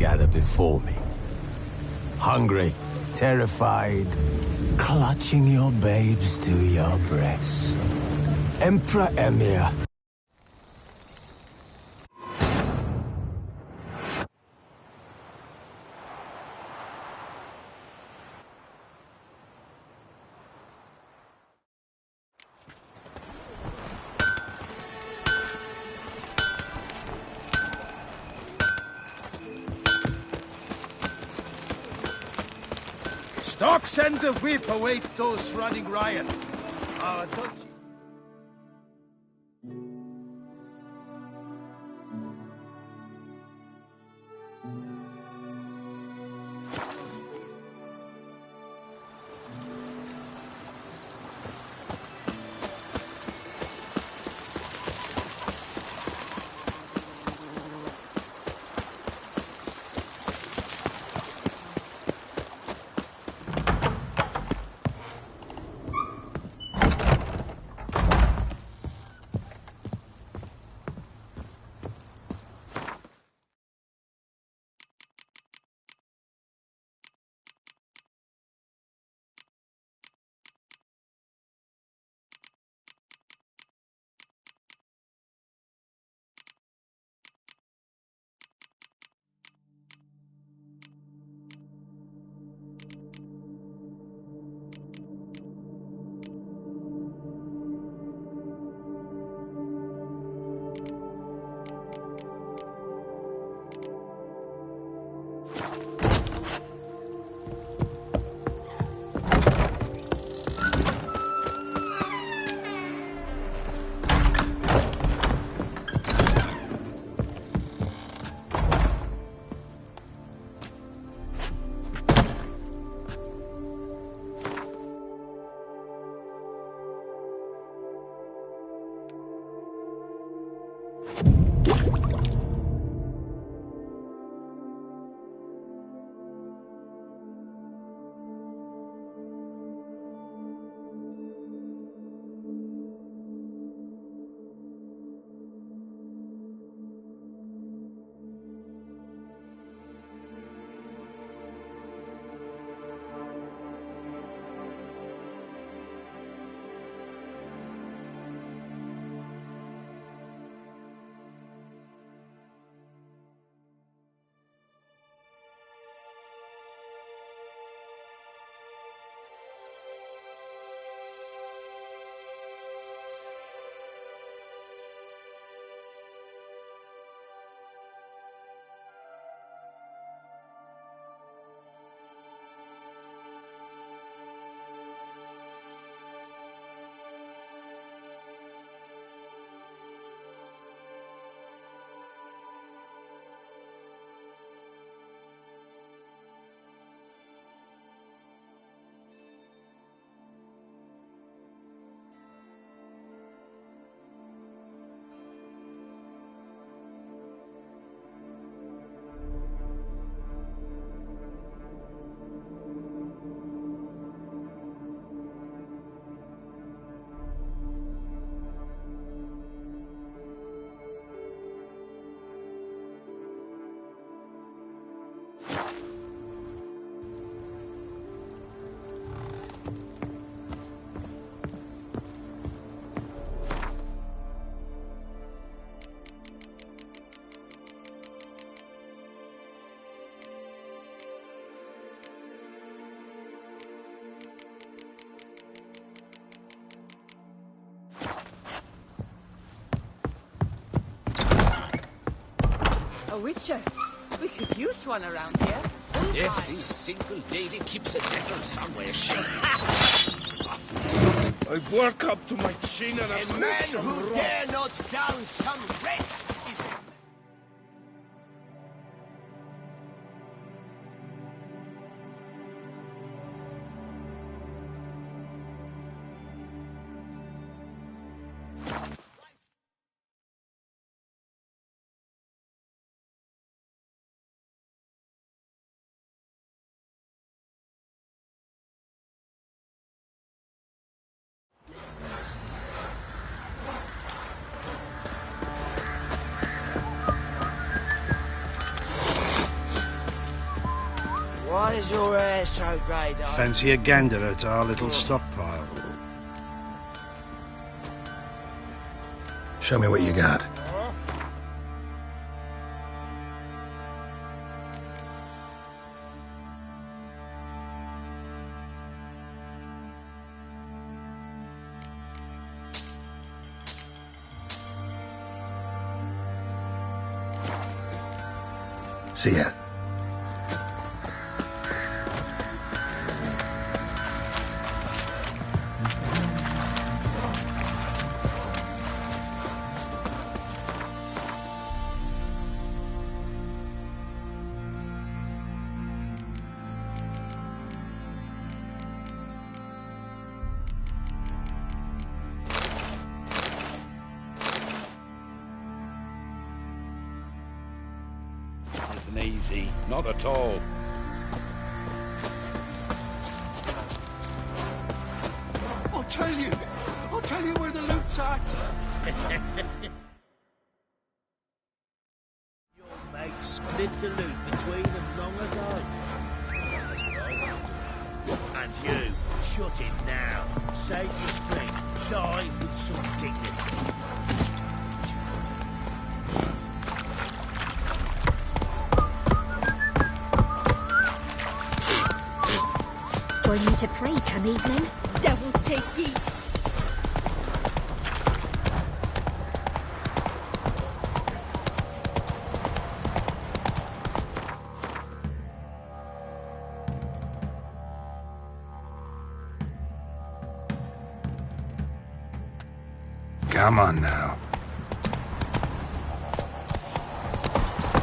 gather before me. Hungry, terrified, clutching your babes to your breast. Emperor Emir. Dogs and the whip await those running riot. Don't you... A witcher. We could use one around here. Every single lady keeps a devil somewhere. I work up to my chin and A man who dare not down some red is a... Why is your hair so grey, darling? Fancy a gander at our little stockpile. Show me what you got. See ya. Easy, not at all. I'll tell you where the loot's at. Your mate split the loot between them long ago. And you, shut him now. Save your strength. Die with some dignity. Join me to pray come evening. Devils take ye. Come on now.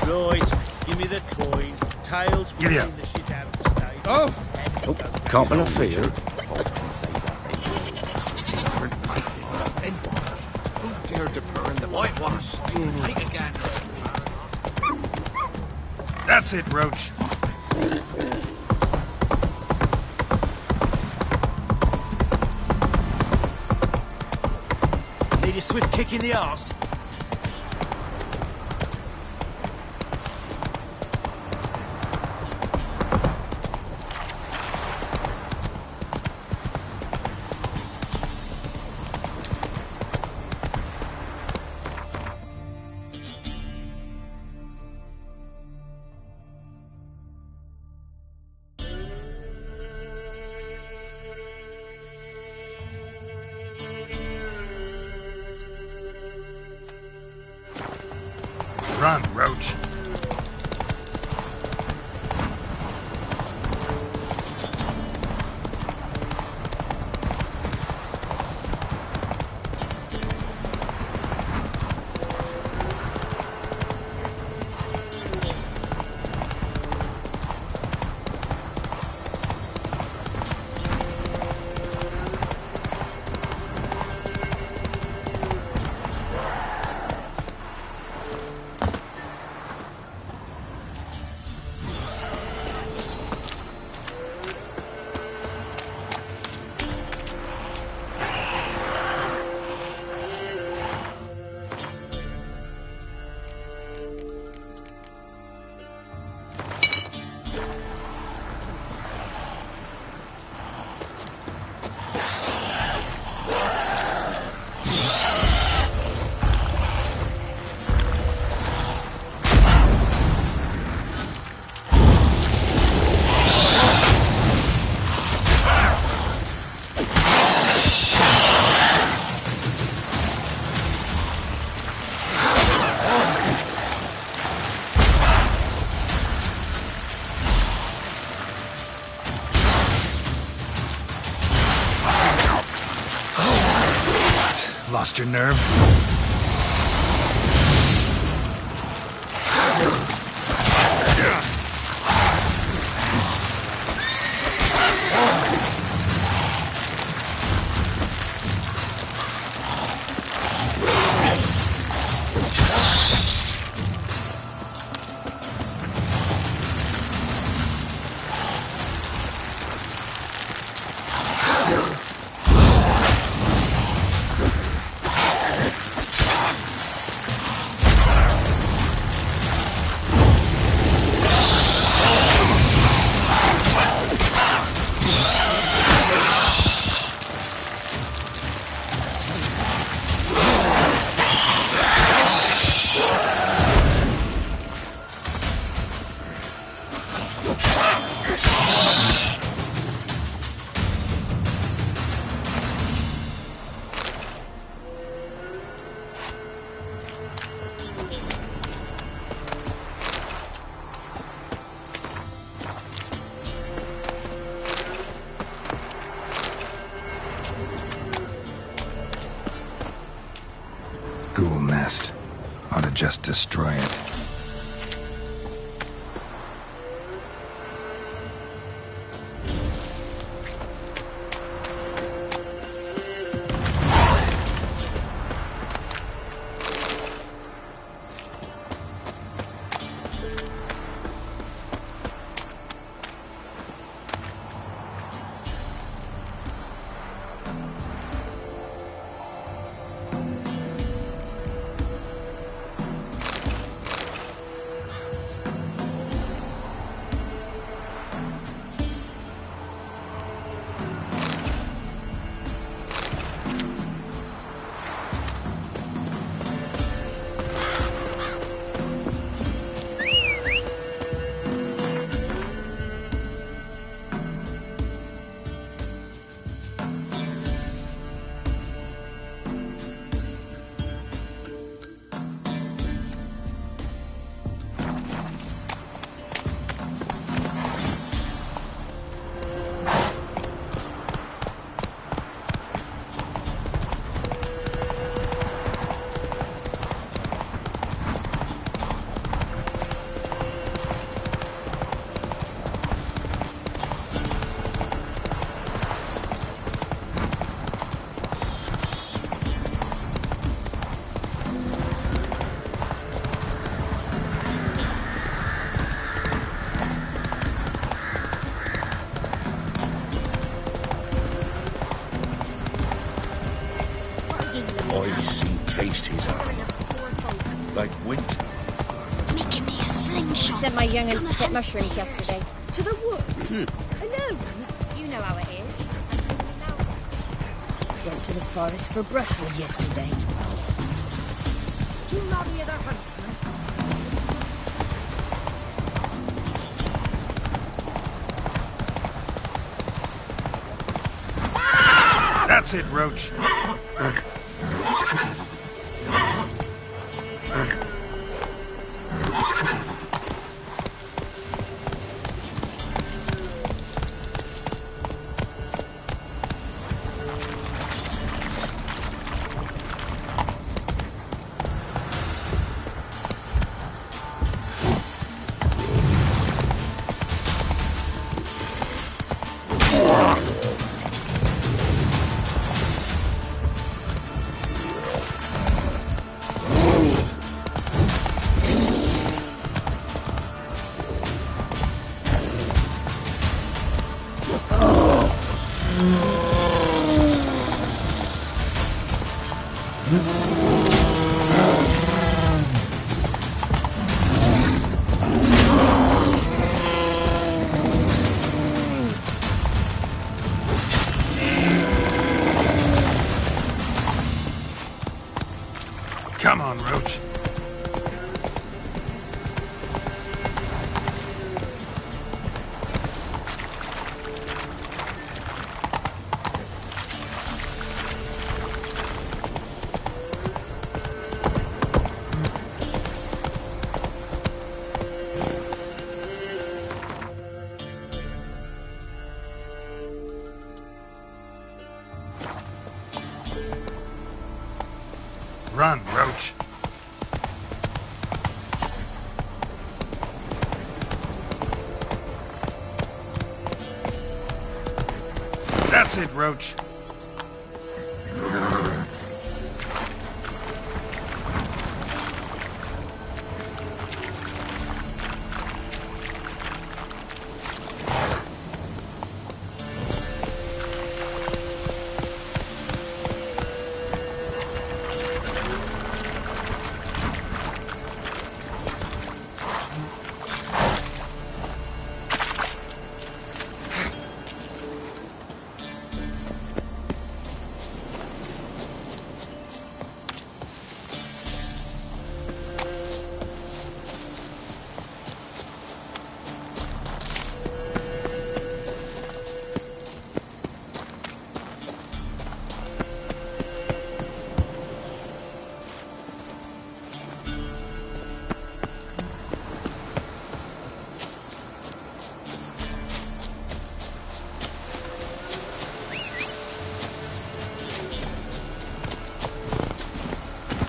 Right, give me the coin. Tails Giddy will up. clean the shit out of the stage. Oh! Can't be no fear. Who dared to burn the whitewash? Take a gander. That's it, Roach. Need a swift kick in the arse. Run, Roach. Lost your nerve? just destroy it. Ice encased his arm, like winter. Making me a slingshot. Sent my young'uns to get mushrooms yesterday. To the woods? Alone? You know how it is. Went to the forest for brushwood yesterday. Two naughty other huntsmen. That's it, Roach. Come on, Roach. Run, Roach. That's it, Roach.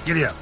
Giddy up.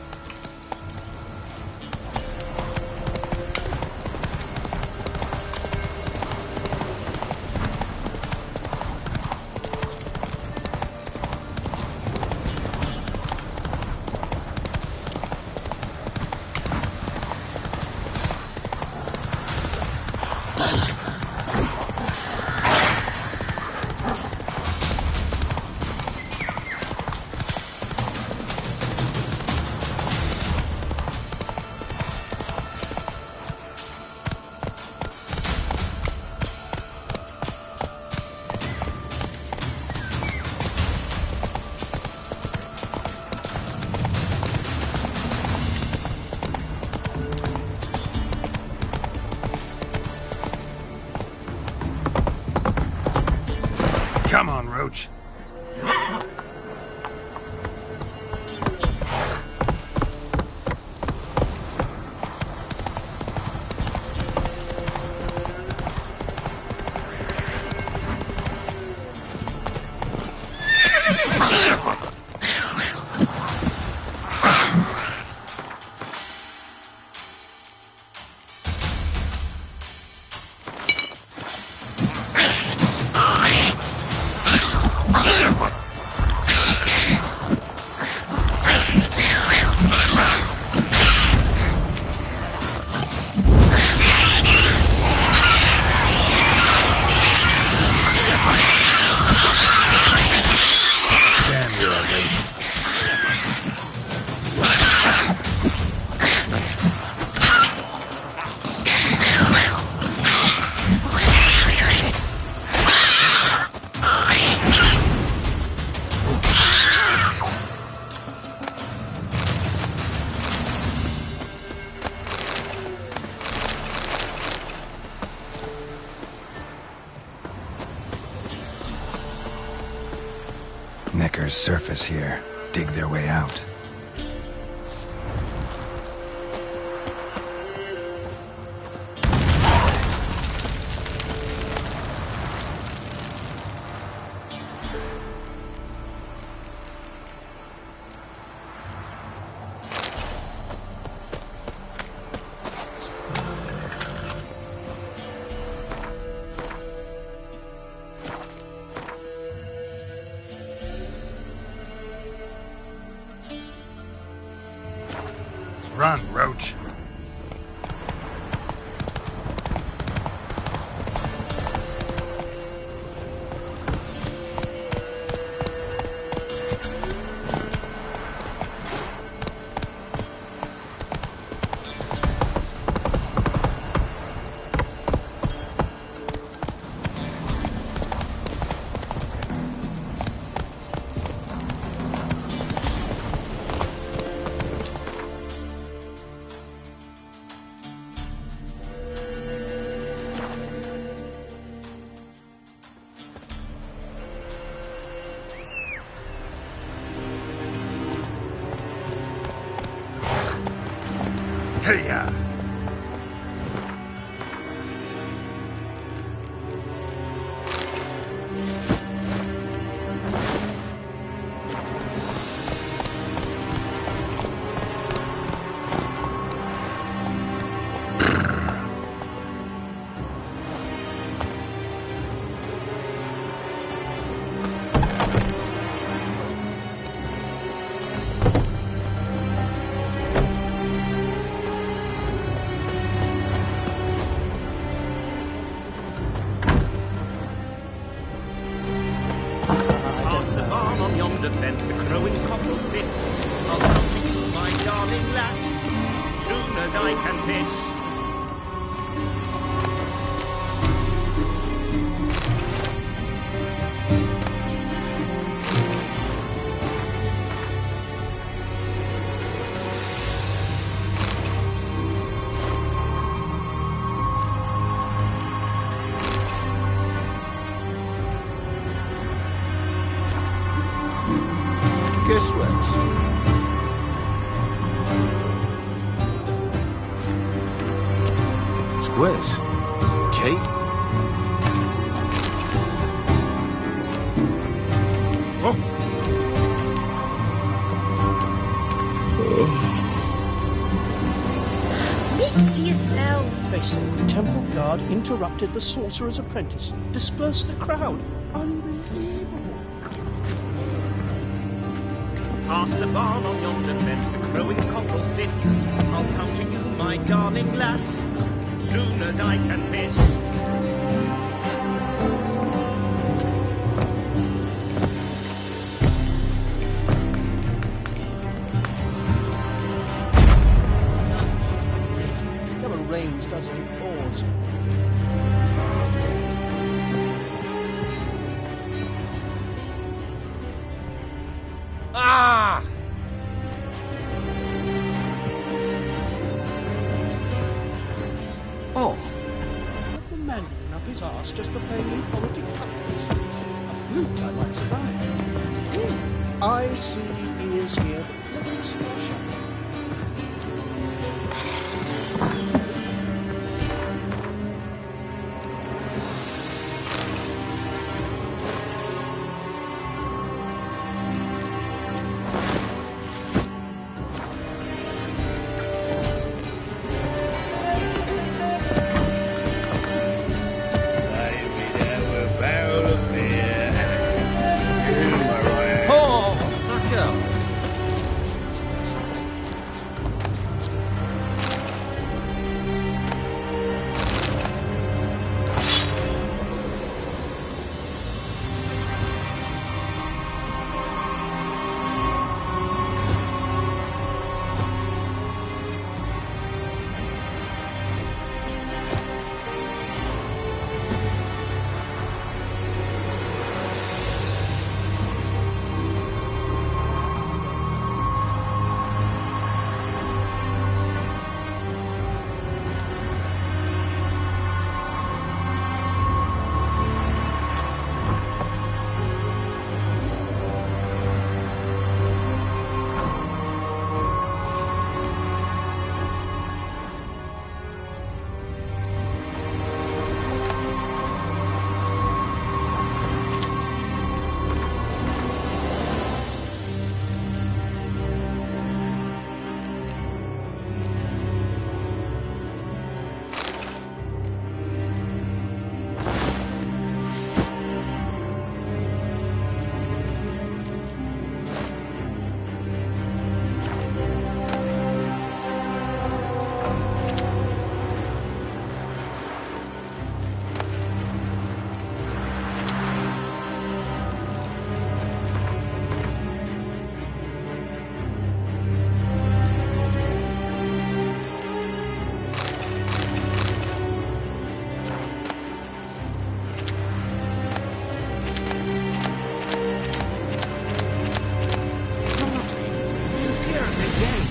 Come on, Roach. Neckar's surface here. Dig their way out. Run, Roach. Hey-ya! Past the barn on yonder fence, the crowing cockerel sits. I'll come to you, my darling lass, soon as I can piss. Guess what? Squares. Kate? Mix to yourself. They say the temple guard interrupted the sorcerer's apprentice, dispersed the crowd. Unbelievable. Past the barn on yonder fence, the crowing cockerel sits. I'll come to you, my darling lass, soon as I can piss. Never rains, does it? It pours. Ah! Oh. The man up his arse just for playing impolitic couplets. A loot I might survive. I see ears here that lips are shut.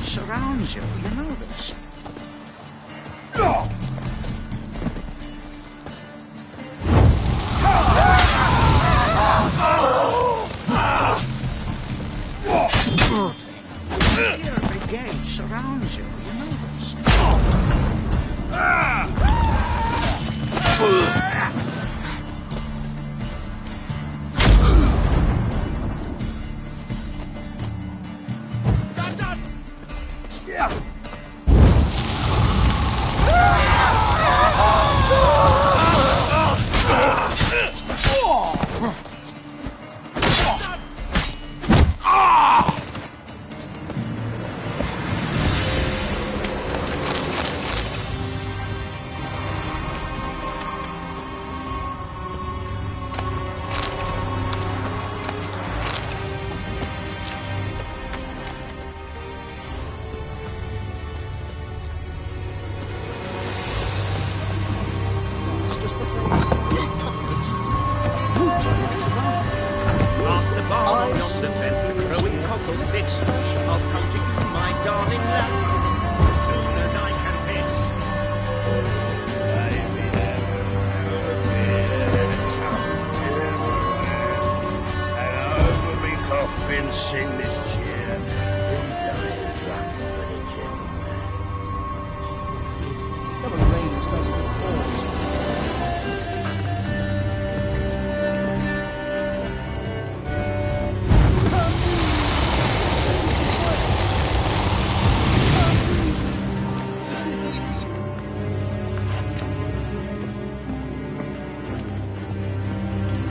Surrounds you, you know this. Here, big gate surrounds you, you know this. Past the barn on yonder fence, the crowing cockle sits. I'll come to you, my darling lass, soon as I can piss. Coffins in this chair. He died drunk with a gentleman. Never rains, does it? It pours.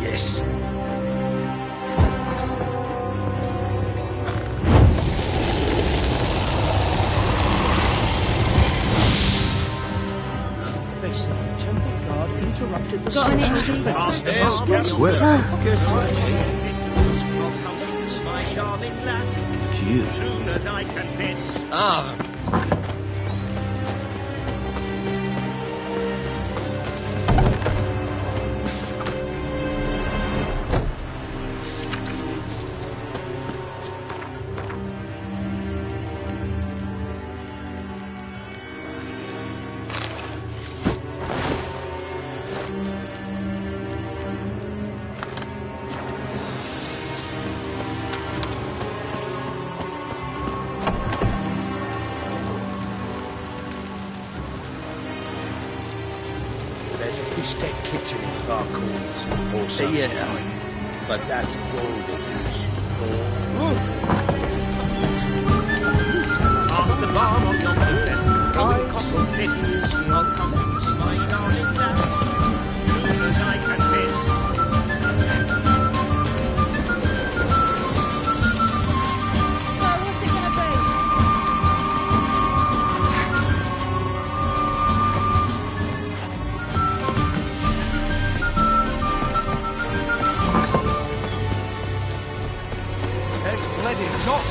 Yes. They say the temple guard interrupted the Got any sorcerer's ideas? Past the Yes, barn yes, on well. yonder fence, I'll come to you, my darling lass, Cute. soon as I can piss. Fistead Kitchen is far corners, or something like it. But that's golden ash. Past the bar on yonder fence, the crowing cockle sits. I'll come to you, my darling lass, soon as I can piss. So what's it gonna be? It's bloody Jock.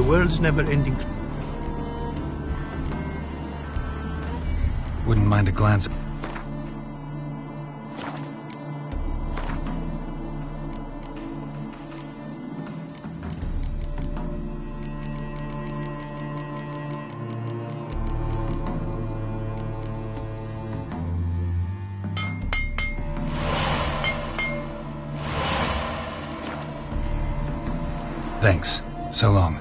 world's never-ending... Wouldn't mind a glance. Thanks. So long.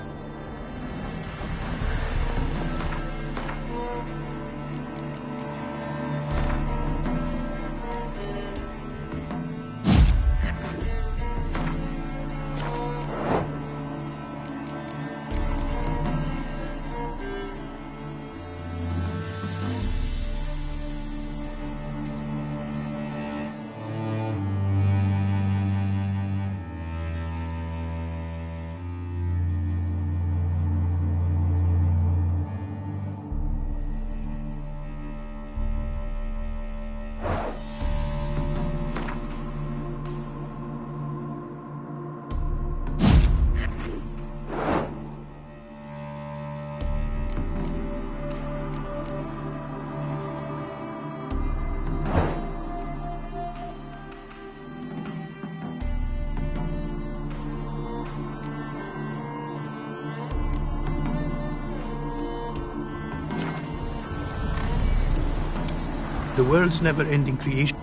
The world's never-ending creation.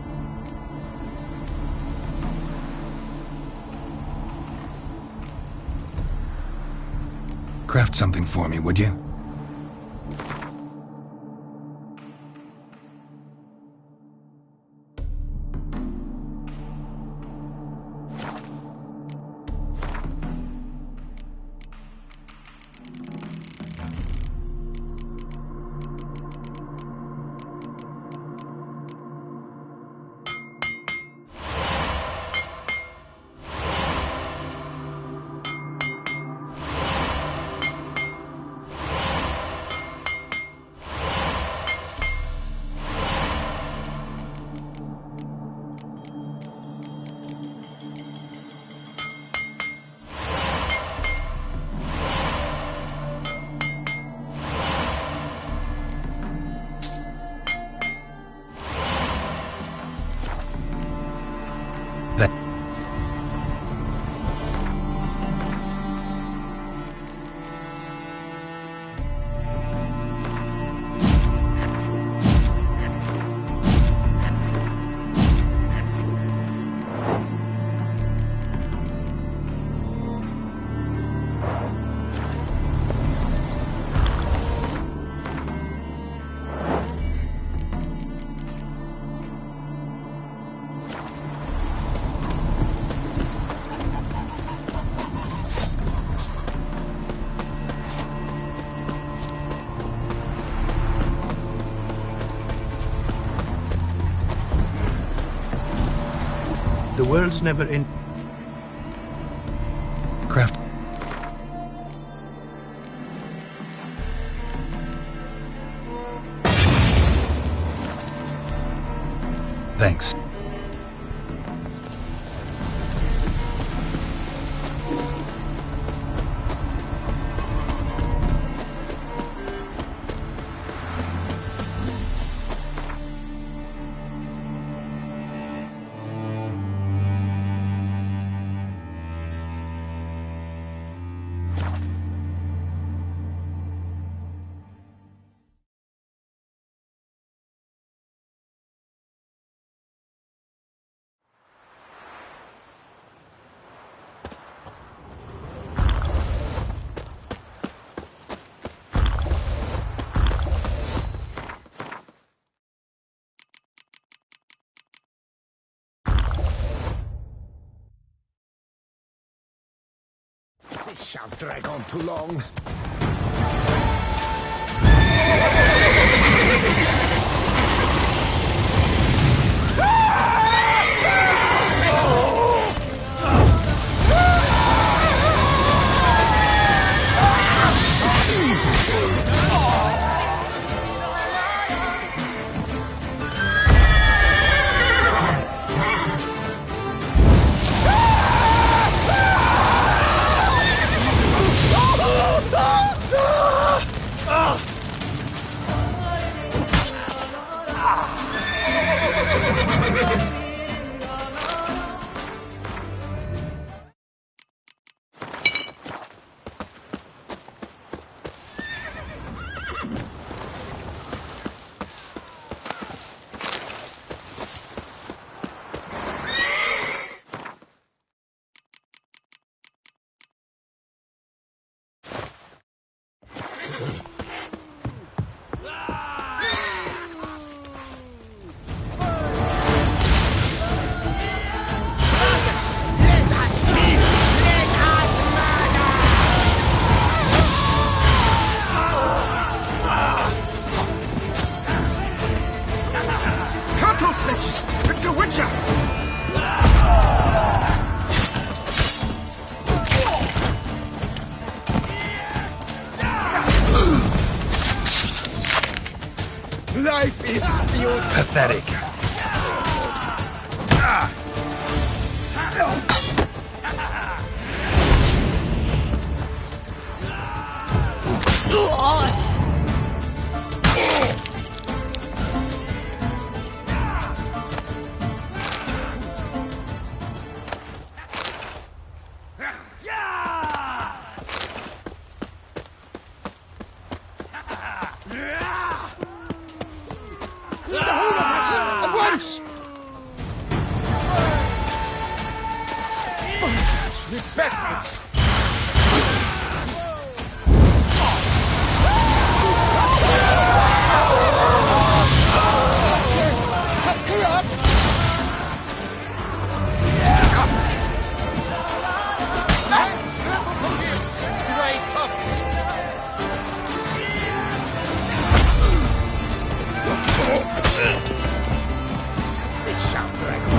Craft something for me, would you? The world's never-ending... Craft. Thanks. This shan't drag on too long. It's a Witcher! Life is beautiful. Pathetic. Backwards! Great toughs! This shall drag on.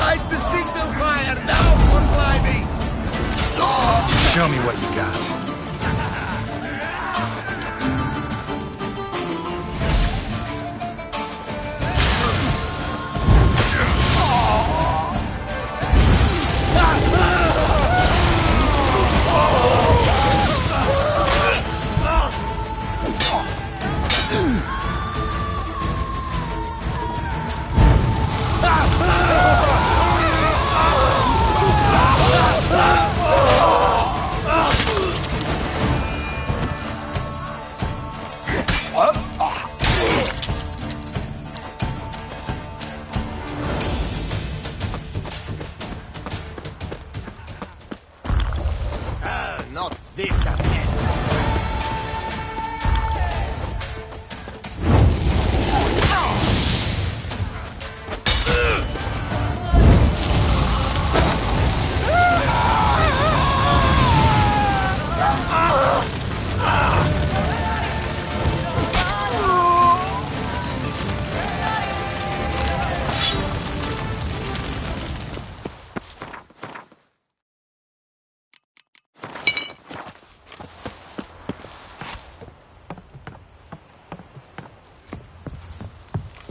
Light the signal fire now for climbing! Show me what you got. Not this again.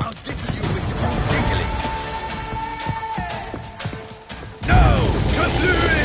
I'll tickle you with your own tickling. No! Come through him!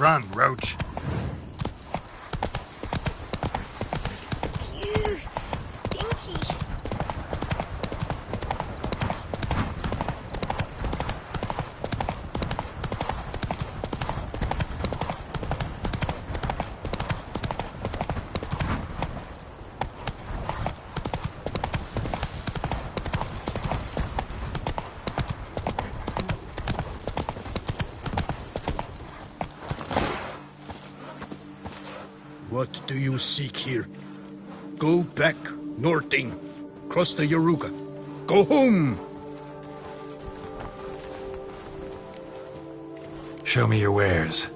Run, Roach. Ew, stinky. What do you seek here? Go back, Norting. Cross the Yaruga. Go home! Show me your wares.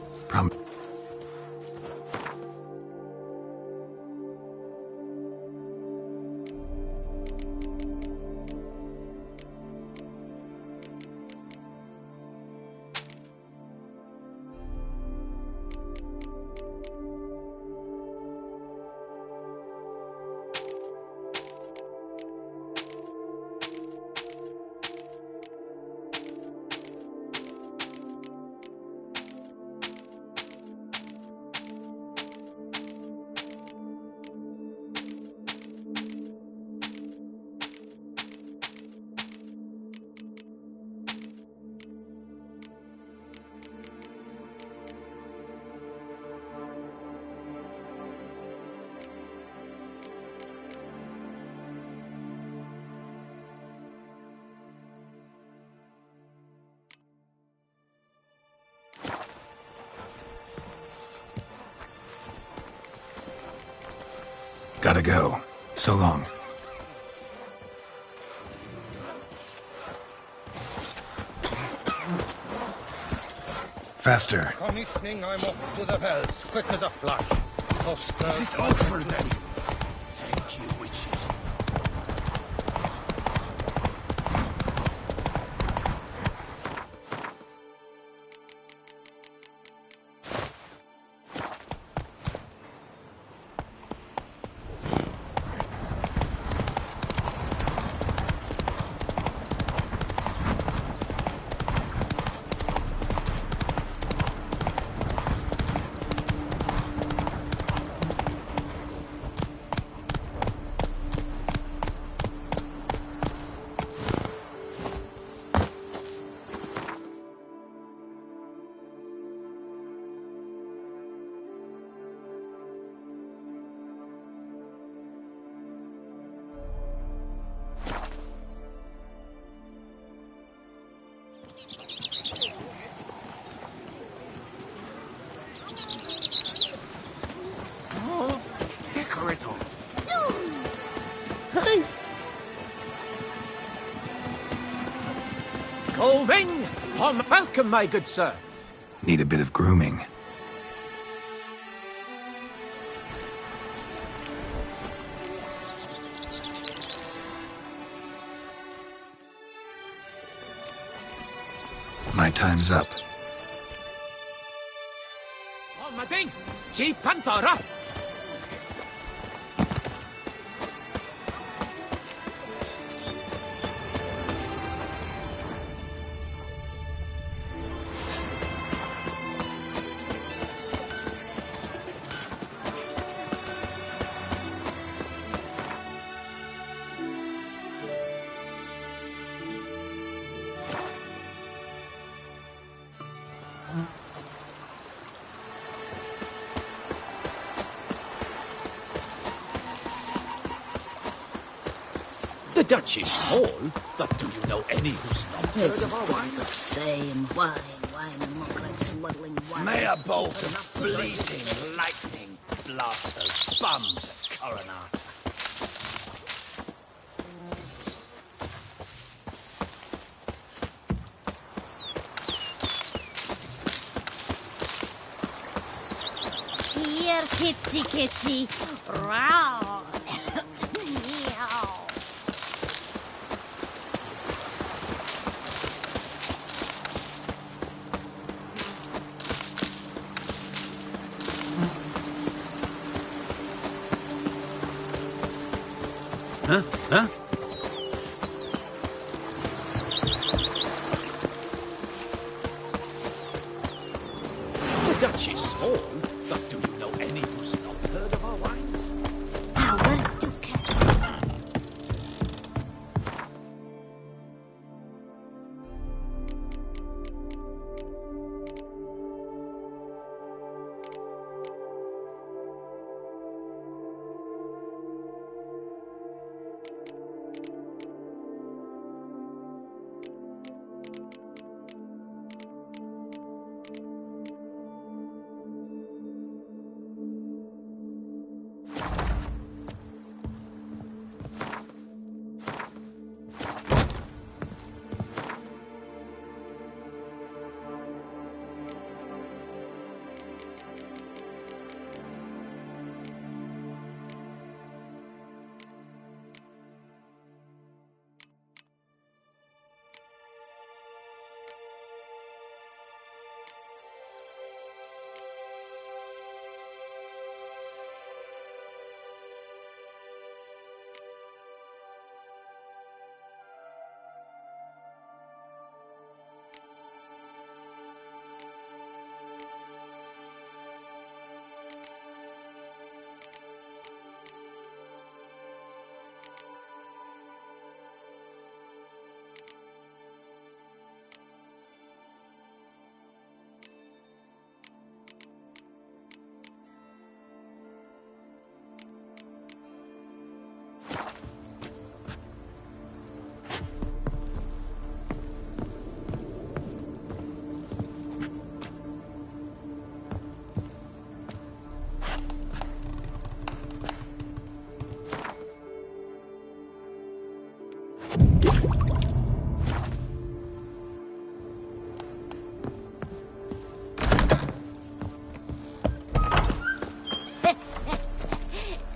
Gotta go. So long. Faster. Commissioning, I'm off to the bells, quick as a flash. Is it over then? Thank you, witches. Hey! Colvin! Welcome, my good sir. Need a bit of grooming. My time's up. Mading! Si Panthara! The Duchy's small, but do you know any who's not heard of our wine? The same wine and look like smuggling wine. May a bolt of bleating lightning blast those bums at Coronata. Here, kitty, kitty. Row. Meow. Huh? The Duchy's But do you know any who's not heard of our wines? Our Ducat.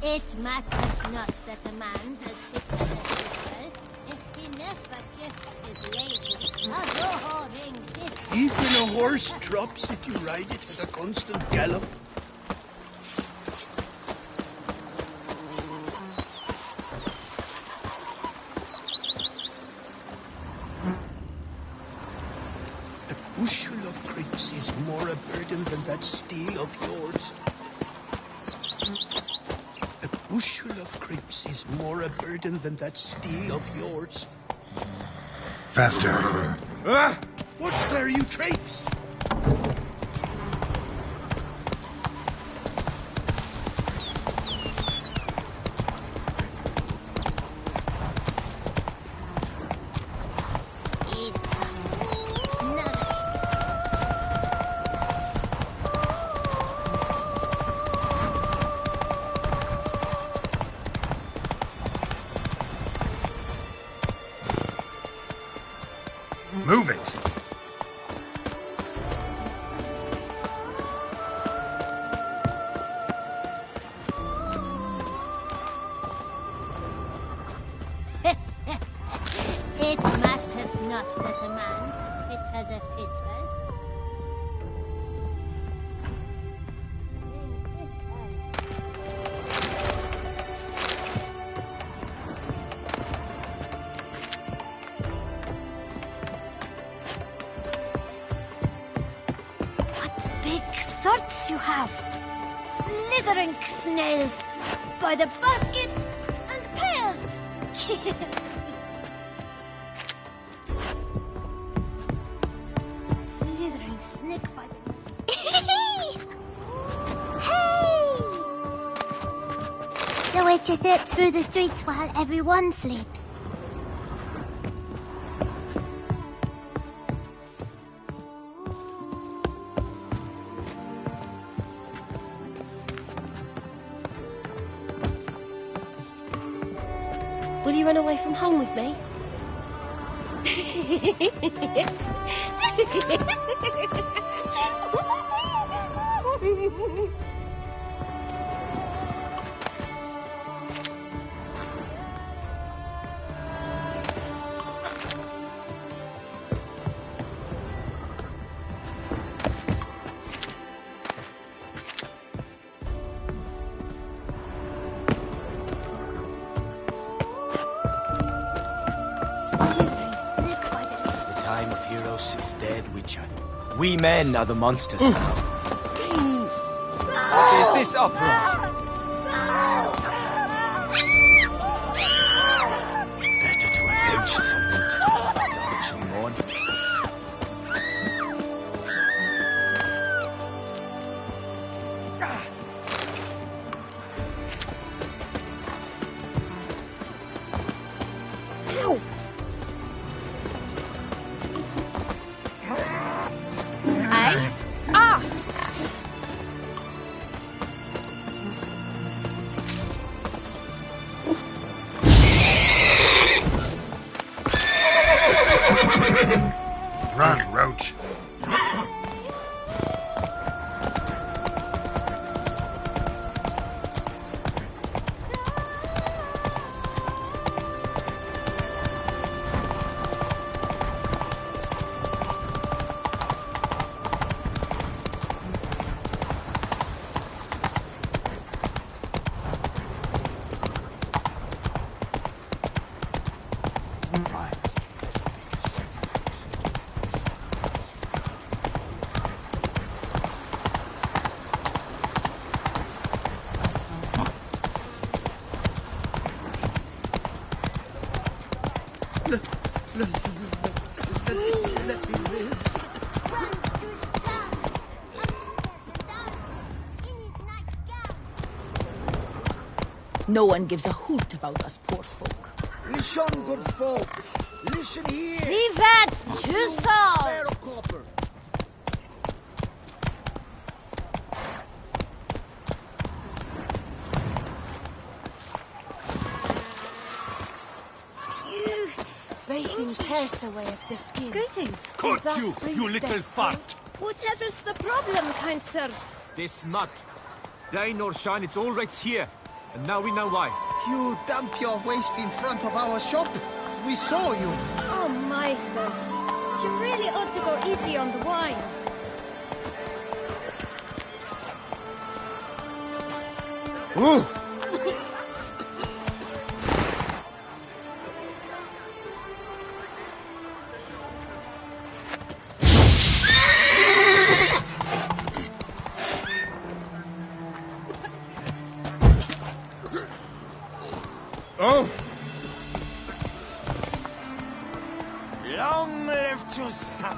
It matters not that a man's as fit as a fiddle, if he never gifts his lady a roaring gift. Even a horse drops if you ride it at a constant gallop. A bushel of grapes is more a burden than that steel of yours. A bushel of grapes is more a burden than that steel of yours. Faster. Watch where you traipse! Move it. It matters not that a man fit as a fiddle. What big swords you have! Slithering snails by the baskets and pails! Slithering snake by the... Hey! The witcher slips through the streets while everyone sleeps. Will you run away from home with me? The time of heroes is dead, Witcher. We men are the monsters now. this uproar? Better to avenge someone today, Darcy Morn. Run, Roach. No one gives a hoot about us poor folk. Listen, good folk. Listen here. Vivat Tussauds! Sparrow copper. Breaking tears away at the skin. Greetings. Caught Thus you, brings you little death. fart! Whatever's the problem, kind sirs? This mud. Rain or shine, it's all right here. And now we know why. You dump your waste in front of our shop. We saw you. Oh, my sirs. You really ought to go easy on the wine. Ooh! Oh! Long live Toussaint!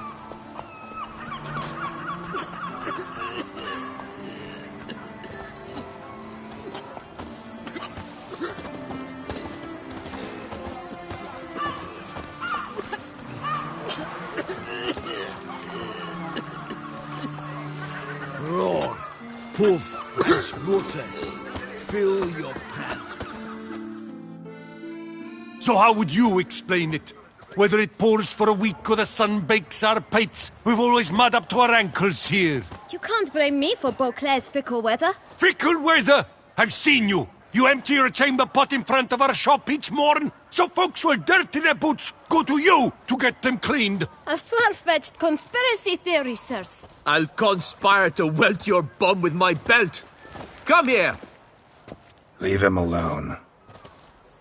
Roar, puff, and splutter. Fill your pants. So how would you explain it? Whether it pours for a week or the sun bakes our pates, we've always mud up to our ankles here. You can't blame me for Beauclair's fickle weather. Fickle weather! I've seen you! You empty your chamber pot in front of our shop each morn, so folks will dirty their boots, go to you to get them cleaned. A far-fetched conspiracy theory, sirs. I'll conspire to welt your bum with my belt. Come here! Leave him alone.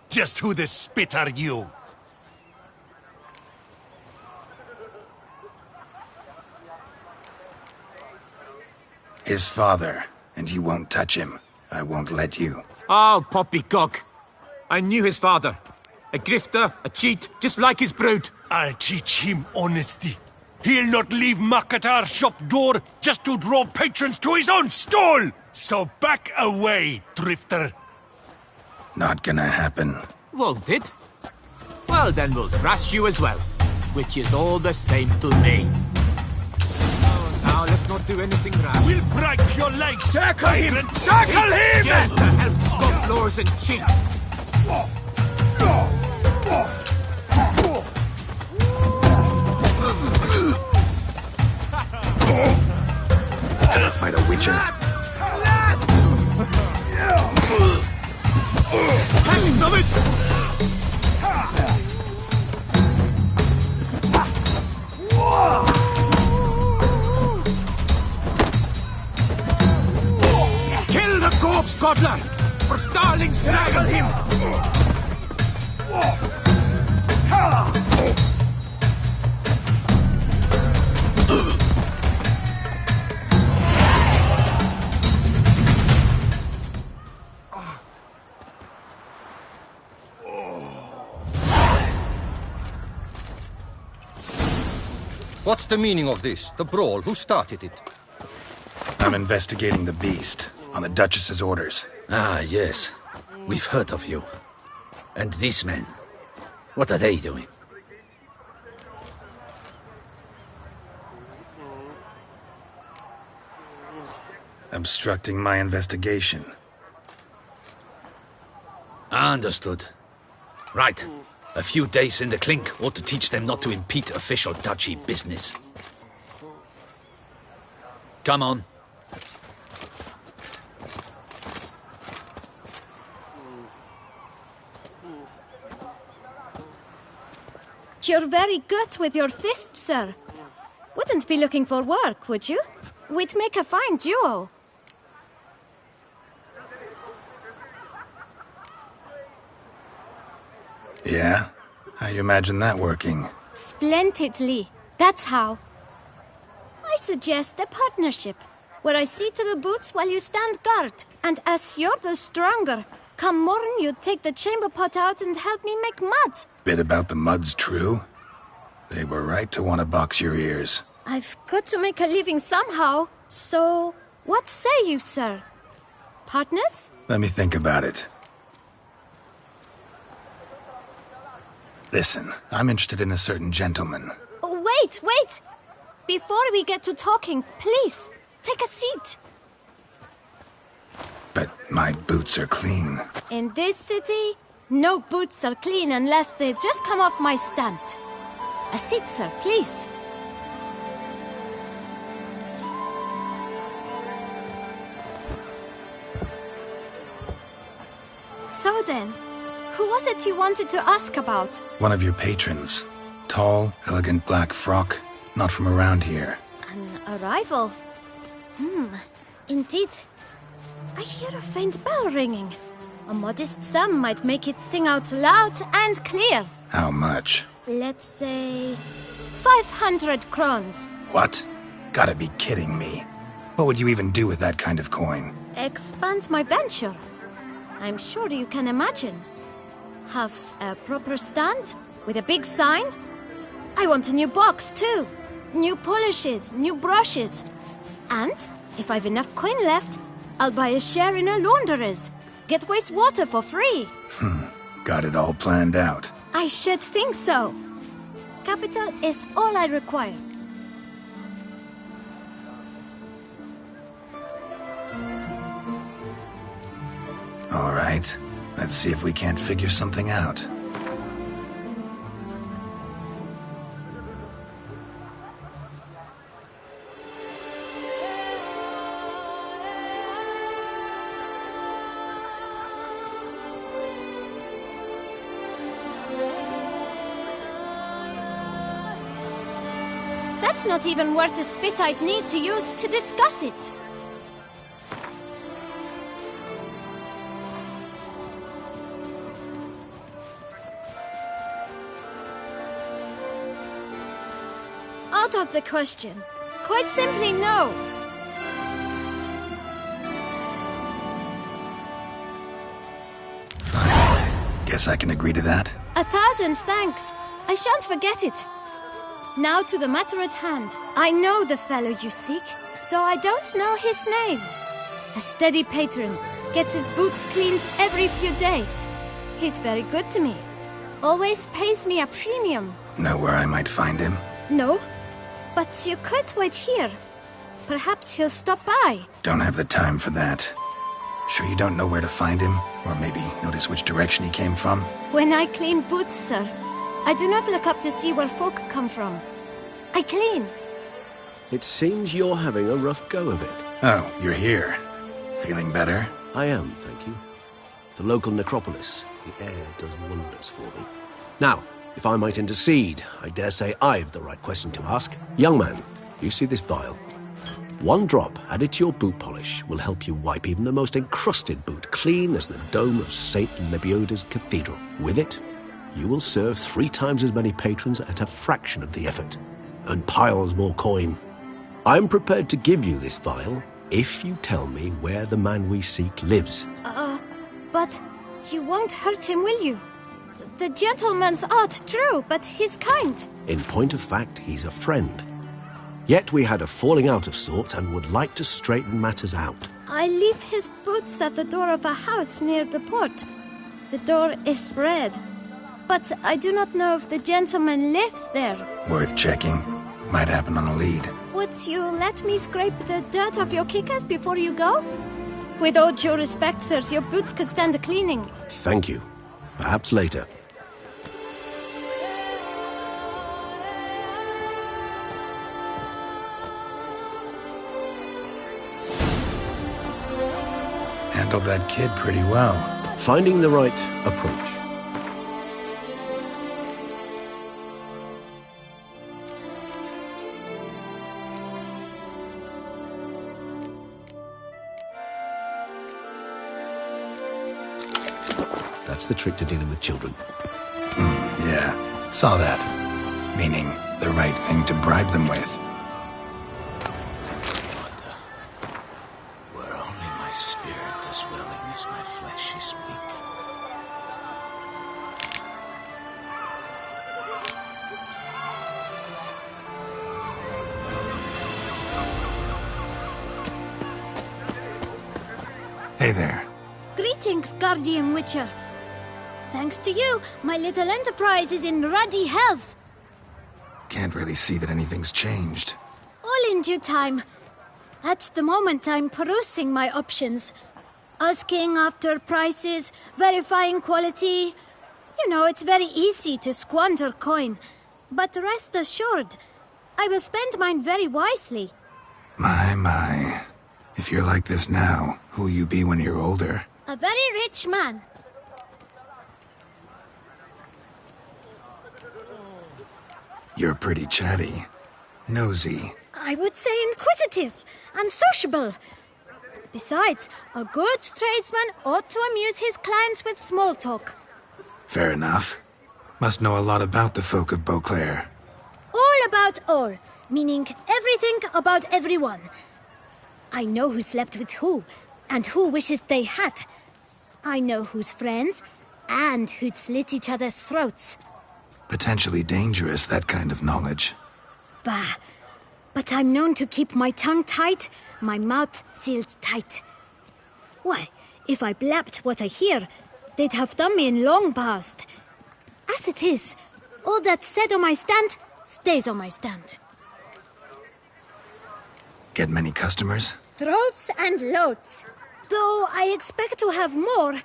Just who the spit are you? His father, and you won't touch him. I won't let you. Oh, poppycock. I knew his father. A grifter, a cheat, just like his brood. I'll teach him honesty. He'll not leave muck at our shop door just to draw patrons to his own stall! So back away, drifter. Not gonna happen. Won't it? Well, then we'll thrash you as well. Which is all the same to me. Oh, now let's not do anything rash. We'll break your legs! Circle him! Tyrant. Circle him! Get to help scofflaws and cheats. Gonna fight a witcher. Hang of it! Kill the corpse, Godler! For Starling snaggled him! What's the meaning of this? The brawl? Who started it? I'm investigating the beast, on the Duchess's orders. Ah, yes. We've heard of you. And these men, what are they doing? Obstructing my investigation. Understood. Right. A few days in the clink ought to teach them not to impede official duchy business. Come on. You're very good with your fists, sir. Wouldn't be looking for work, would you? We'd make a fine duo. Yeah? How you imagine that working? Splendidly. That's how. I suggest a partnership, where I see to the boots while you stand guard. And as you're the stronger, come morn you take the chamber pot out and help me make mud. Bit about the mud's true? They were right to want to box your ears. I've got to make a living somehow, so what say you, sir? Partners? Let me think about it. Listen, I'm interested in a certain gentleman. Wait, wait! Before we get to talking, please, take a seat. But my boots are clean. In this city, no boots are clean unless they just come off my stand. A seat, sir, please. So then, who was it you wanted to ask about? One of your patrons. Tall, elegant black frock. Not from around here. An arrival? Indeed. I hear a faint bell ringing. A modest sum might make it sing out loud and clear. How much? Let's say 500 crowns. What? Gotta be kidding me. What would you even do with that kind of coin? Expand my venture. I'm sure you can imagine. Have a proper stand with a big sign. I want a new box too. New polishes, new brushes. And if I've enough coin left, I'll buy a share in a launderer's. Get wastewater for free. Got it all planned out. I should think so. Capital is all I require. All right. Let's see if we can't figure something out. That's not even worth the spit I'd need to use to discuss it. Out of the question. Quite simply, no. Fine. Guess I can agree to that. 1,000 thanks. I shan't forget it. Now to the matter at hand. I know the fellow you seek, though I don't know his name. A steady patron, gets his boots cleaned every few days. He's very good to me. Always pays me a premium. Know where I might find him? No, but you could wait here. Perhaps he'll stop by. Don't have the time for that. Sure you don't know where to find him? Or maybe notice which direction he came from? When I clean boots, sir, I do not look up to see where folk come from. I clean. It seems you're having a rough go of it. Oh, you're here. Feeling better? I am, thank you. The local necropolis. The air does wonders for me. Now, if I might intercede, I dare say I've the right question to ask. Young man, you see this vial? One drop added to your boot polish will help you wipe even the most encrusted boot clean as the dome of St. Lebioda's Cathedral. With it, you will serve 3 times as many patrons at a fraction of the effort, and piles more coin. I'm prepared to give you this vial if you tell me where the man we seek lives. But you won't hurt him, will you? The gentleman's art, true, but he's kind. In point of fact, he's a friend. Yet we had a falling out of sorts and would like to straighten matters out. I leave his boots at the door of a house near the port. The door is red. But I do not know if the gentleman lives there. Worth checking. Might happen on a lead. Would you let me scrape the dirt off your kickers before you go? With all due respect, sirs, your boots could stand a cleaning. Thank you. Perhaps later. Handled that kid pretty well. Finding the right approach. That's the trick to dealing with children. Yeah, saw that. Meaning, the right thing to bribe them with. Were only my spirit as willing as my flesh is weak. Hey there. Greetings, Guardian Witcher. Thanks to you, my little enterprise is in ruddy health. Can't really see that anything's changed. All in due time. At the moment, I'm perusing my options. Asking after prices, verifying quality. You know, it's very easy to squander coin. But rest assured, I will spend mine very wisely. My. If you're like this now, who'll you be when you're older? A very rich man. You're pretty chatty. Nosy. I would say inquisitive and sociable. Besides, a good tradesman ought to amuse his clients with small talk. Fair enough. Must know a lot about the folk of Beauclair. All about all, meaning everything about everyone. I know who slept with who, and who wishes they had. I know who's friends, and who'd slit each other's throats. Potentially dangerous, that kind of knowledge. Bah, but I'm known to keep my tongue tight, my mouth sealed tight. Why, if I blabbed what I hear, they'd have done me in long past. As it is, all that's said on my stand stays on my stand. Get many customers? Droves and loads. Though I expect to have more.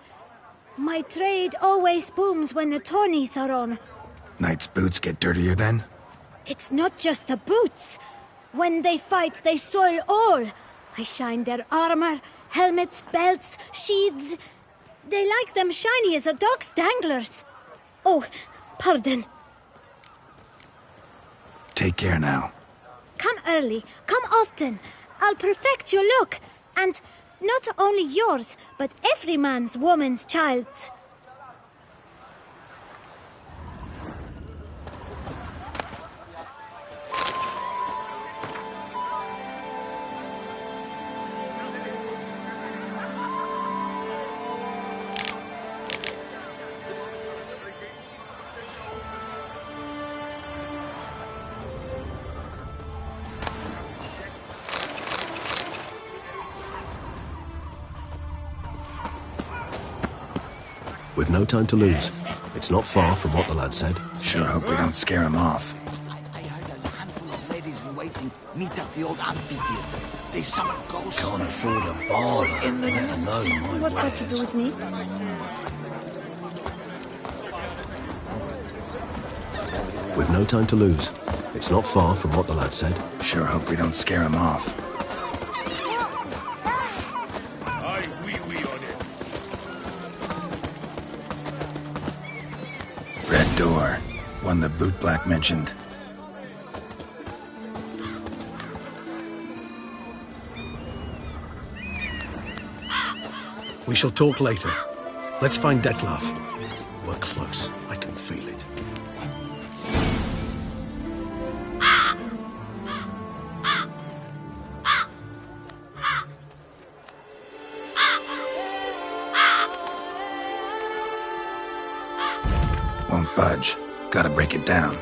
My trade always booms when the tourneys are on. Knights' boots get dirtier then? It's not just the boots. When they fight, they soil all. I shine their armor, helmets, belts, sheaths. They like them shiny as a dog's danglers. Oh, pardon. Take care now. Come early, come often. I'll perfect your look. And not only yours, but every man's woman's child's. We've no time to lose. It's not far from what the lad said. Sure hope we don't scare him off. I heard a handful of ladies in waiting meet at the old amphitheater. They summon ghosts. Can't afford a bar in the know. What's that to do with me? We've no time to lose. It's not far from what the lad said. Sure hope we don't scare him off. Aye, wee on it. Red door. One the bootblack mentioned. We shall talk later. Let's find Dettlaff. We're close. I can feel it. Won't budge. Gotta break it down.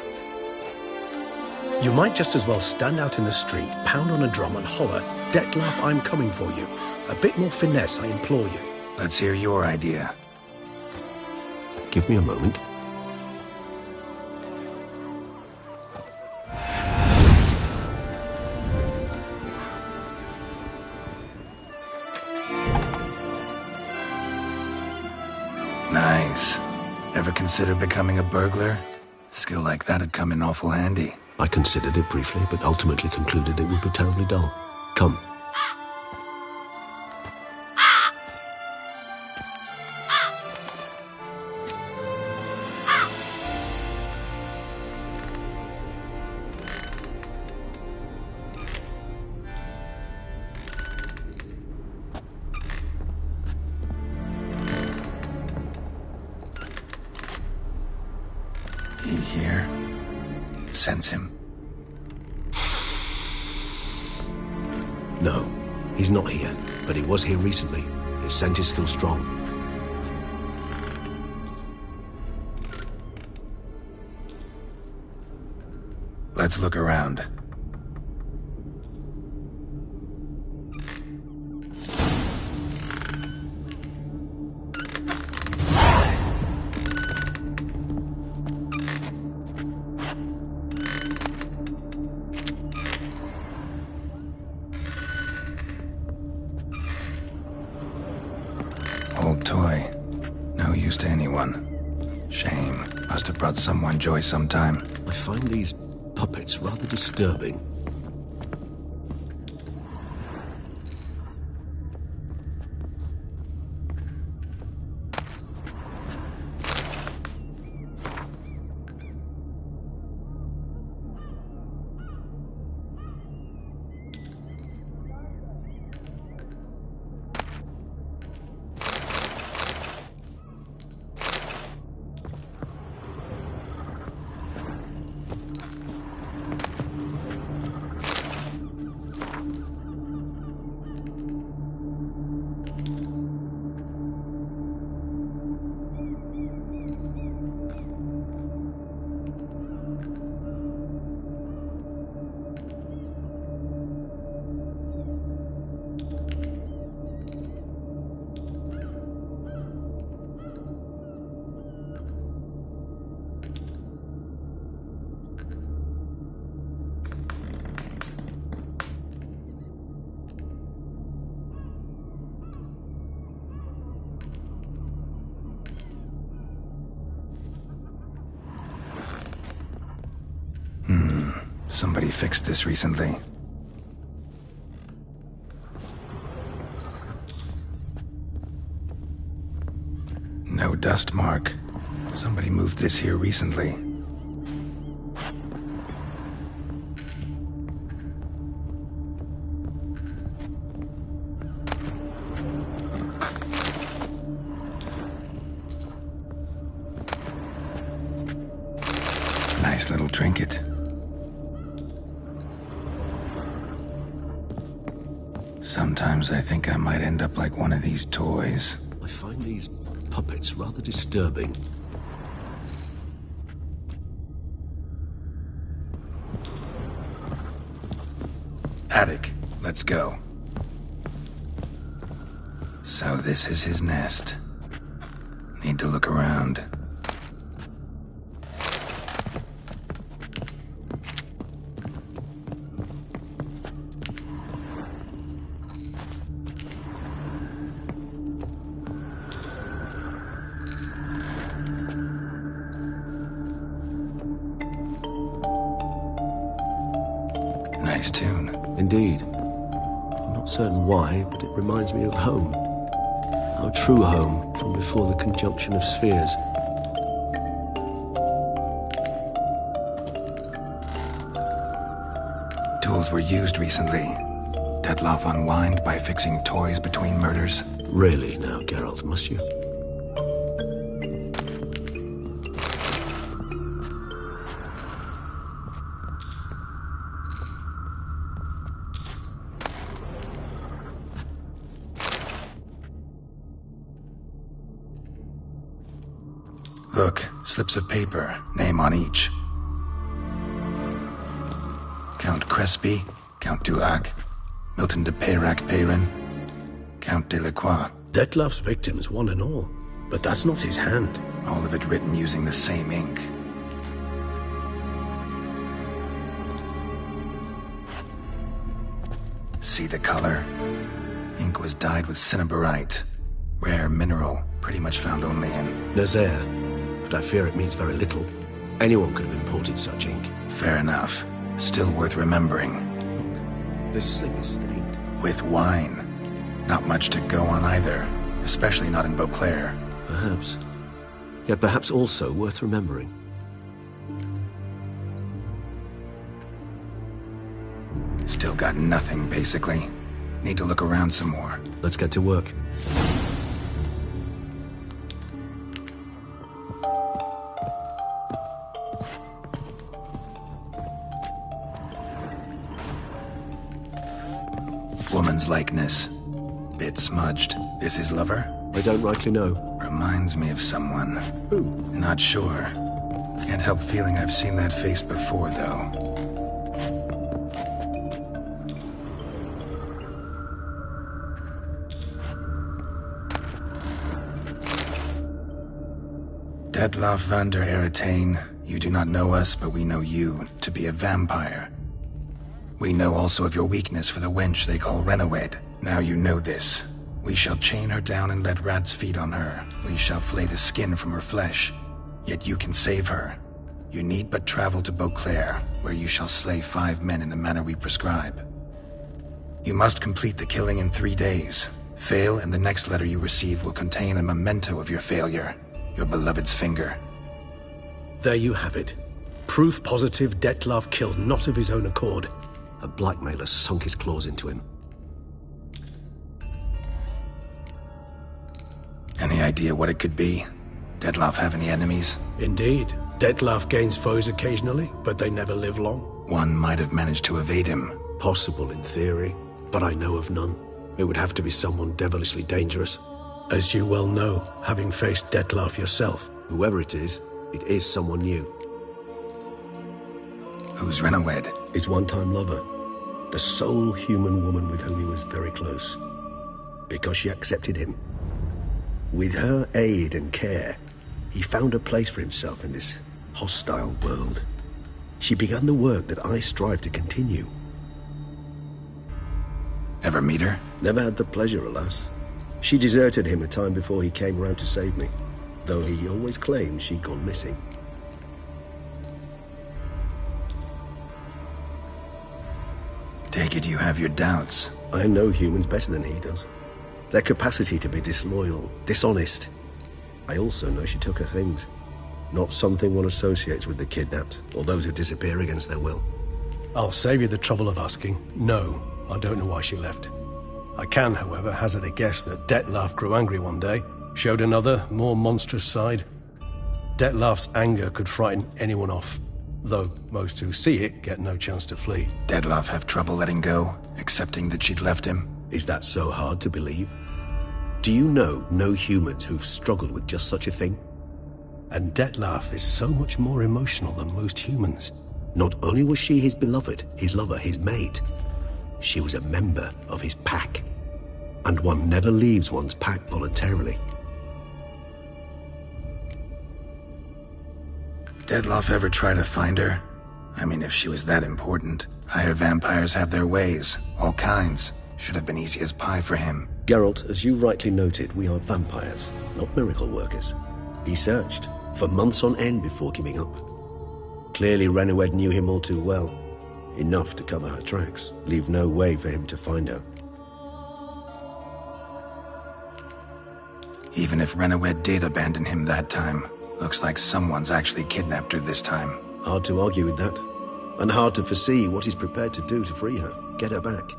You might just as well stand out in the street, pound on a drum and holler, "Dettlaff, I'm coming for you." A bit more finesse, I implore you. Let's hear your idea. Give me a moment. Nice. Ever consider becoming a burglar? Skill like that'd come in awful handy. I considered it briefly, but ultimately concluded it would be terribly dull. Come. He here? Sense him. No, he's not here, but he was here recently. His scent is still strong. Let's look around. Old toy. No use to anyone. Shame. Must have brought someone joy sometime. I find these puppets rather disturbing. Somebody fixed this recently. No dust mark. Somebody moved this here recently. Nice little trinket. Sometimes I think I might end up like one of these toys. I find these puppets rather disturbing. Attic, let's go. So this is his nest. Need to look around. Nice tune. Indeed. I'm not certain why, but it reminds me of home. Our true home from before the conjunction of spheres. Tools were used recently. Dettlaff unwind by fixing toys between murders. Really now, Geralt, must you? Look, slips of paper, name on each. Count Crespi, Count Dulac, Milton de Peyrac-Peyrin, Count Delacroix. Detlef's victims, one and all. But that's not his hand. All of it written using the same ink. See the color? Ink was dyed with cinnabarite. Rare mineral, pretty much found only in Nazaire. But I fear it means very little. Anyone could have imported such ink. Fair enough. Still worth remembering. This sling is stained. With wine. Not much to go on either. Especially not in Beauclair. Perhaps. Yet perhaps also worth remembering. Still got nothing, basically. Need to look around some more. Let's get to work. Woman's likeness. Bit smudged. This his lover? I don't rightly know. Reminds me of someone. Who? Not sure. Can't help feeling I've seen that face before, though. Detlaff van der Eretain, you do not know us, but we know you to be a vampire. We know also of your weakness for the wench they call Renawed. Now you know this. We shall chain her down and let rats feed on her. We shall flay the skin from her flesh. Yet you can save her. You need but travel to Beauclair, where you shall slay 5 men in the manner we prescribe. You must complete the killing in 3 days. Fail, and the next letter you receive will contain a memento of your failure. Your beloved's finger. There you have it. Proof positive Detlaff killed not of his own accord. A blackmailer sunk his claws into him. Any idea what it could be? Detlaff have any enemies? Indeed. Detlaff gains foes occasionally, but they never live long. One might have managed to evade him. Possible in theory, but I know of none. It would have to be someone devilishly dangerous. As you well know, having faced Detlaff yourself, whoever it is someone new. Who's Renawed? His one-time lover. The sole human woman with whom he was very close. Because she accepted him. With her aid and care, he found a place for himself in this hostile world. She began the work that I strive to continue. Ever meet her? Never had the pleasure, alas. She deserted him a time before he came around to save me, though he always claimed she'd gone missing. Take it you have your doubts. I know humans better than he does. Their capacity to be disloyal, dishonest. I also know she took her things. Not something one associates with the kidnapped, or those who disappear against their will. I'll save you the trouble of asking. No, I don't know why she left. I can, however, hazard a guess that Detlaff grew angry one day, showed another, more monstrous side. Detlaff's anger could frighten anyone off, though most who see it get no chance to flee. Detlaff have trouble letting go, accepting that she'd left him? Is that so hard to believe? Do you know no humans who've struggled with just such a thing? And Detlaff is so much more emotional than most humans. Not only was she his beloved, his lover, his mate, she was a member of his pack. And one never leaves one's pack voluntarily. Detlaff ever try to find her? I mean, if she was that important. Higher vampires have their ways, all kinds. Should have been easy as pie for him. Geralt, as you rightly noted, we are vampires, not miracle workers. He searched for months on end before giving up. Clearly Renawed knew him all too well. Enough to cover her tracks, leave no way for him to find her. Even if Renawed did abandon him that time, looks like someone's actually kidnapped her this time. Hard to argue with that. And hard to foresee what he's prepared to do to free her, get her back.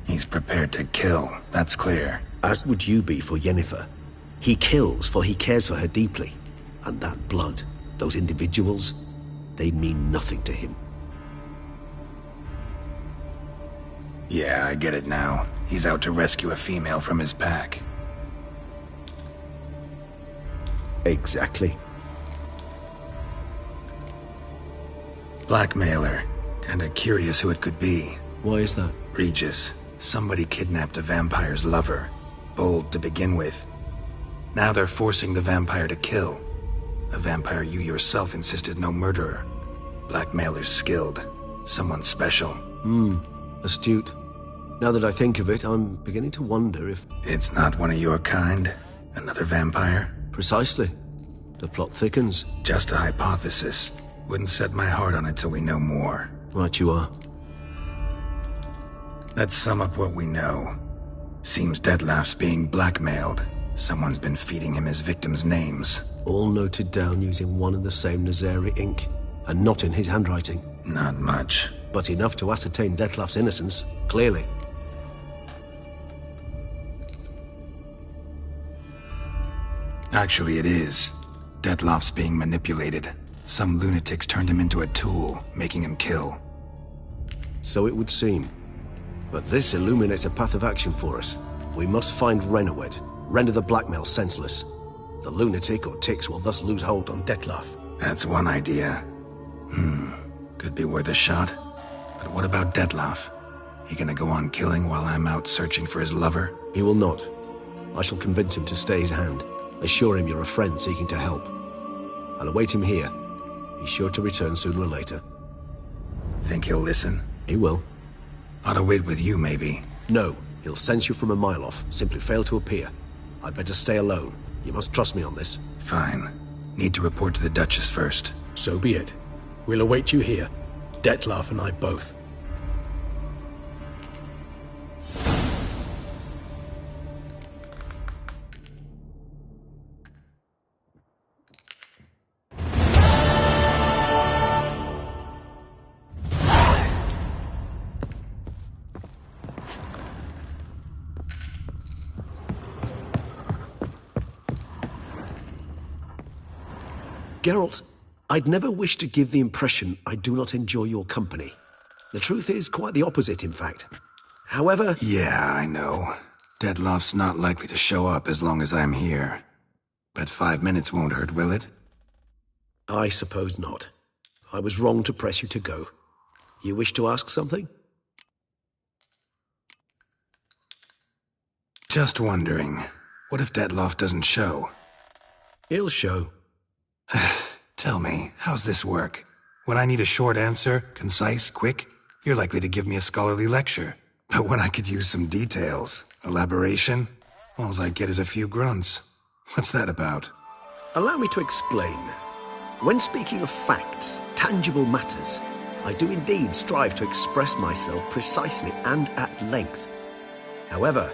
He's prepared to kill, that's clear. As would you be for Yennefer. He kills for he cares for her deeply. And that blood, those individuals, they mean nothing to him. Yeah, I get it now. He's out to rescue a female from his pack. Exactly. Blackmailer. Kinda curious who it could be. Why is that? Regis. Somebody kidnapped a vampire's lover. Bold to begin with. Now they're forcing the vampire to kill. A vampire you yourself insisted no murderer. Blackmailer's skilled. Someone special. Astute. Now that I think of it, I'm beginning to wonder if... It's not one of your kind? Another vampire? Precisely. The plot thickens. Just a hypothesis. Wouldn't set my heart on it till we know more. Right you are. Let's sum up what we know. Seems Detlef's being blackmailed. Someone's been feeding him his victims' names. All noted down using one and the same Nazeri ink, and not in his handwriting. Not much. But enough to ascertain Detlef's innocence, clearly. Actually, it is. Detlef's being manipulated. Some lunatics turned him into a tool, making him kill. So it would seem. But this illuminates a path of action for us. We must find Renowed, render the blackmail senseless. The lunatic or ticks will thus lose hold on Detlef. That's one idea. Could be worth a shot. But what about Detlef? He gonna go on killing while I'm out searching for his lover? He will not. I shall convince him to stay his hand. Assure him you're a friend seeking to help. I'll await him here. He's sure to return sooner or later. Think he'll listen? He will. Ought to wait with you, maybe. No, he'll sense you from a mile off. Simply fail to appear. I'd better stay alone. You must trust me on this. Fine. Need to report to the Duchess first. So be it. We'll await you here. Detlef and I both. Geralt, I'd never wish to give the impression I do not enjoy your company. The truth is quite the opposite, in fact. However... Yeah, I know. Detlef's not likely to show up as long as I'm here. But 5 minutes won't hurt, will it? I suppose not. I was wrong to press you to go. You wish to ask something? Just wondering, what if Detlef doesn't show? He'll show. Tell me, how's this work? When I need a short answer, concise, quick, you're likely to give me a scholarly lecture. But when I could use some details, elaboration, all I get is a few grunts. What's that about? Allow me to explain. When speaking of facts, tangible matters, I do indeed strive to express myself precisely and at length. However,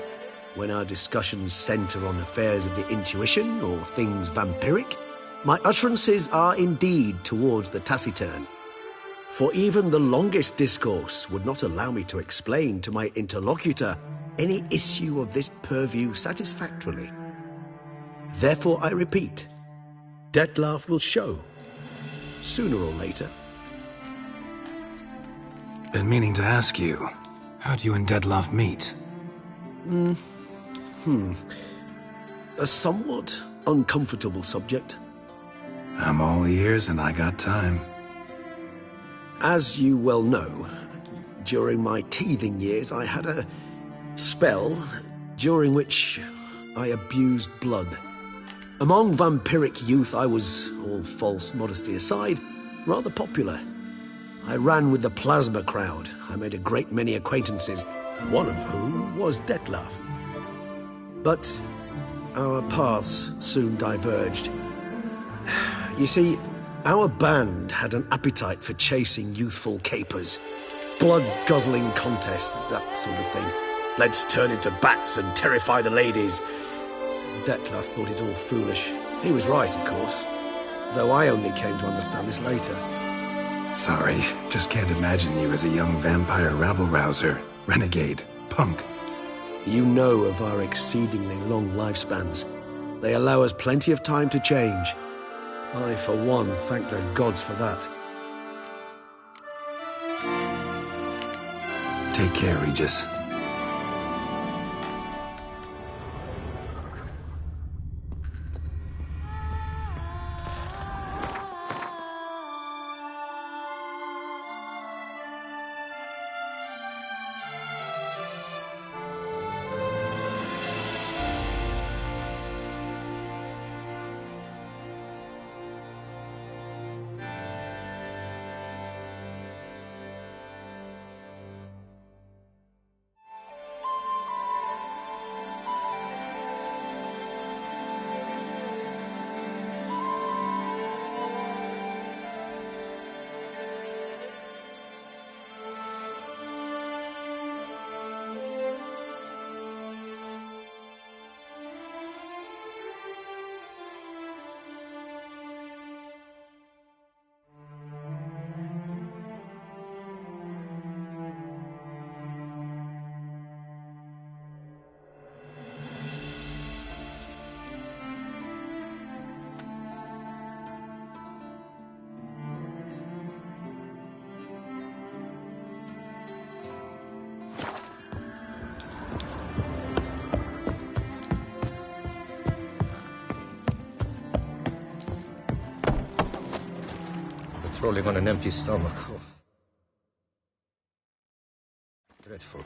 when our discussions center on affairs of the intuition or things vampiric, my utterances are indeed towards the taciturn. For even the longest discourse would not allow me to explain to my interlocutor any issue of this purview satisfactorily. Therefore, I repeat, Detlef will show, sooner or later. Been meaning to ask you, how'd you and Detlef meet? A somewhat uncomfortable subject. I'm all ears and I got time. As you well know, during my teething years I had a spell during which I abused blood. Among vampiric youth I was, all false modesty aside, rather popular. I ran with the plasma crowd. I made a great many acquaintances, one of whom was Detlef. But our paths soon diverged. You see, our band had an appetite for chasing youthful capers, blood-guzzling contests, that sort of thing. Let's turn into bats and terrify the ladies. Detlef thought it all foolish. He was right, of course, though I only came to understand this later. Sorry, just can't imagine you as a young vampire rabble-rouser, renegade, punk. You know of our exceedingly long lifespans. They allow us plenty of time to change. I, for one, thank the gods for that. Take care, Regis. Patrolling on an empty stomach. Oh. Dreadful.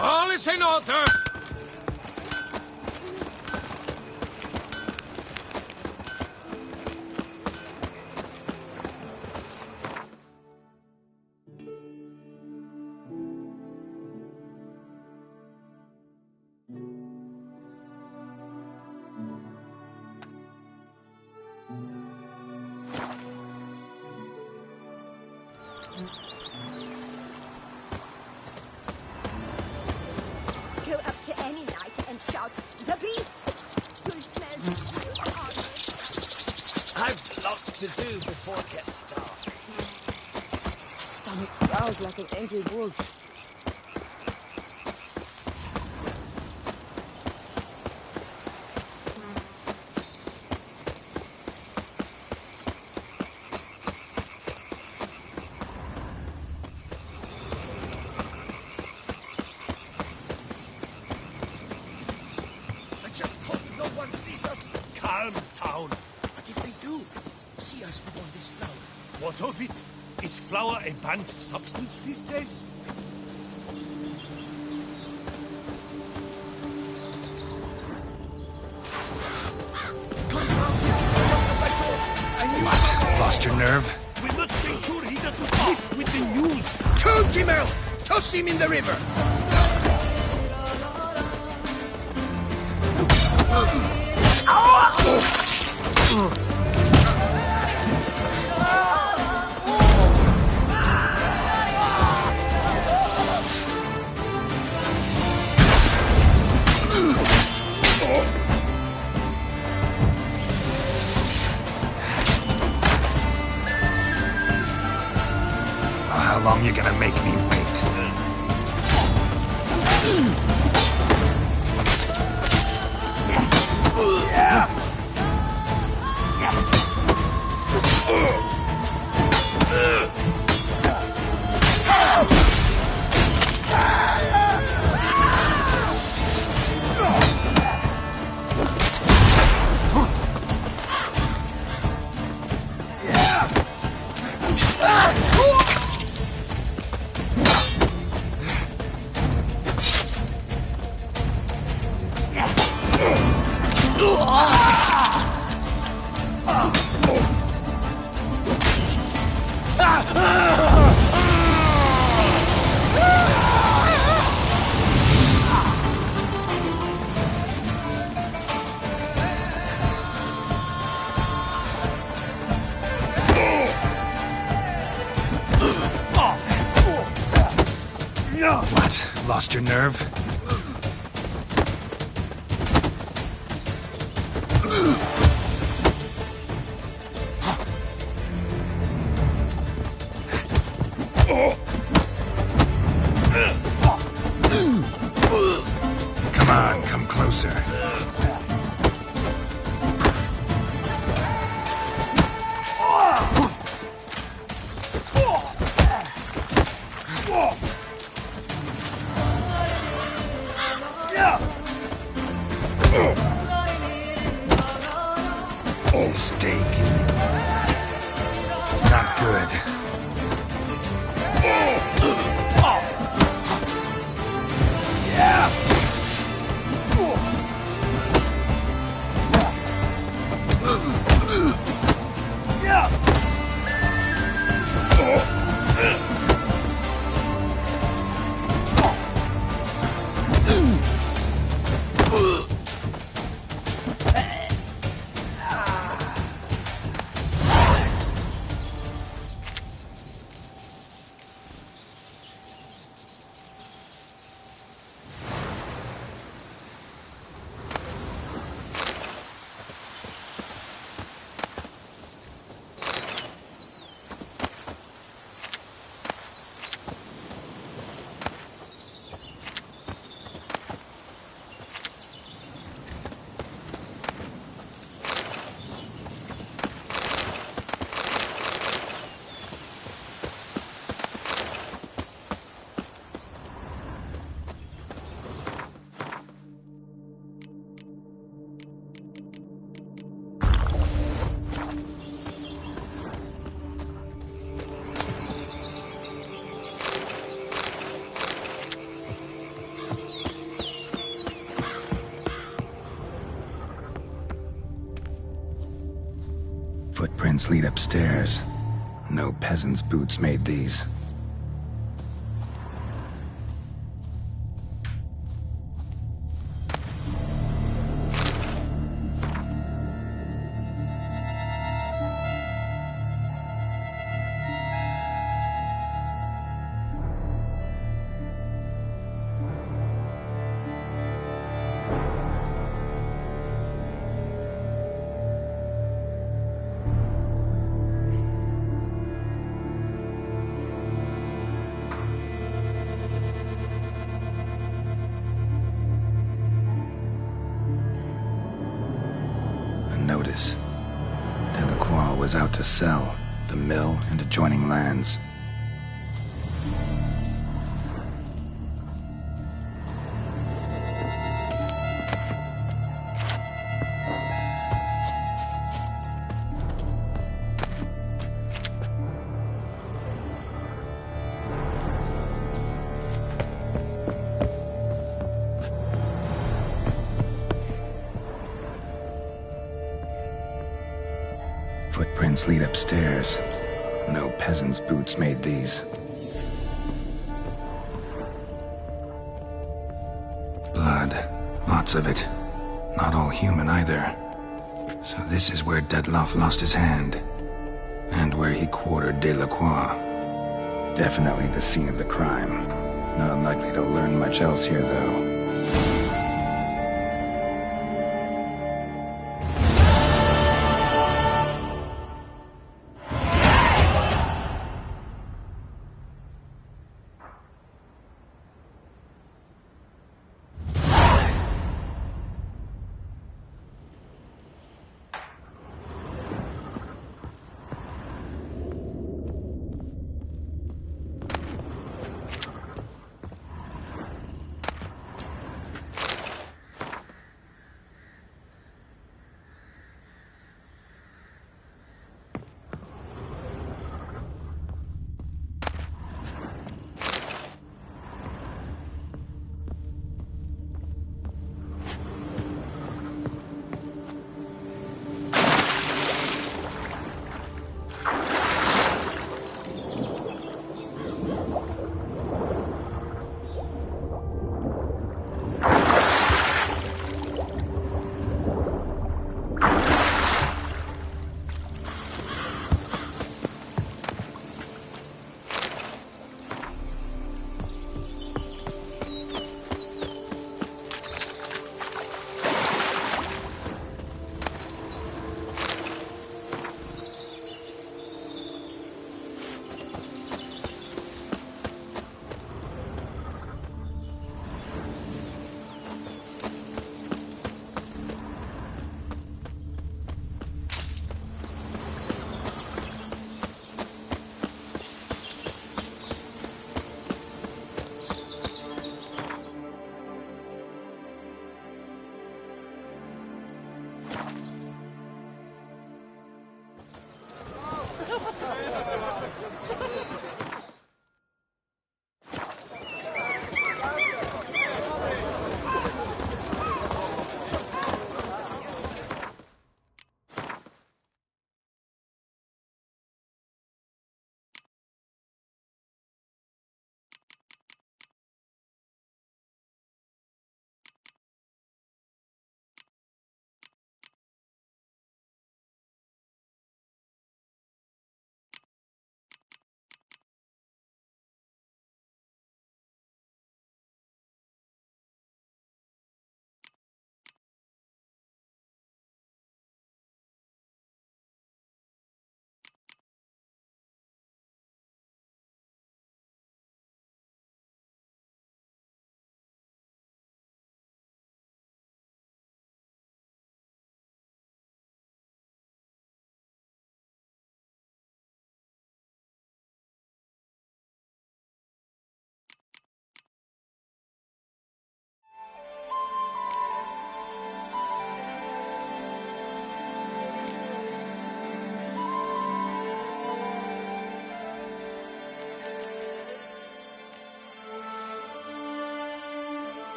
All is in order! out. The beast! You'll smell the smoke armor. I've lots to do before it gets dark. My stomach growls like an angry wolf. I just hope no one sees us. Calm down. But if they do, see us with all this flour. What of it? Is flour a banned substance these days? What? Lost your nerve? We must make sure he doesn't whiff with the news. Choke him out! Toss him in the river! How long you gonna make me wait? What? Lost your nerve? Come on, come closer. Mistake. Not good. Footprints lead upstairs. No peasant's boots made these. notice. Delacroix was out to sell the mill and adjoining lands. Footprints lead upstairs. No peasant's boots made these. Blood. Lots of it. Not all human either. So this is where Dettlaff lost his hand. And where he quartered Delacroix. Definitely the scene of the crime. Not likely to learn much else here, though.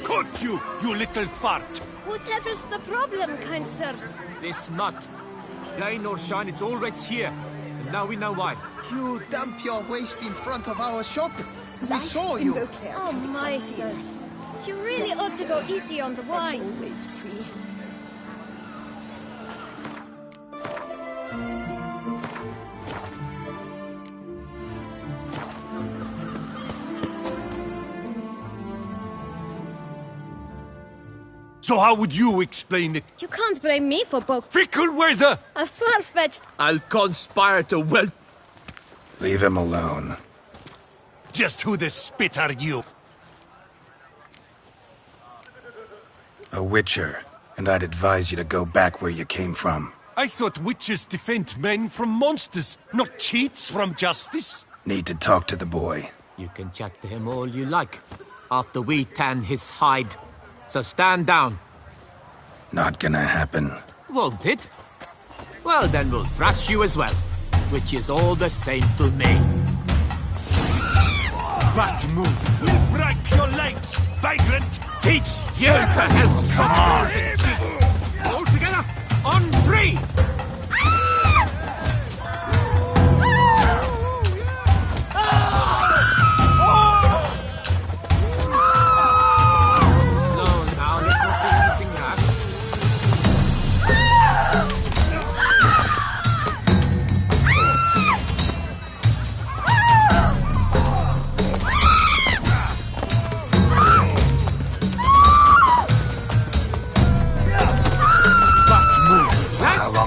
Caught you, you little fart! Whatever's the problem, kind sirs? This mud. Rain or shine, it's always here. And now we know why. You dump your waste in front of our shop? We saw you. Oh, my sirs. You really ought to go easy on the wine. It's always free. So how would you explain it? You can't blame me for fickle weather! A far-fetched... I'll conspire to well... Leave him alone. Just who the spit are you? A witcher, and I'd advise you to go back where you came from. I thought witches defend men from monsters, not cheats from justice. Need to talk to the boy. You can chat to him all you like, after we tan his hide. So stand down. Not gonna happen. Won't it? Well, then we'll thrash you as well, which is all the same to me. That move will break your legs, vagrant! Teach you to help some cheats! All together, on 3!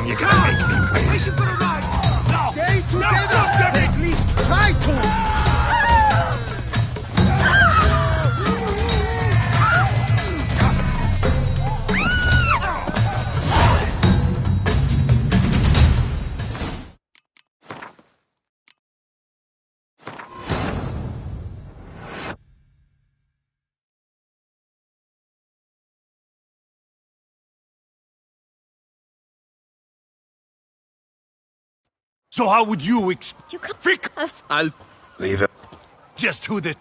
You're gonna make me wait. Stay together! At least try to! So how would you You can't... Fick! I'll... Leave it. Just who the...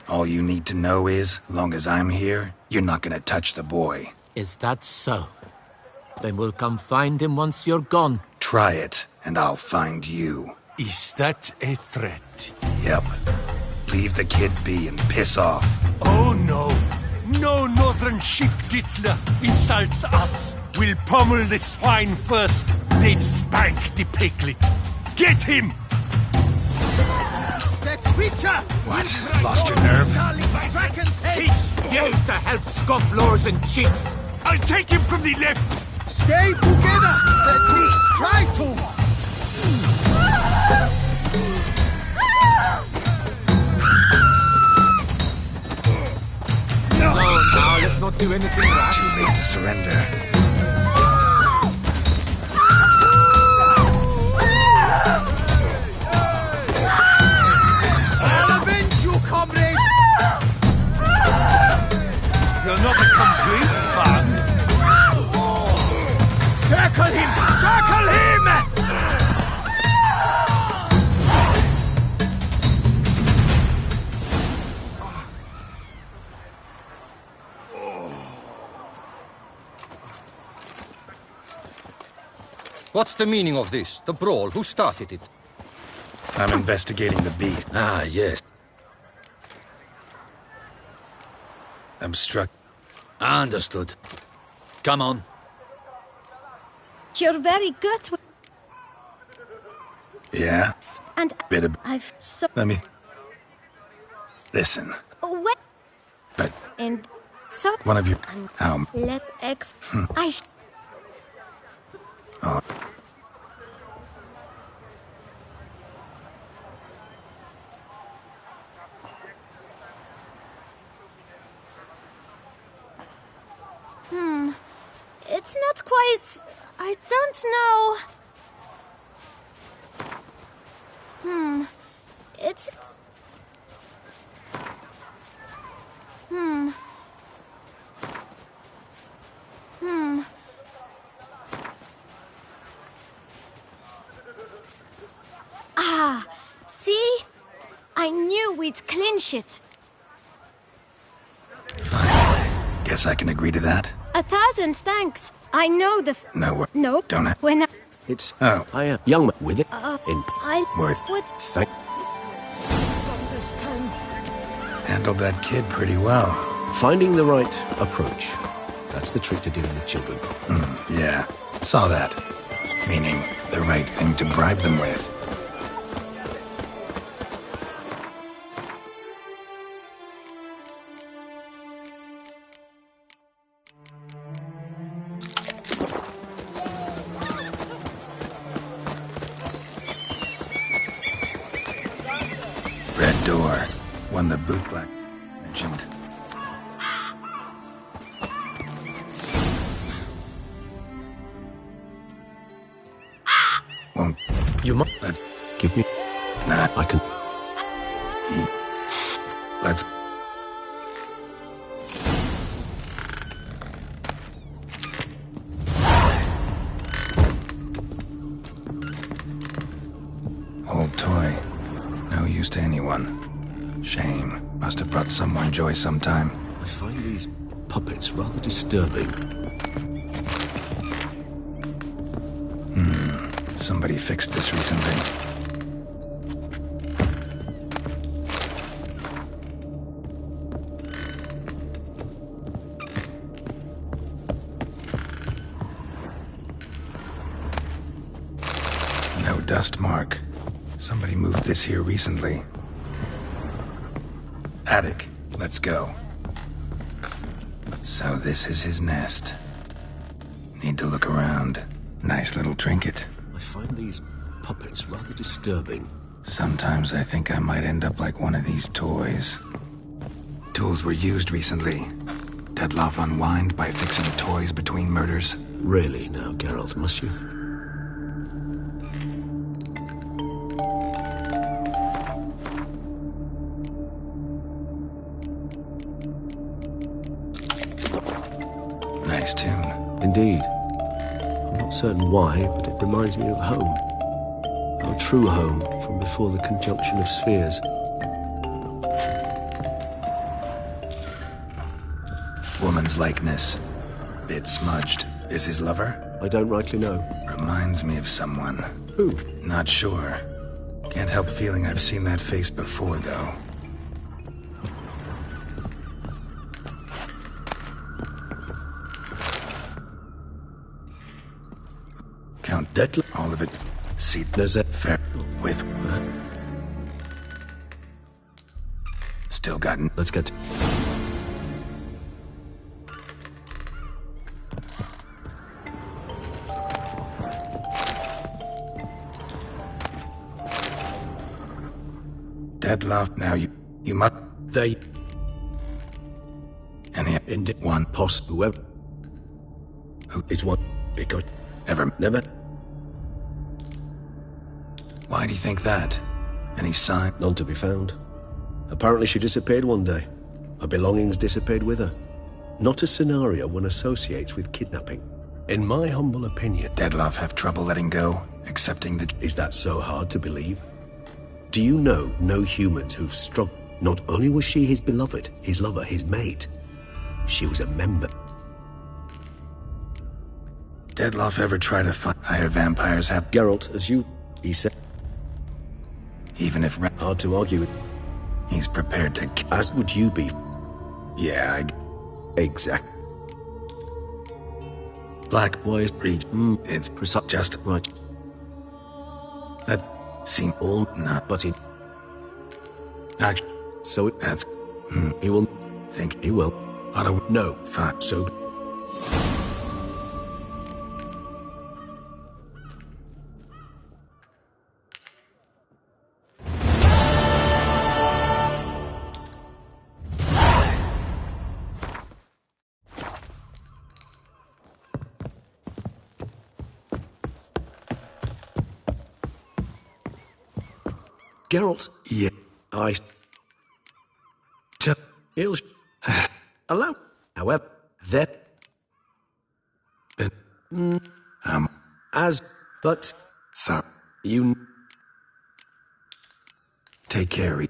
All you need to know is, long as I'm here, you're not gonna touch the boy. Is that so? Then we'll come find him once you're gone. Try it, and I'll find you. Is that a threat? Yep. Leave the kid be and piss off. Oh no. No northern sheep diddler insults us. We'll pummel the swine first, then spank the piglet. Get him! It's that witcher! What? Lost your nerve? Teach you to help scump lords and cheats! I'll take him from the left! Stay together! At least try to! Now, let's not do anything rash. Too late to surrender. I'll avenge you, comrade! You're not a complete band. Circle him! Circle him! What's the meaning of this? The brawl? Who started it? I'm investigating the beast. Ah, yes. Obstruct. Understood. Come on. You're very good with... Yeah? And Bit of... I've so... Let me... Listen. What? But... And so... One of you... Let X... Oh. It's not quite... I don't know... It's... Ah, see? I knew we'd clinch it. Fine. Guess I can agree to that. 1,000 thanks. I know the... No, No. don't have... When I... It's... Oh. I am young man with it. I Worth. would... Thank... This time. Handled that kid pretty well. Finding the right approach. That's the trick to dealing with children. Yeah, saw that. Meaning, the right thing to bribe them with. Red door. One the bootblack mentioned. Won't You might. let's Give me. nah I can. let's old toy. No use to anyone. Shame. Must have brought someone joy sometime. I find these puppets rather disturbing. Somebody fixed this recently. No dust mark. Somebody moved this here recently. Attic. Let's go. So this is his nest. Need to look around. Nice little trinket. I find these puppets rather disturbing. Sometimes I think I might end up like one of these toys. Tools were used recently. Dettlaff unwind by fixing toys between murders. Really now, Geralt, must you? Nice tune. Indeed. I'm not certain why, but it reminds me of home. Our true home from before the conjunction of spheres. Woman's likeness. Bit smudged. Is his lover? I don't rightly know. Reminds me of someone. Who? Not sure. Can't help feeling I've seen that face before, though. Count Dettlaff. all of it. See, There's a fair with. Still gotten. Let's get. Dettlaff. Now you must. They. And he Indeed. One post. Whoever. Who is one. Because. ever. Never. Why do you think that? Any sign? None to be found. Apparently she disappeared one day. Her belongings disappeared with her. Not a scenario one associates with kidnapping. In my humble opinion. Dettlaff have trouble letting go, accepting the. Is that so hard to believe? Do you know no humans who've struggled? Not only was she his beloved, his lover, his mate, she was a member. Dettlaff ever try to find higher vampires have. Geralt, as you... he said... Even if. Hard to argue with. He's prepared to. As would you be. Yeah, Exact. Black Boys reach. It's just right. That seem all not. But in. Actually, So it... that's. He will... Think He will. Auto. No. Fine. So... Geralt, Yeah. I... Just. He'll... allow... However, there... As... But... So. You... Take care.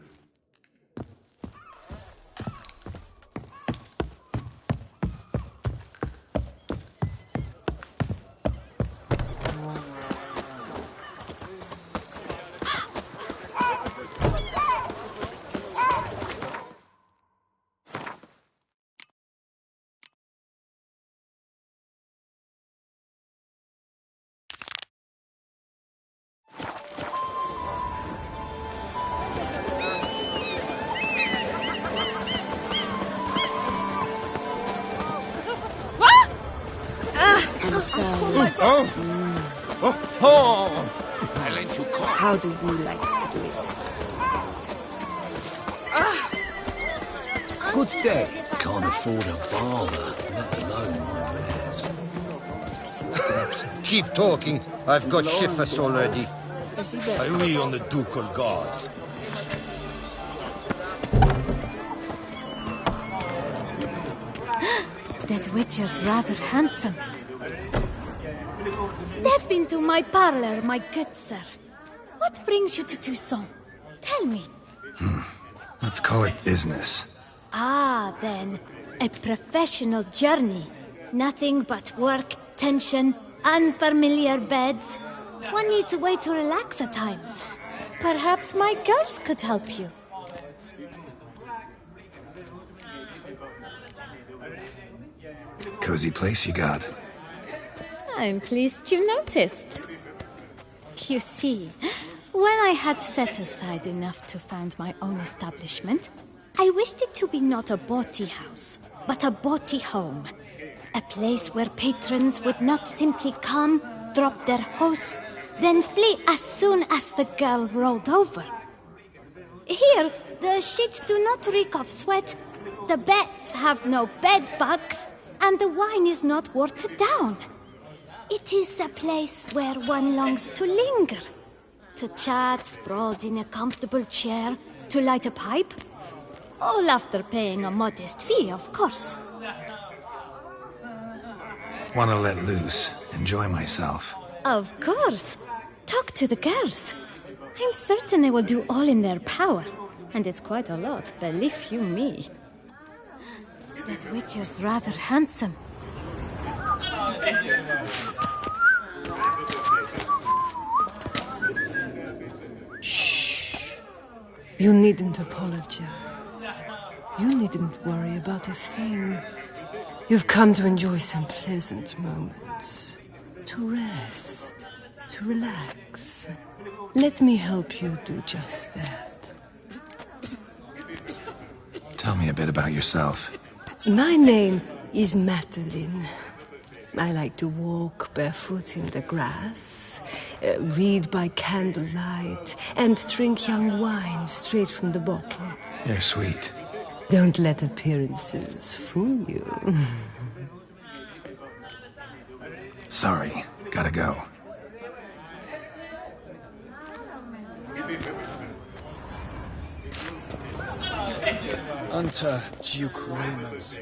inside. I lent you coin. How do you like to do it? Good day. Can't afford a barber, let alone my wares. Keep talking. I've got shifts already. Are we on the ducal guard? That Witcher's rather handsome. Step into my parlor, my good sir. What brings you to Toussaint? Tell me. Let's call it business. Ah, then. A professional journey. Nothing but work, tension, unfamiliar beds. One needs a way to relax at times. Perhaps my girls could help you. Cozy place you got. I'm pleased you noticed. You see, when I had set aside enough to found my own establishment, I wished it to be not a bawdy house, but a bawdy home. A place where patrons would not simply come, drop their hose, then flee as soon as the girl rolled over. Here, the sheets do not reek of sweat, the beds have no bed bugs, and the wine is not watered down. It is a place where one longs to linger, to chat sprawled in a comfortable chair, to light a pipe. All after paying a modest fee, of course. Wanna let loose, enjoy myself. Of course. Talk to the girls. I'm certain they will do all in their power. And it's quite a lot, believe you me. That Witcher's rather handsome. Shh. You needn't apologize. You needn't worry about a thing. You've come to enjoy some pleasant moments. To rest. To relax. Let me help you do just that. Tell me a bit about yourself. My name is Madeline. I like to walk barefoot in the grass, read by candlelight, and drink young wine straight from the bottle. You're sweet. Don't let appearances fool you. Sorry, gotta go. Enter Duke Raymond.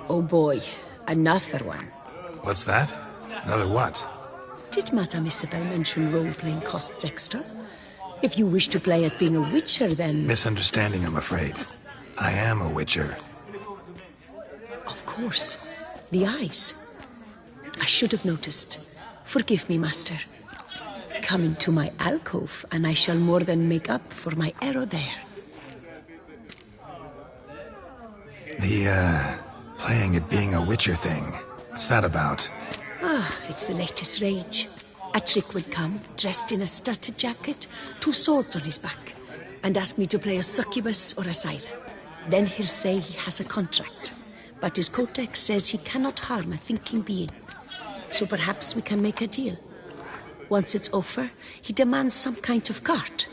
Oh boy, another one. What's that? Another what? Did Madame Isabel mention role-playing costs extra? If you wish to play at being a witcher, then... Misunderstanding, I'm afraid. I am a witcher. Of course. The eyes. I should have noticed. Forgive me, master. Come into my alcove, and I shall more than make up for my error there. The, playing at being a witcher thing. What's that about? Ah, it's the latest rage. A trick will come, dressed in a studded jacket, 2 swords on his back, and ask me to play a succubus or a siren. Then he'll say he has a contract, but his codex says he cannot harm a thinking being. So perhaps we can make a deal. Once it's over, he demands some kind of cart.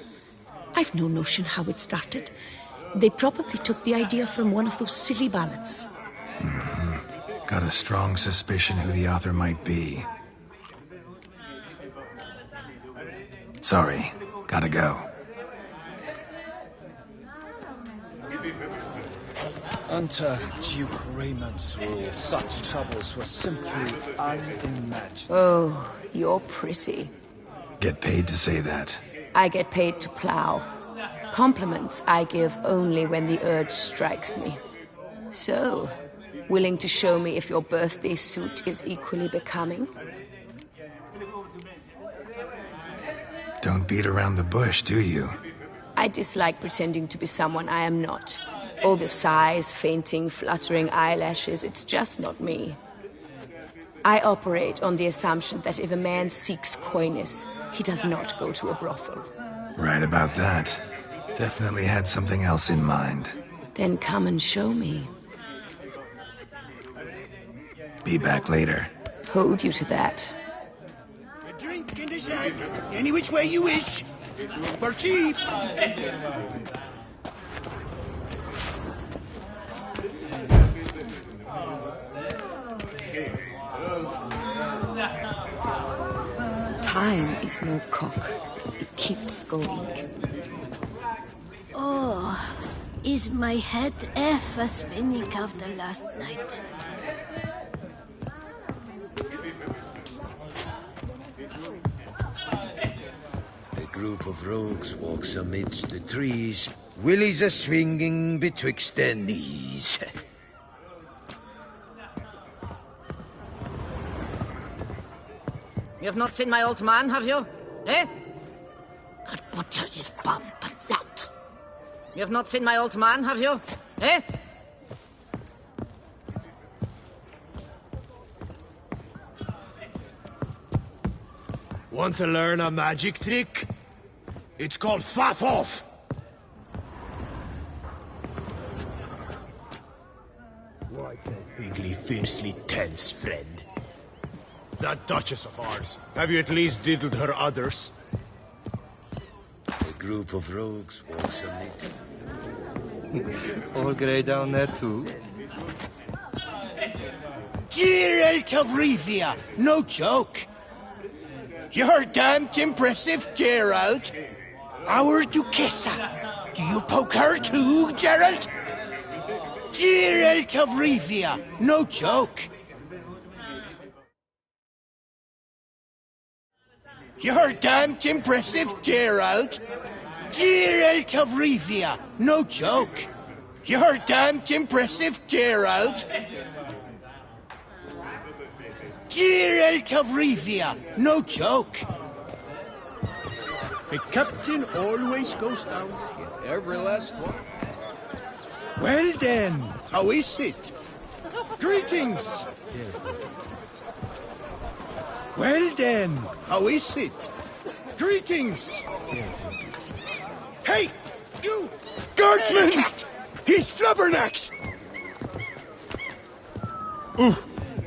I've no notion how it started. They probably took the idea from one of those silly ballads. Got a strong suspicion who the author might be. Sorry, gotta go. Under Duke Raymond's rule, such troubles were simply unimaginable. Oh, you're pretty. Get paid to say that. I get paid to plow. Compliments I give only when the urge strikes me. So, willing to show me if your birthday suit is equally becoming? Don't beat around the bush, do you? I dislike pretending to be someone I am not. All the sighs, fainting, fluttering eyelashes, it's just not me. I operate on the assumption that if a man seeks coyness, he does not go to a brothel. Right about that. Definitely had something else in mind. Then come and show me. Be back later. Hold you to that. A drink and a shag, any which way you wish. For cheap. Time is no cock. It keeps going. Oh, is my head ever spinning after last night? A group of rogues walks amidst the trees, willies a swinging betwixt their knees. You have not seen my old man, have you? Eh? I'll butcher his bum, but that. You have not seen my old man, have you? Eh? Want to learn a magic trick? It's called Faff Off! Why can't Figley fiercely tense, friend? That Duchess of ours, have you at least diddled her udders? A group of rogues walks amid... All grey down there too? Geralt of Rivia, no joke. You're damned impressive, Geralt. Our Duchessa. Do you poke her too, Geralt? Geralt of Rivia, no joke. You're damned impressive, Geralt. Geralt of Rivia, no joke. You're damned impressive, Geralt. Geralt of Rivia, no joke. The captain always goes down. Get every last one. Well then, how is it? Greetings. Well then, how is it? Greetings. Hey, you! Guardsman! He's flubbernacked!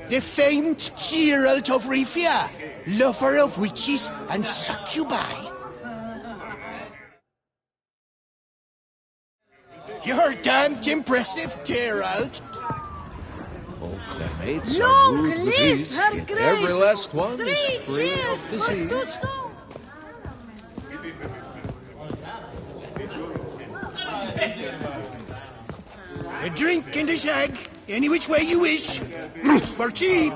The famed Geralt of Rivia, lover of witches and succubi. You're damned impressive, Geralt. Mates are Long ruled with live ease, her yet grace! every last one 3 is free cheers of for disease. Tusto! A drink and a shag, any which way you wish. For cheap.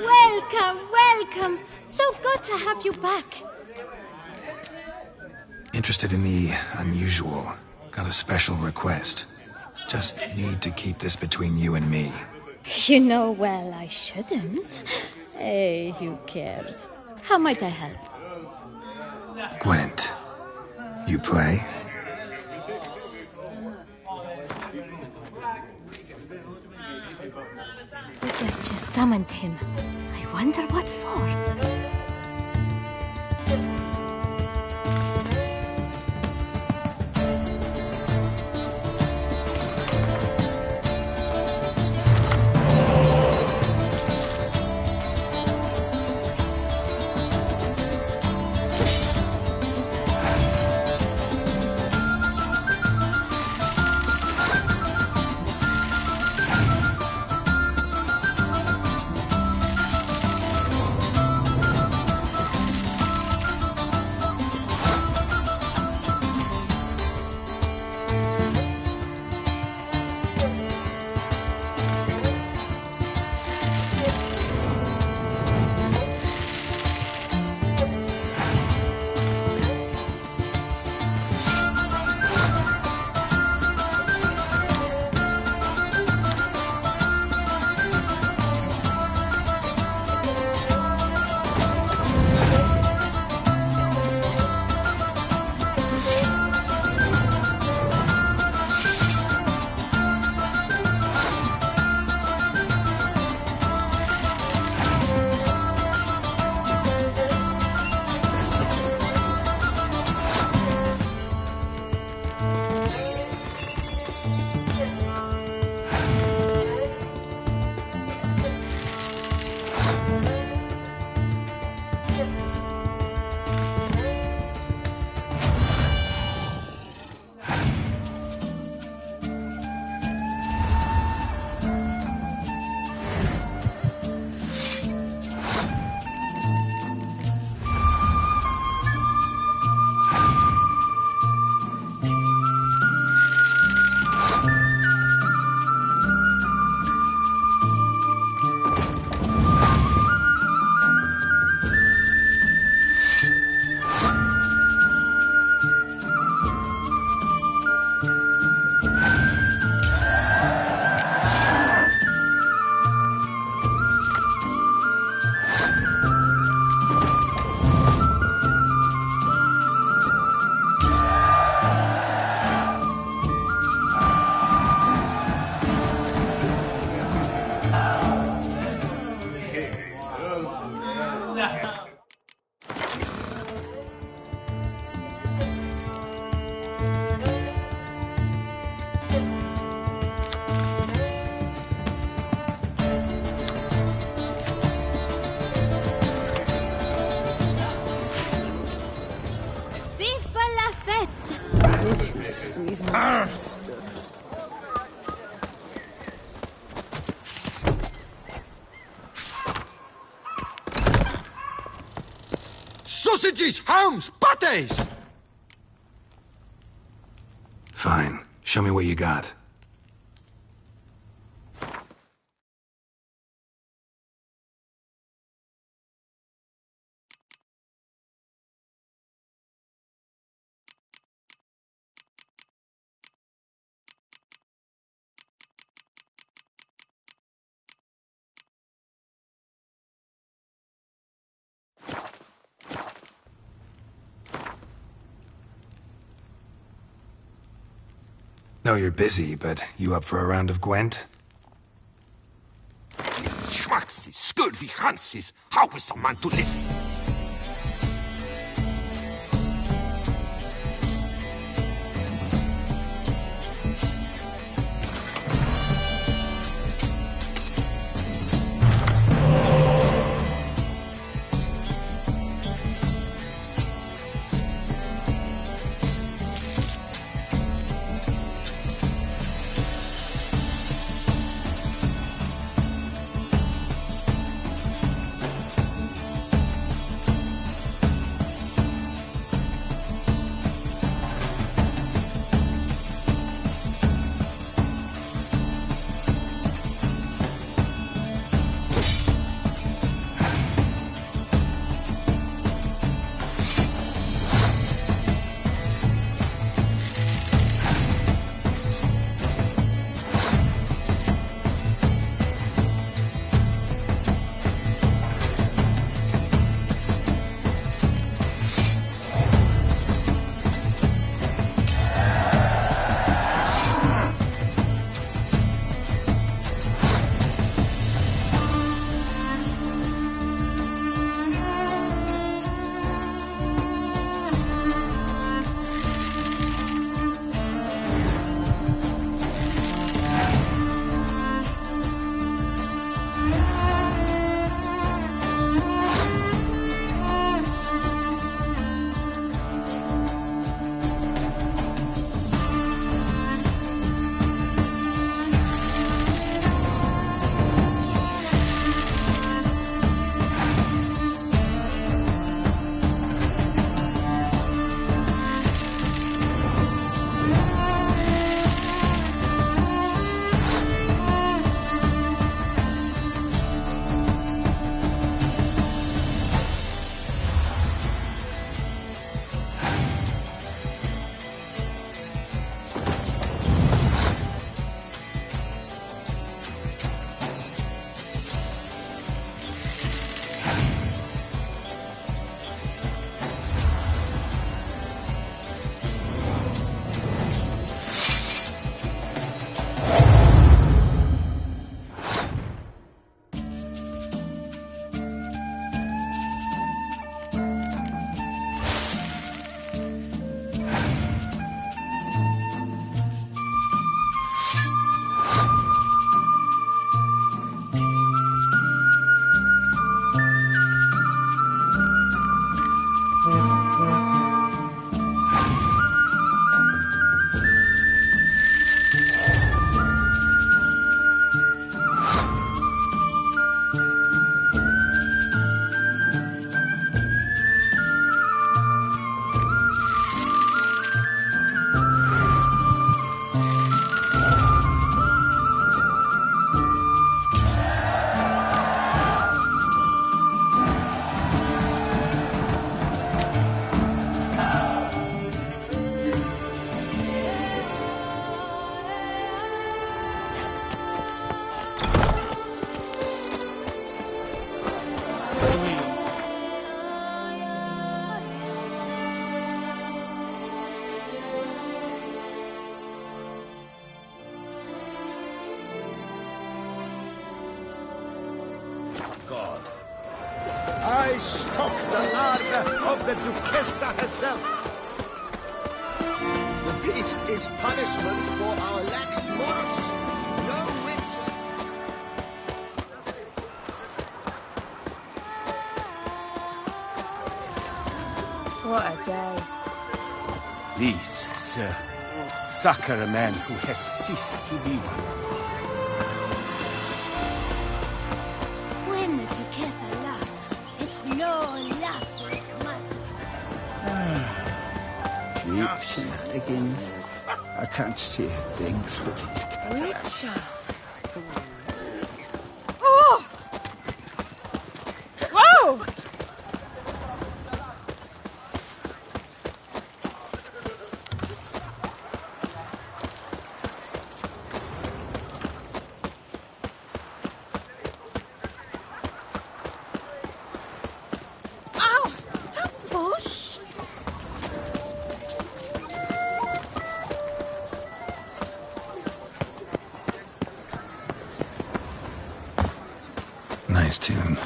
Welcome, welcome. So good to have you back. Interested in the unusual. Got a special request. Just need to keep this between you and me. You know well I shouldn't. Hey, who cares? How might I help? Gwent, you play? The Duchess summoned him. I wonder what for. Viva la fête! Won't you squeeze my bastard? Sausages, hams, pates! Fine. Show me what you got. Know you're busy, but you up for a round of Gwent? Schmacksis, scurvy Hansis, how is a man to live? stock the larder of the Duchessa herself. The beast is punishment for our lax morals. No wits. What a day. These, sir, succor a man who has ceased to be one. When the Duchessa laughs, it's no laughing matter. Cheap shenanigans. I can't see a thing through these Richard. Oh! Whoa! Ow! Don't push! Nice tune.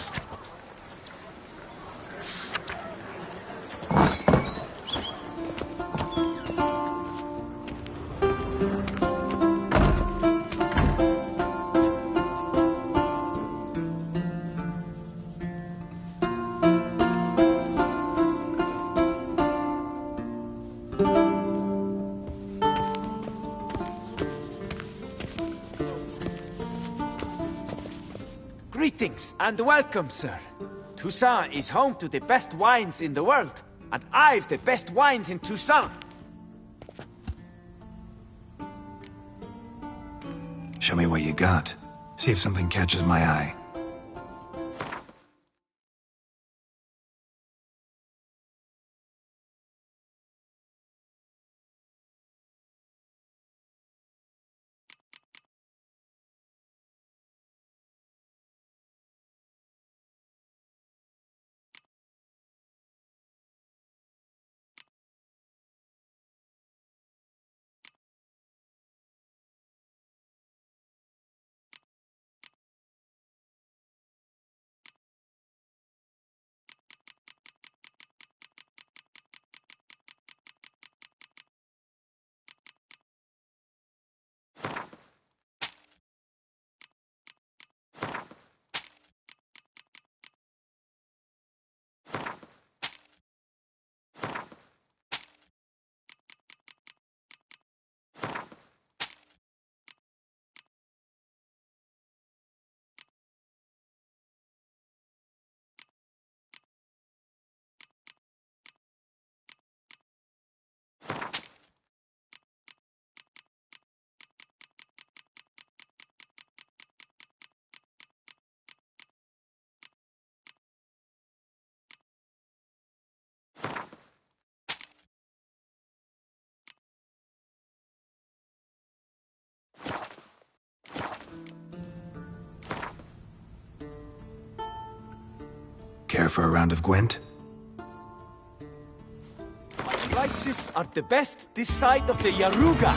Greetings and welcome, sir. Toussaint is home to the best wines in the world, and I've the best wines in Toussaint. Show me what you got. See if something catches my eye. Care for a round of Gwent? Prices are the best this side of the Yaruga.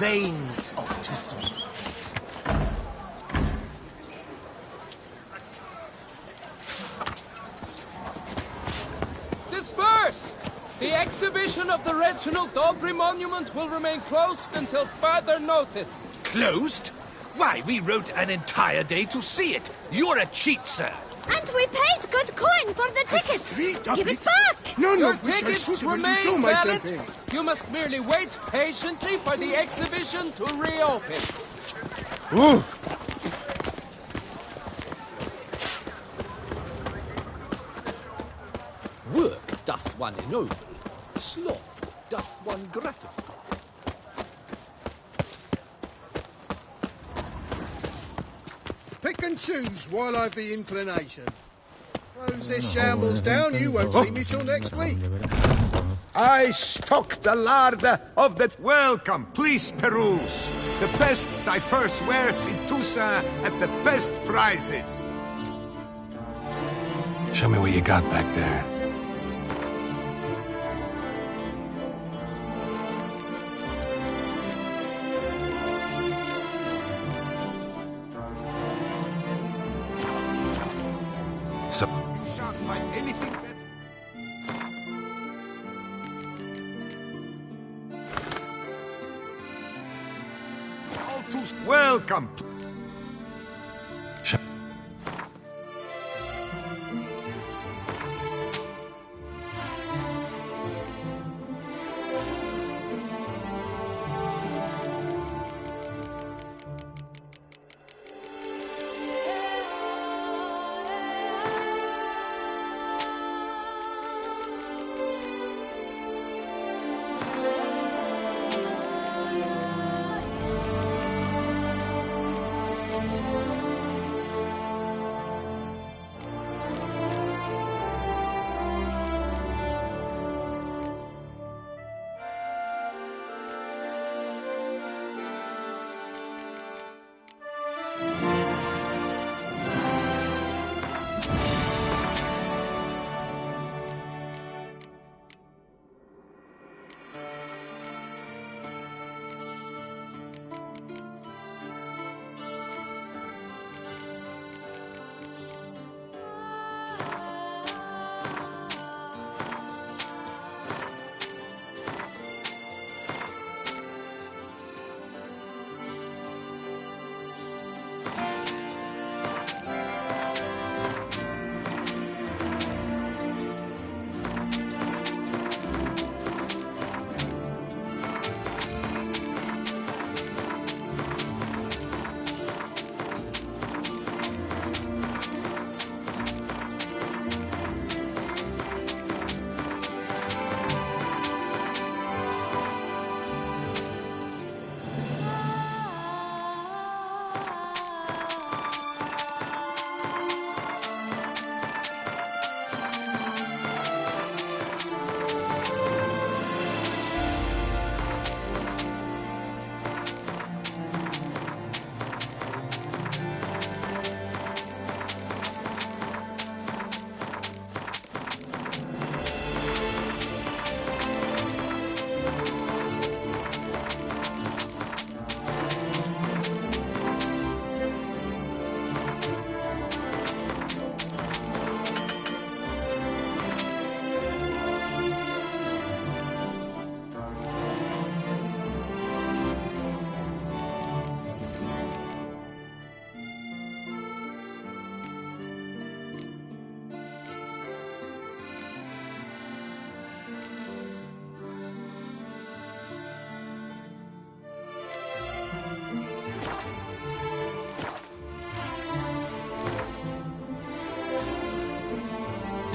veins of Toussaint. Disperse! The exhibition of the Reginald Dobry monument will remain closed until further notice. Closed? Why, we wrote an entire day to see it. You're a cheat, sir. And we paid good coin for the tickets. Give it back! None Your of which are tickets suitable to remain show myself in. valid. You must merely wait patiently for the exhibition to reopen. Ooh. Work doth one ennoble, sloth doth one gratify. Pick and choose while I've the inclination. Close this shambles down, you won't see me till next week. I stock the larder of the... Welcome, please peruse. The best diverse wares in Toussaint at the best prices. Show me what you got back there. So... Shan't find anything better. All too welcome.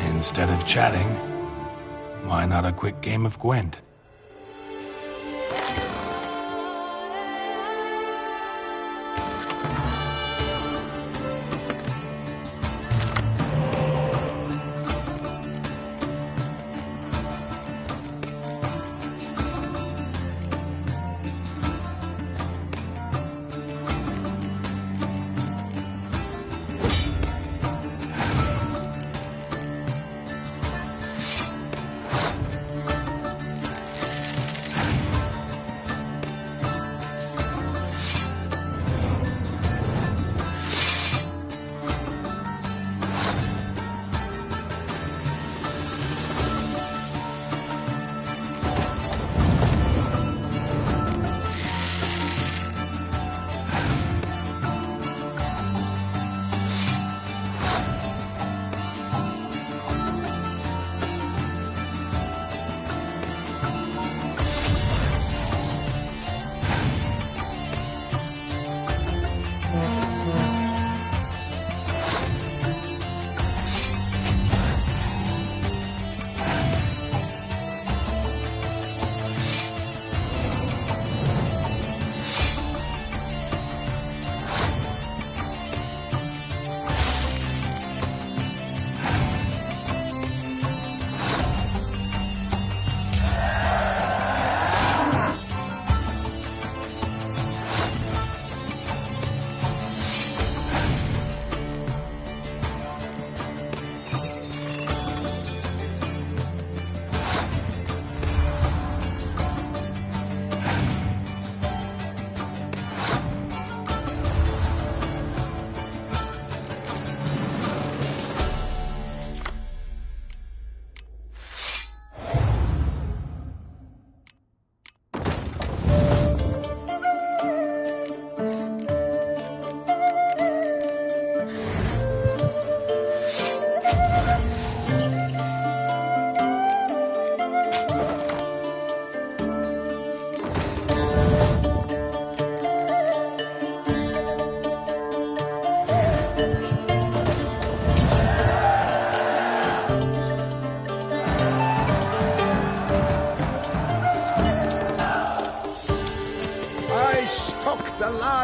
Instead of chatting, why not a quick game of Gwent?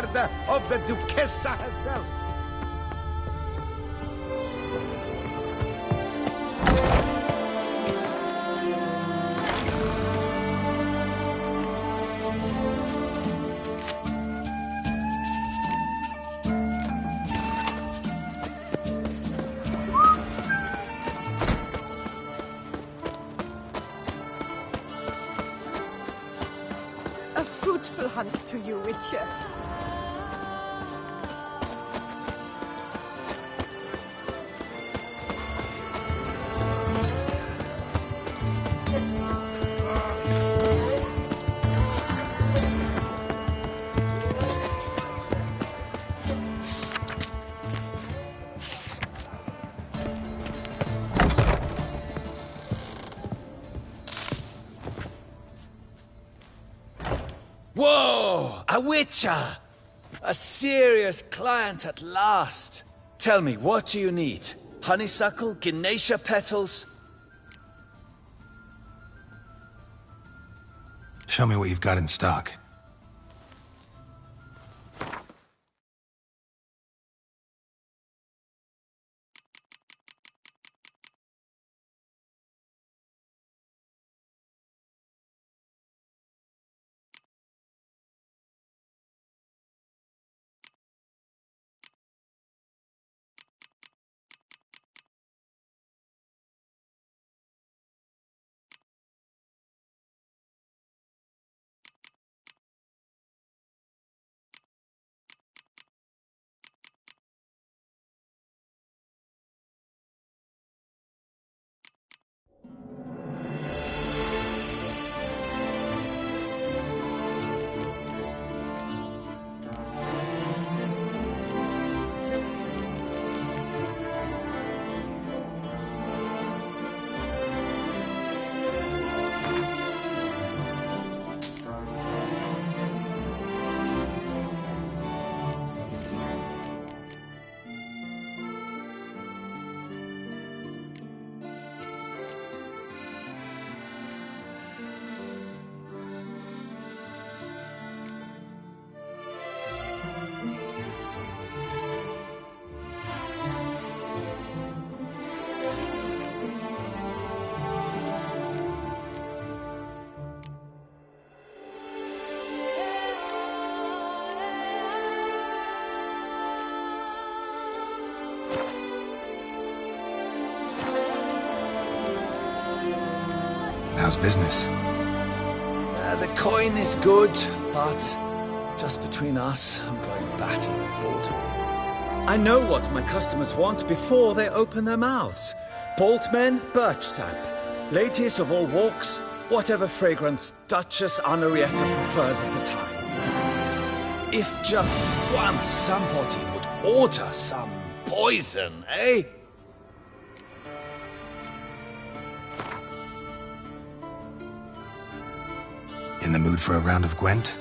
larder of the Duchessa herself. A fruitful hunt to you, Witcher. Whoa! A witcher! A serious client at last. Tell me, what do you need? Honeysuckle? Ginacia petals? Show me what you've got in stock. How's business? The coin is good, but just between us, I'm going batty with Baltimore. I know what my customers want before they open their mouths. Boltmen, birch sap. Ladies of all walks, whatever fragrance Duchess Henrietta prefers at the time. If just once somebody would order some poison, eh? In the mood for a round of Gwent?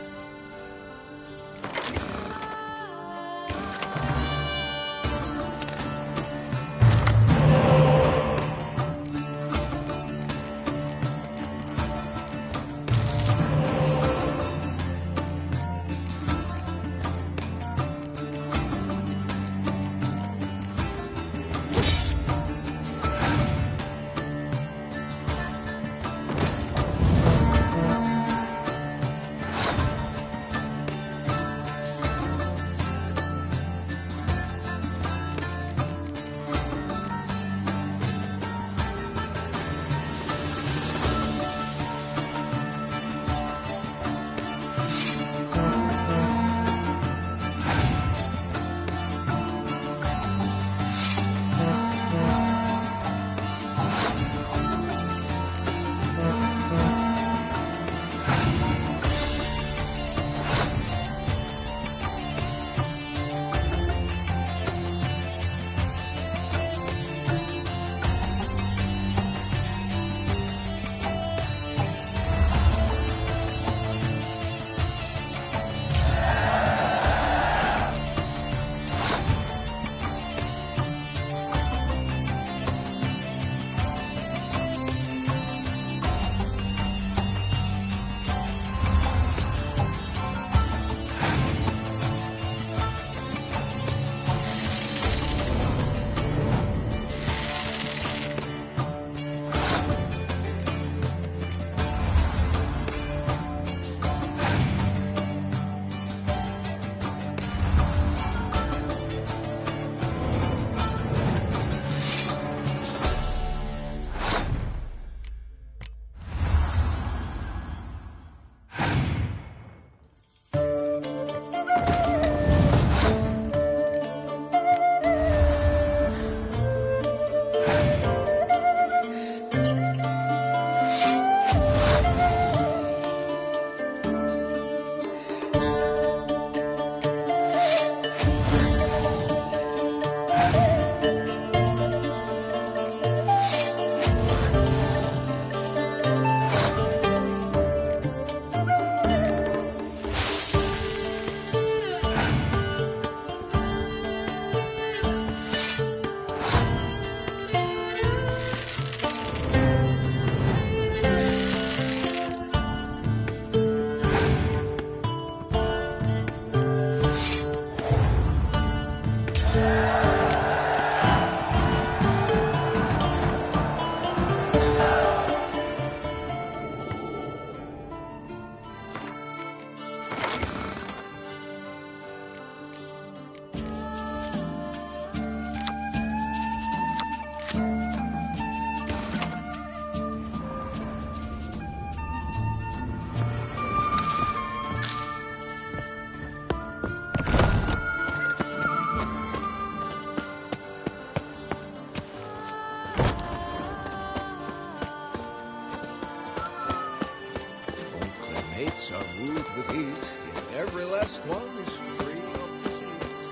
gates are ruled with ease, yet every last one is free of disease.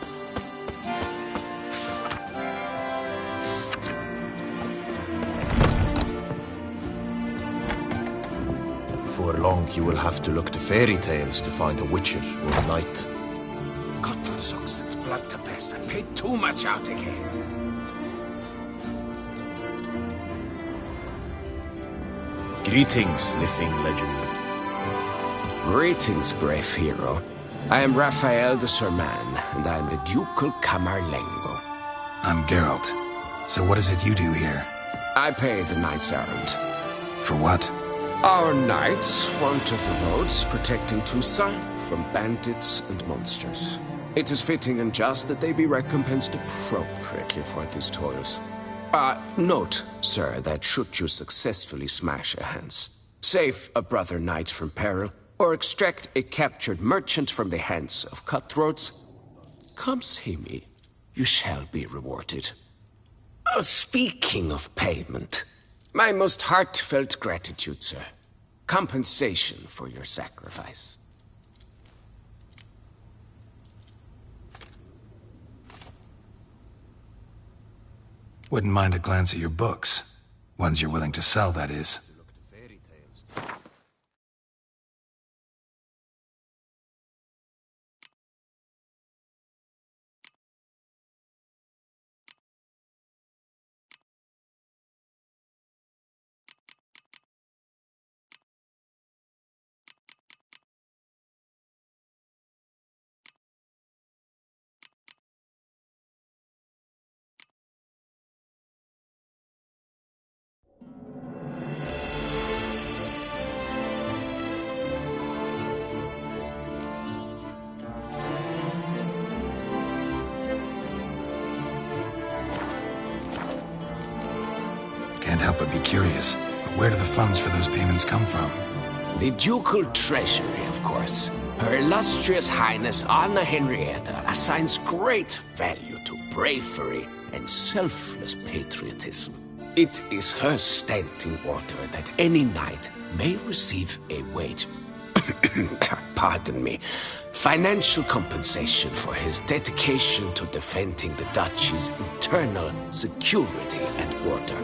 Before long, you will have to look to fairy tales to find a witcher or a knight. Cotton sucks its blood to piss. I paid too much out again. Greetings, living legend. Greetings, brave hero. I am Raphael de Serman, and I am the Ducal Camarlengo. I'm Geralt. So what is it you do here? I pay the knight's errand. For what? Our knights wander the roads, protecting Toussaint from bandits and monsters. It is fitting and just that they be recompensed appropriately for these toils. Note, sir, that should you successfully smash a Hans, save a brother knight from peril, or extract a captured merchant from the hands of cutthroats, come see me. You shall be rewarded. Speaking of payment, my most heartfelt gratitude, sir. Compensation for your sacrifice. Wouldn't mind a glance at your books. Ones you're willing to sell, that is. Can't help but be curious. But where do the funds for those payments come from? The Ducal Treasury, of course. Her illustrious Highness Anna Henrietta assigns great value to bravery and selfless patriotism. It is her standing order that any knight may receive a wage, pardon me, financial compensation for his dedication to defending the duchy's internal security and order.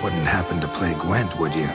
Wouldn't happen to play Gwent, would you?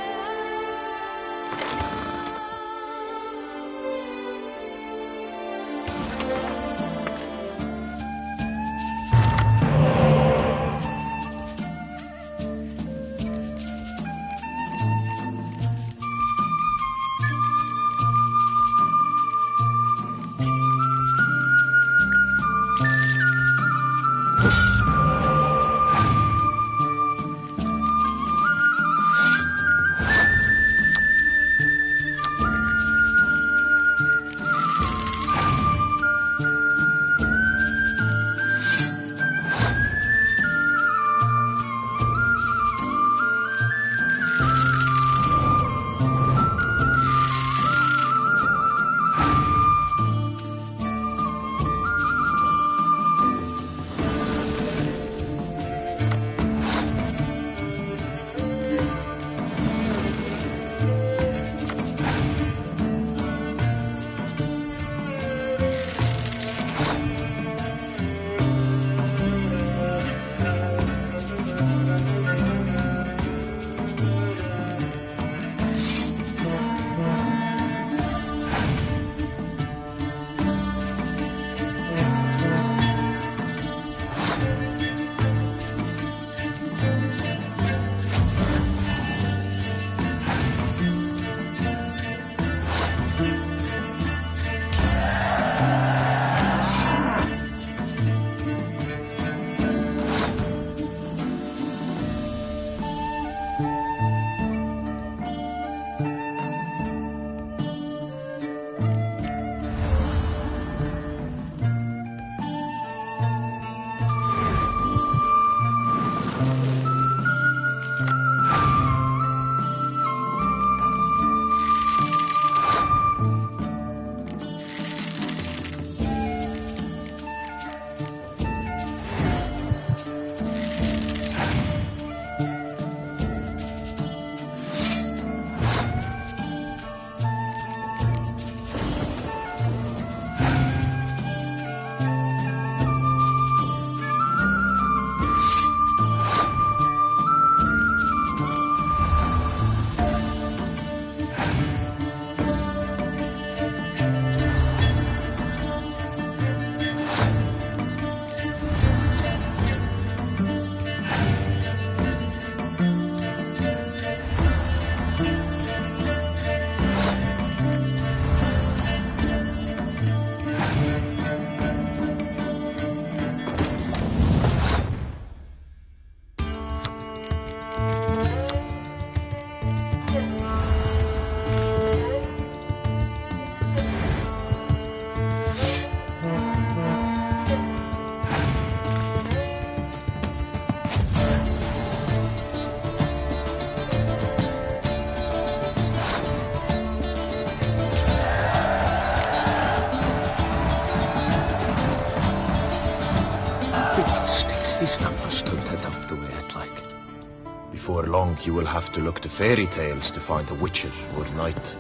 Still understood that up the way I'd like. Before long, you will have to look to fairy tales to find a witcher or knight.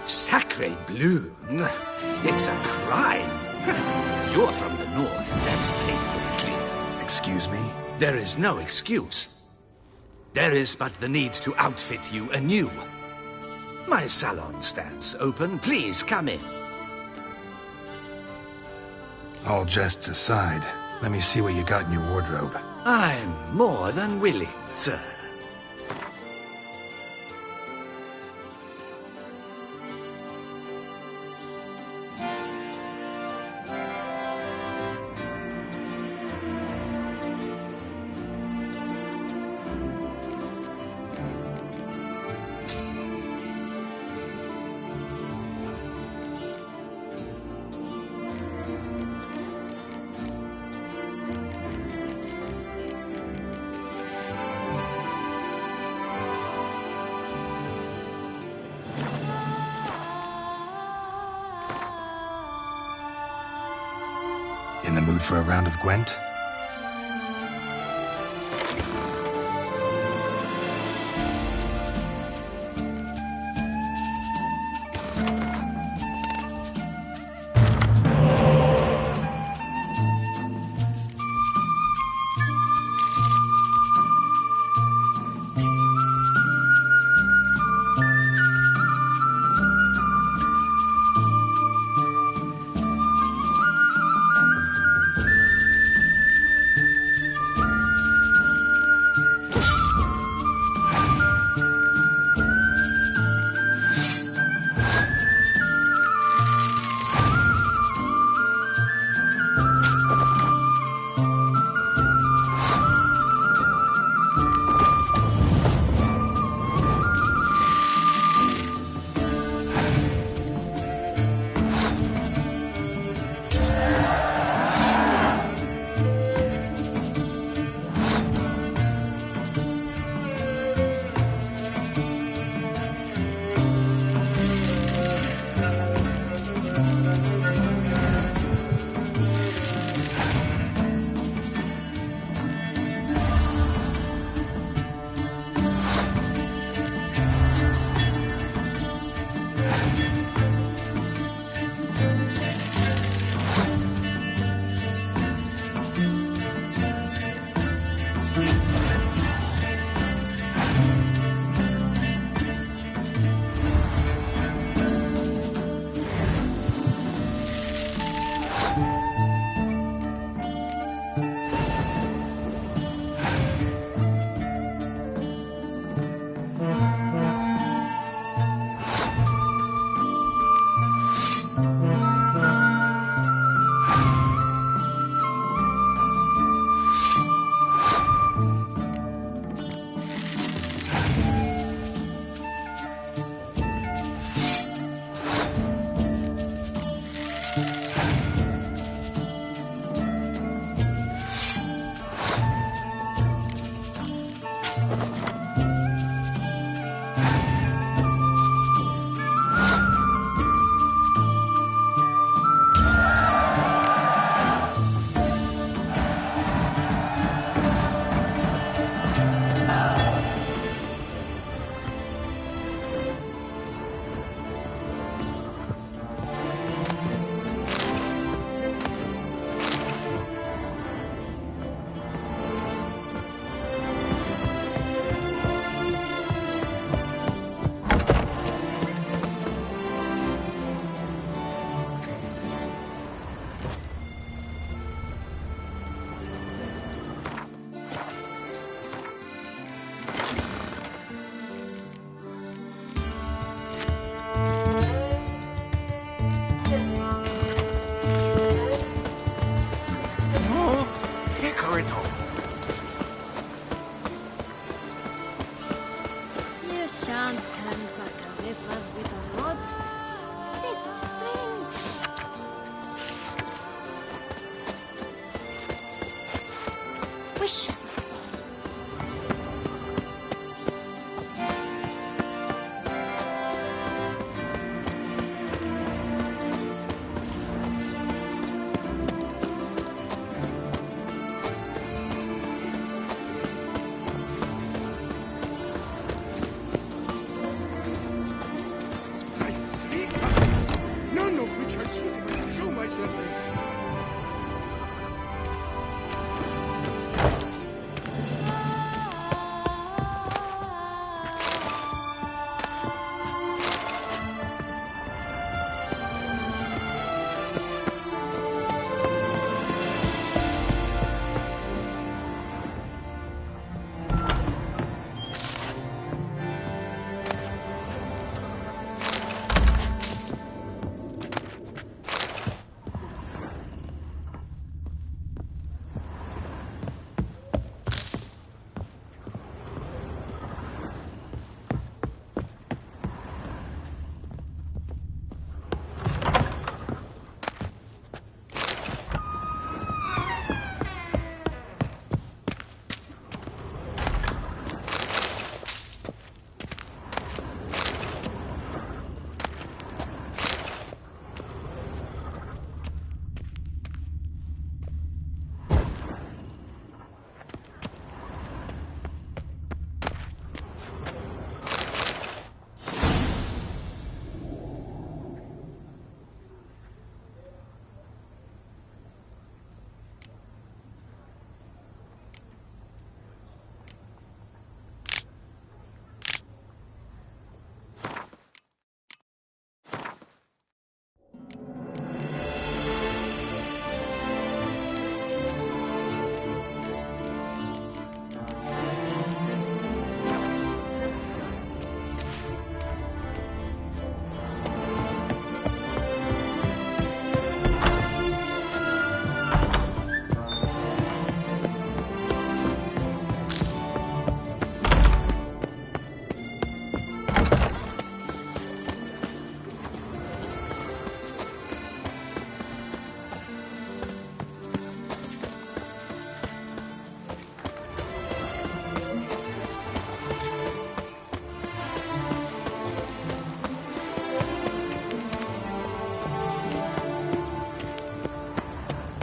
Sacre bleu! It's a crime! You're from the north, that's painfully clear. Excuse me? There is no excuse. There is but the need to outfit you anew. My salon stands open. Please come in. All jests aside, let me see what you got in your wardrobe. I'm more than willing, sir. In the mood for a round of Gwent? wish I was a boy. None of which are suitable to show myself in.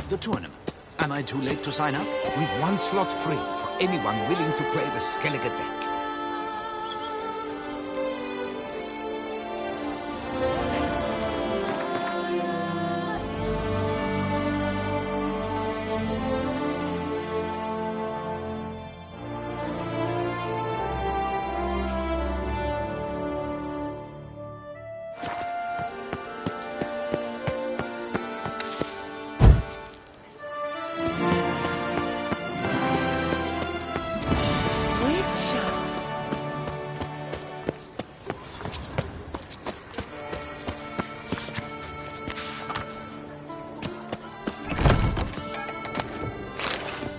The tournament. Am I too late to sign up? We've one slot free for anyone willing to play the Skellige deck.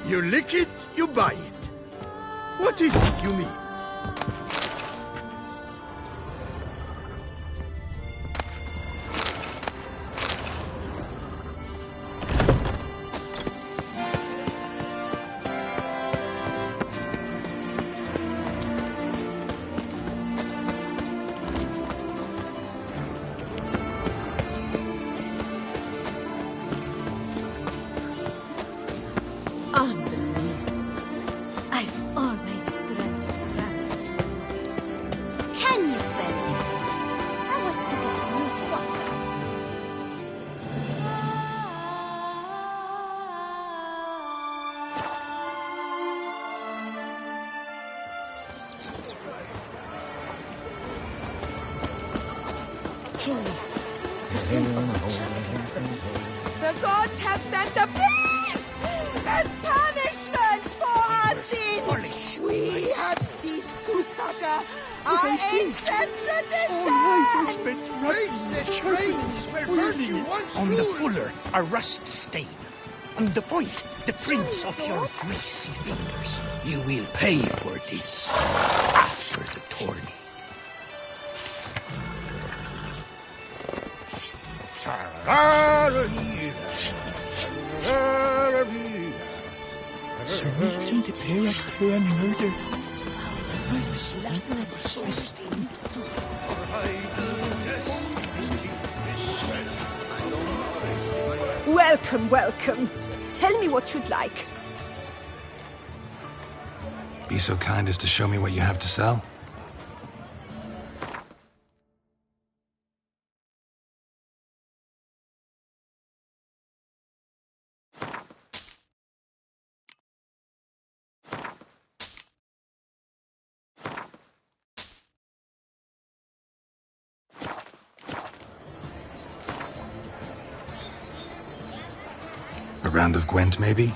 You lick it, you buy it. What is it you mean? The gods have sent a beast as punishment for our sins. We have ceased to succor our ancient tradition. Face this reigns where virtue once On the ruled. fuller, a rust stain. On the point, the prints of your greasy fingers. You will pay for this after the tourney. Sir Milton de Peyrac and murder. Welcome, welcome. Tell me what you'd like. Be so kind as to show me what you have to sell? A round of Gwent, maybe?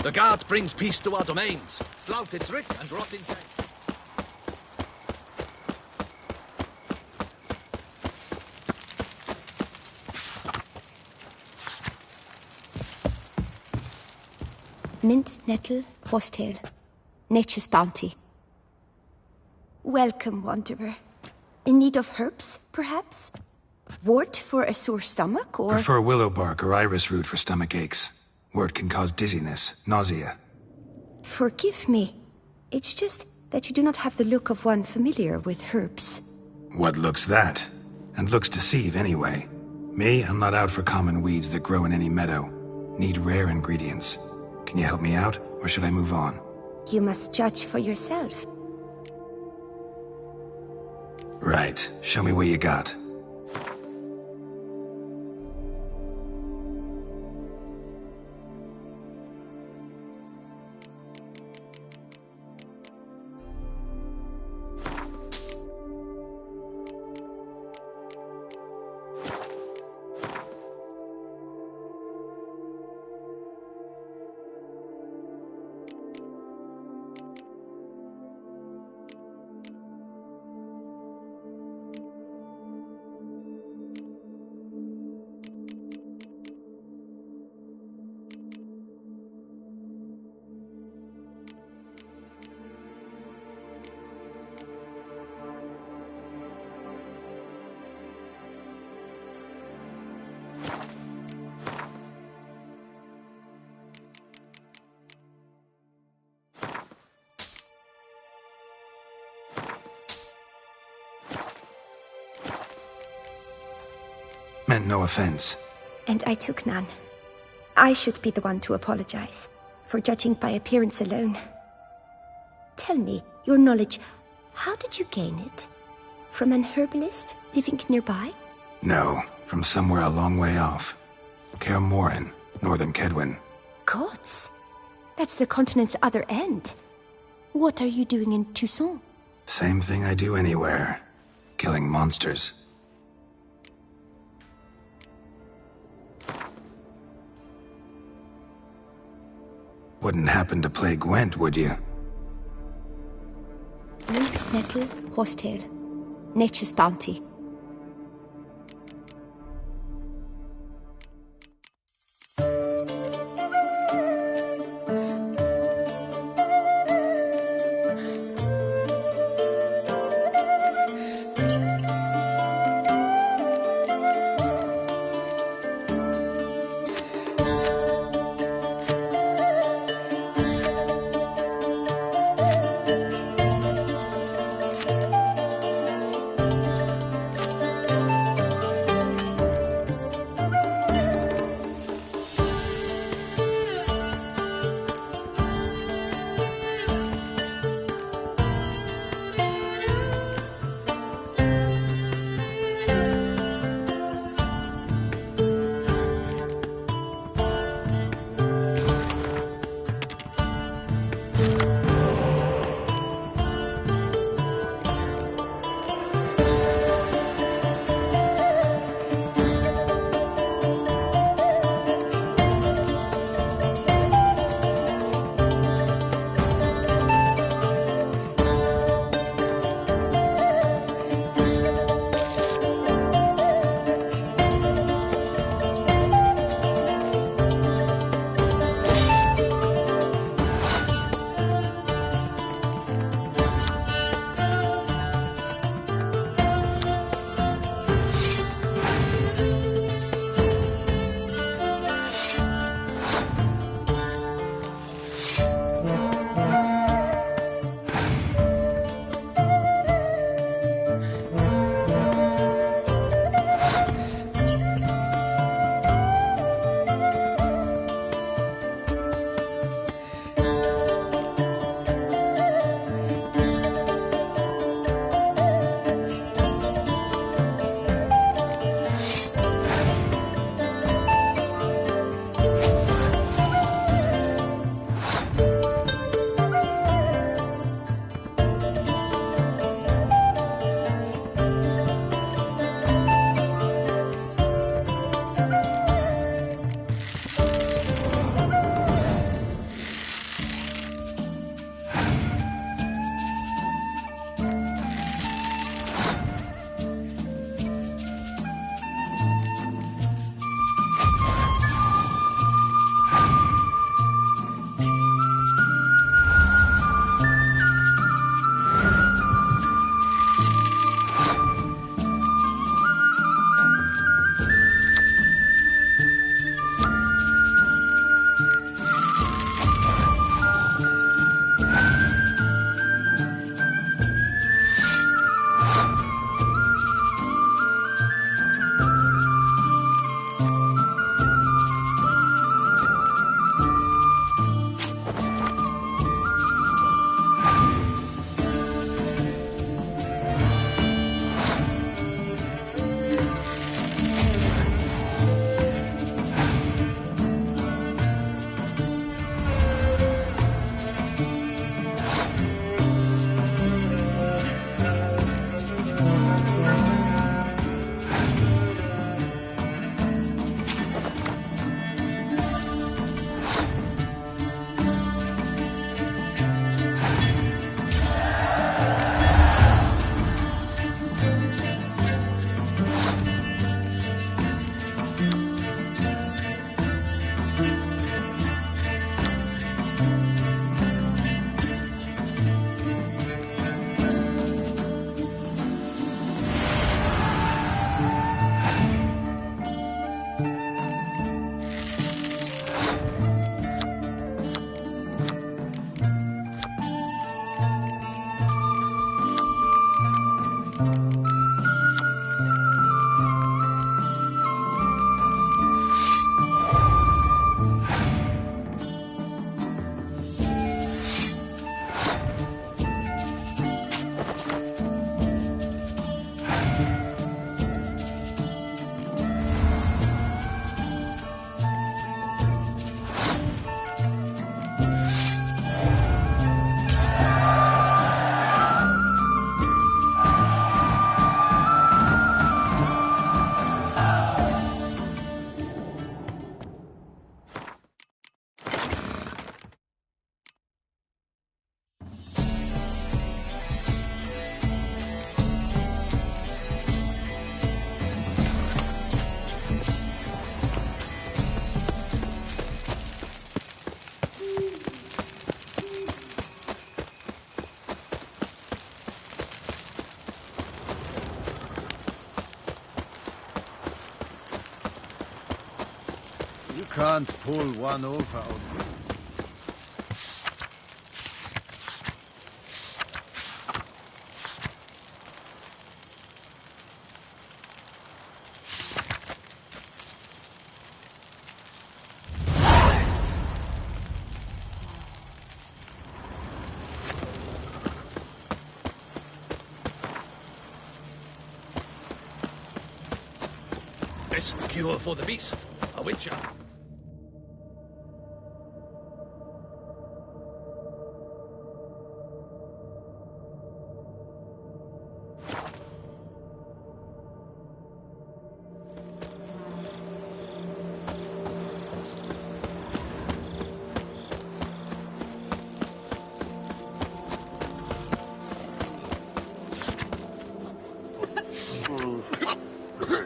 The guard brings peace to our domains. Flout its writ and rot in shame. Mint, nettle, horsetail. Nature's bounty. Welcome, wanderer. In need of herbs, perhaps? Wort for a sore stomach, or... Prefer willow bark or iris root for stomach aches. Wort can cause dizziness, nausea. Forgive me. It's just that you do not have the look of one familiar with herbs. What looks that? And looks deceive anyway. Me, I'm not out for common weeds that grow in any meadow. Need rare ingredients. Can you help me out, or should I move on? You must judge for yourself. Right. Show me what you got. Meant no offense. And I took none. I should be the one to apologize for judging by appearance alone. Tell me, your knowledge, how did you gain it? From an herbalist living nearby? No, from somewhere a long way off. Kaer Morhen, northern Kedwen. Gods! That's the continent's other end. What are you doing in Toussaint? Same thing I do anywhere. Killing monsters. Wouldn't happen to play Gwent, would you? Mint, nettle, horsetail. Nature's bounty. can't pull one over on me. Best cure for the beast, a witcher.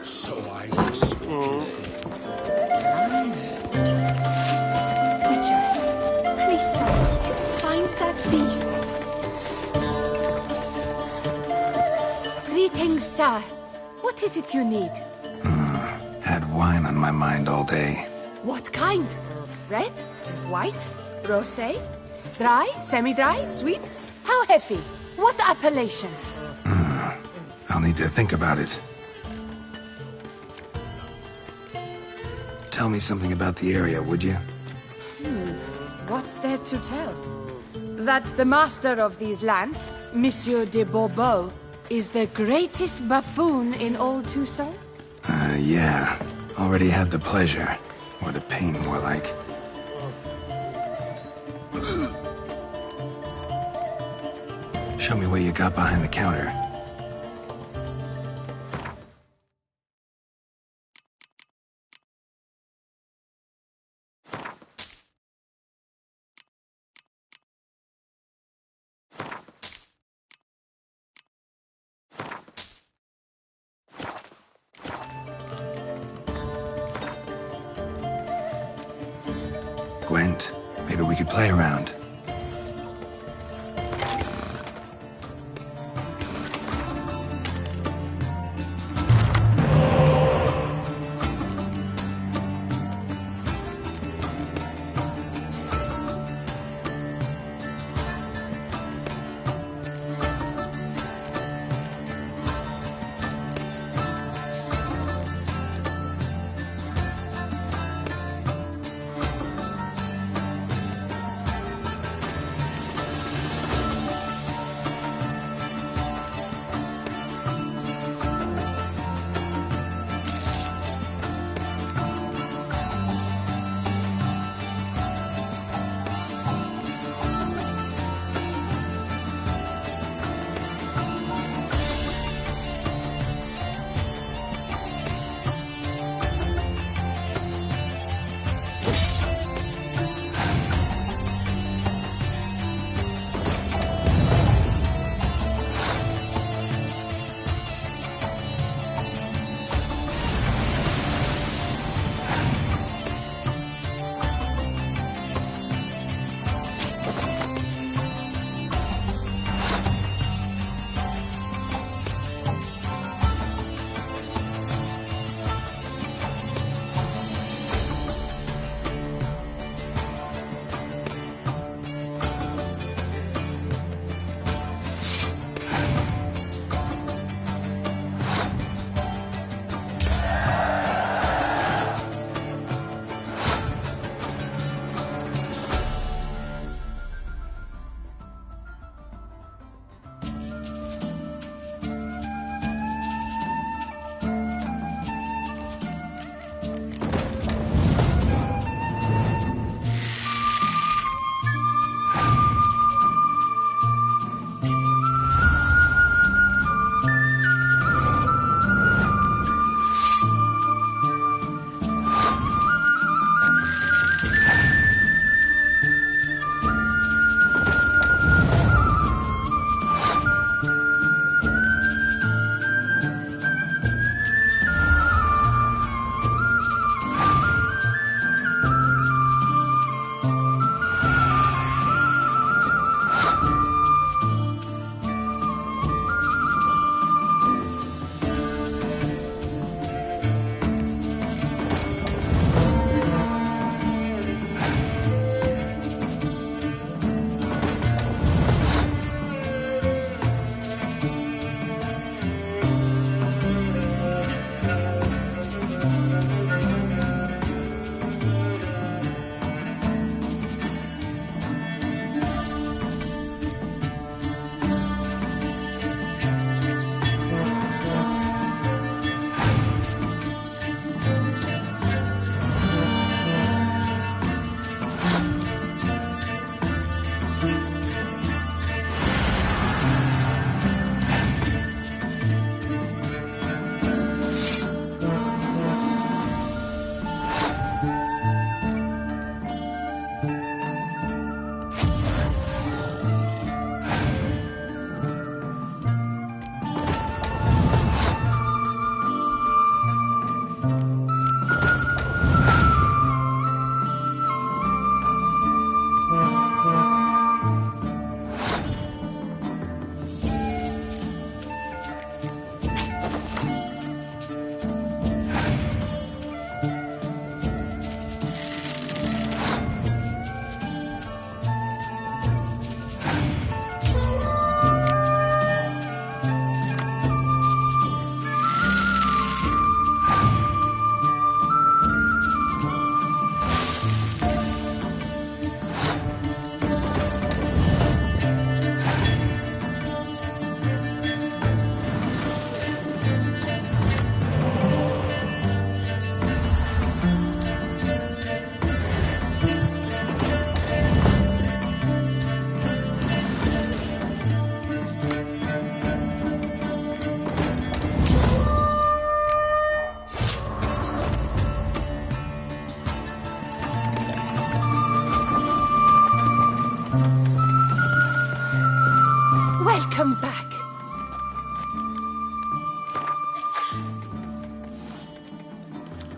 So I was. Witcher, please, sir, find that beast. Greetings, sir. What is it you need? Had wine on my mind all day. What kind? Red? White? Rosé? Dry? Semi-dry? Sweet? How heavy? What appellation? I'll need to think about it. Tell me something about the area, would you? What's there to tell? That the master of these lands, Monsieur de Bourbeau, is the greatest buffoon in old Toussaint? Yeah. Already had the pleasure. Or the pain, more like. Show me what you got behind the counter. Gwent, maybe we could play around.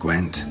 Gwent.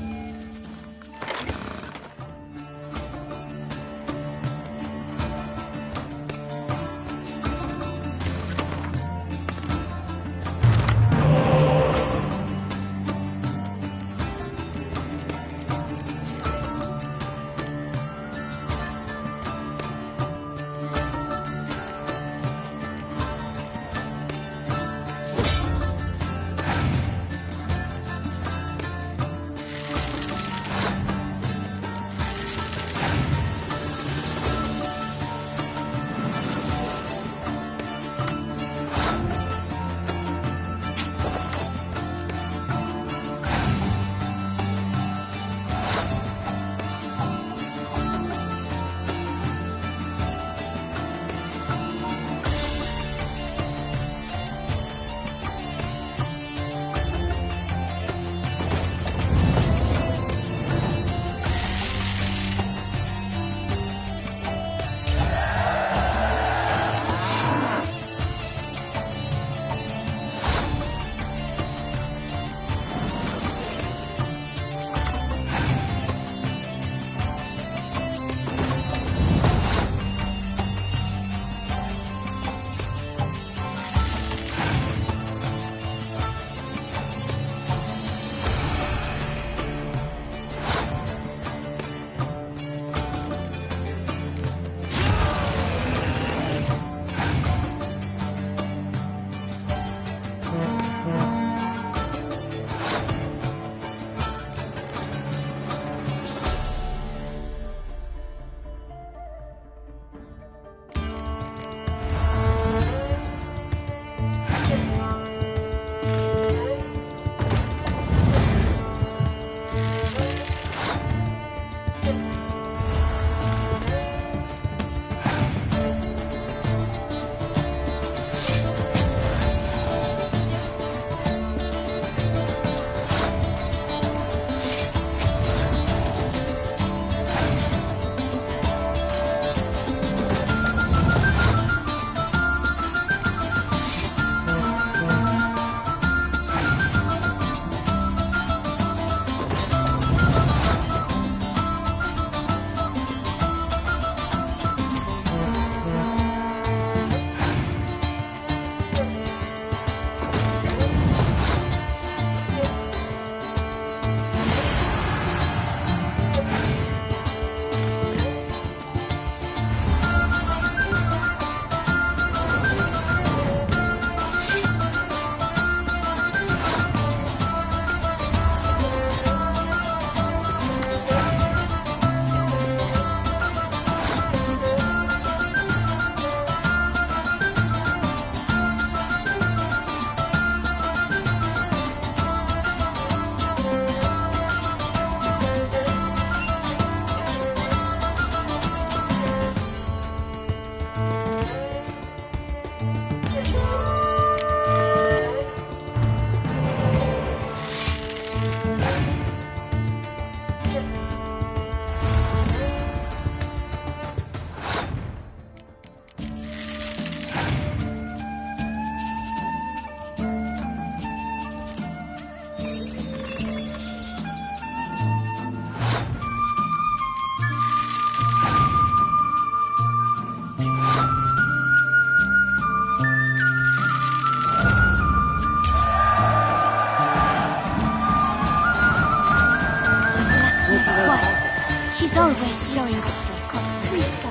She's always showing up for customers.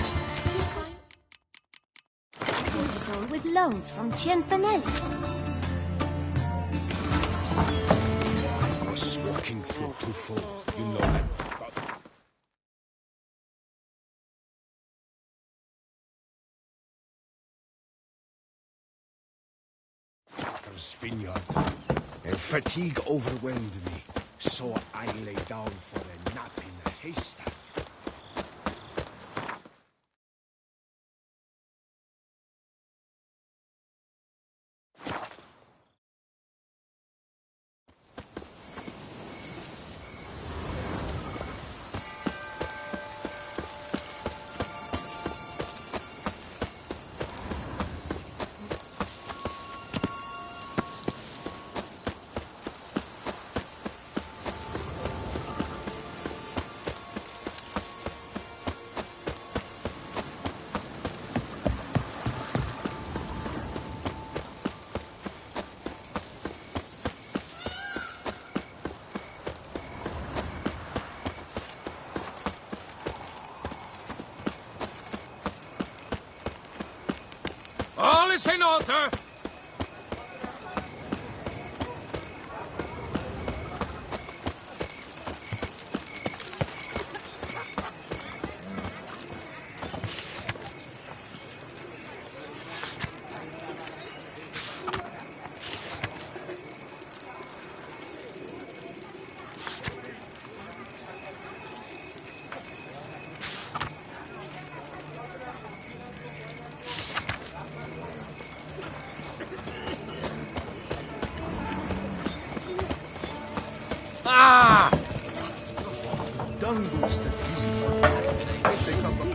Cortisol with loans from Cianfanelli. I was walking through Tufo, you know that. Father's vineyard. And fatigue overwhelmed me, so I lay down for a nap in a haystack. is in order!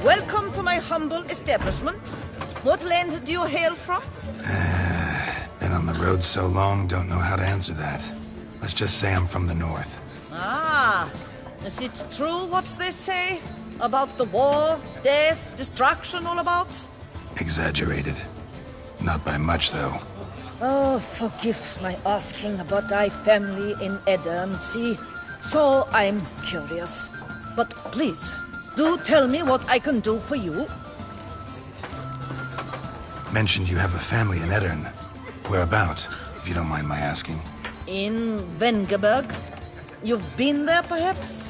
Welcome to my humble establishment. What land do you hail from? Been on the road so long, don't know how to answer that. Let's just say I'm from the north. Ah, is it true what they say? About the war, death, destruction all about? Exaggerated. Not by much, though. Oh, forgive my asking about thy family in Ederncy. So I'm curious. But please, do tell me what I can do for you. Mentioned you have a family in Eddern. Whereabout, if you don't mind my asking? In Vengerberg? You've been there, perhaps?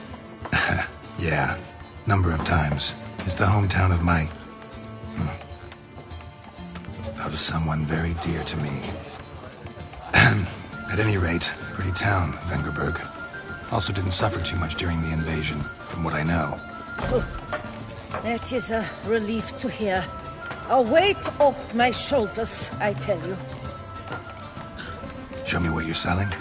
Yeah, number of times. It's the hometown of my... of someone very dear to me. At any rate, pretty town, Vengerberg. Also didn't suffer too much during the invasion, from what I know. That is a relief to hear. A weight off my shoulders, I tell you. Show me what you're selling.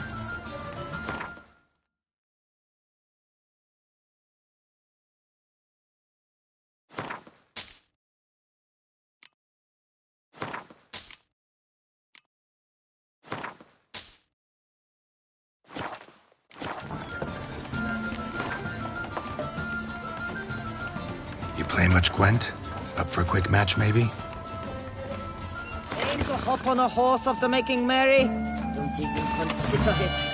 You play much, Gwent? Up for a quick match, maybe? Aim to hop on a horse after making merry? Don't even consider it.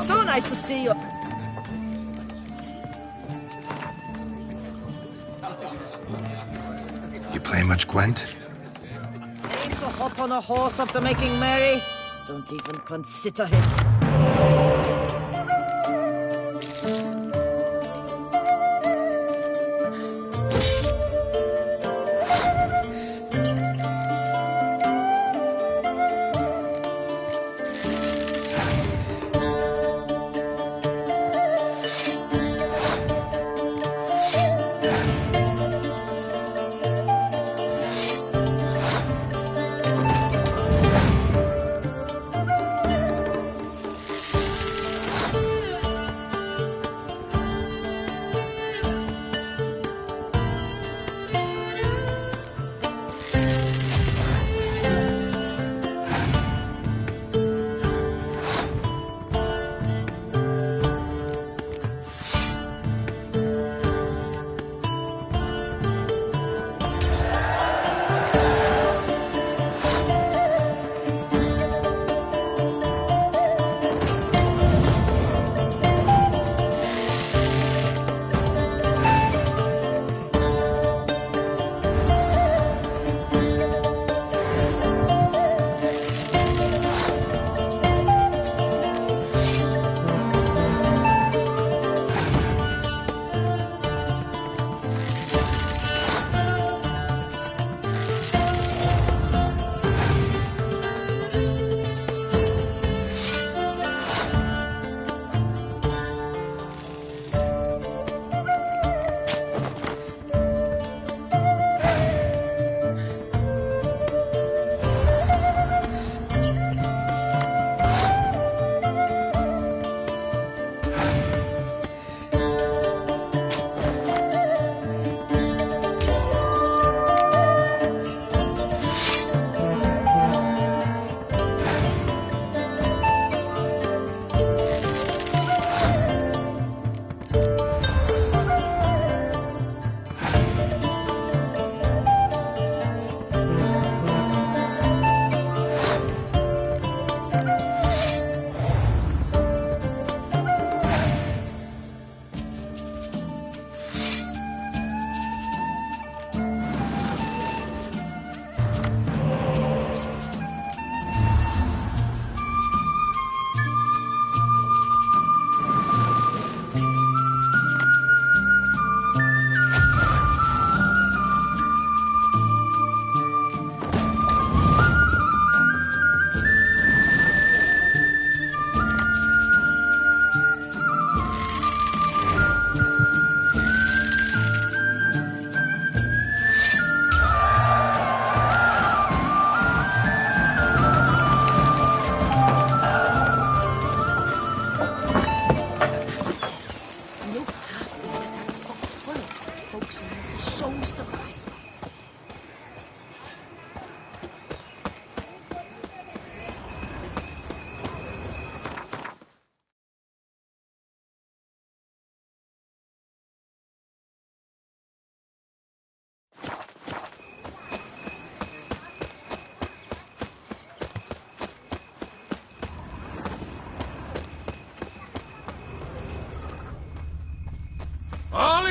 So nice to see you. You play much, Gwent? Aim to hop on a horse after making merry? Don't even consider it.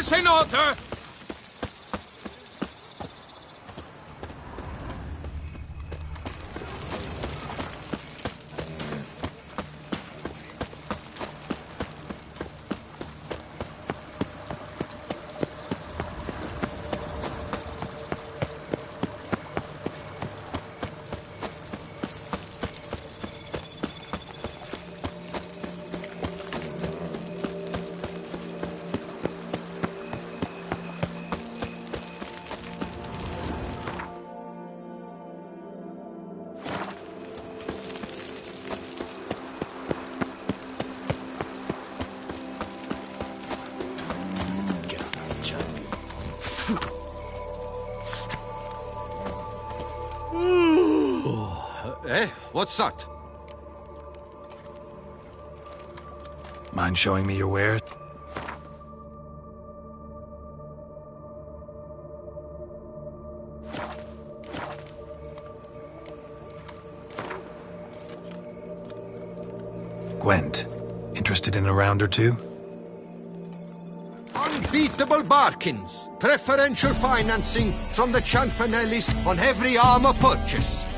Service in order! What's that? Mind showing me your wares? Gwent, interested in a round or two? Unbeatable bargains. Preferential financing from the Cianfanellis on every armor purchase.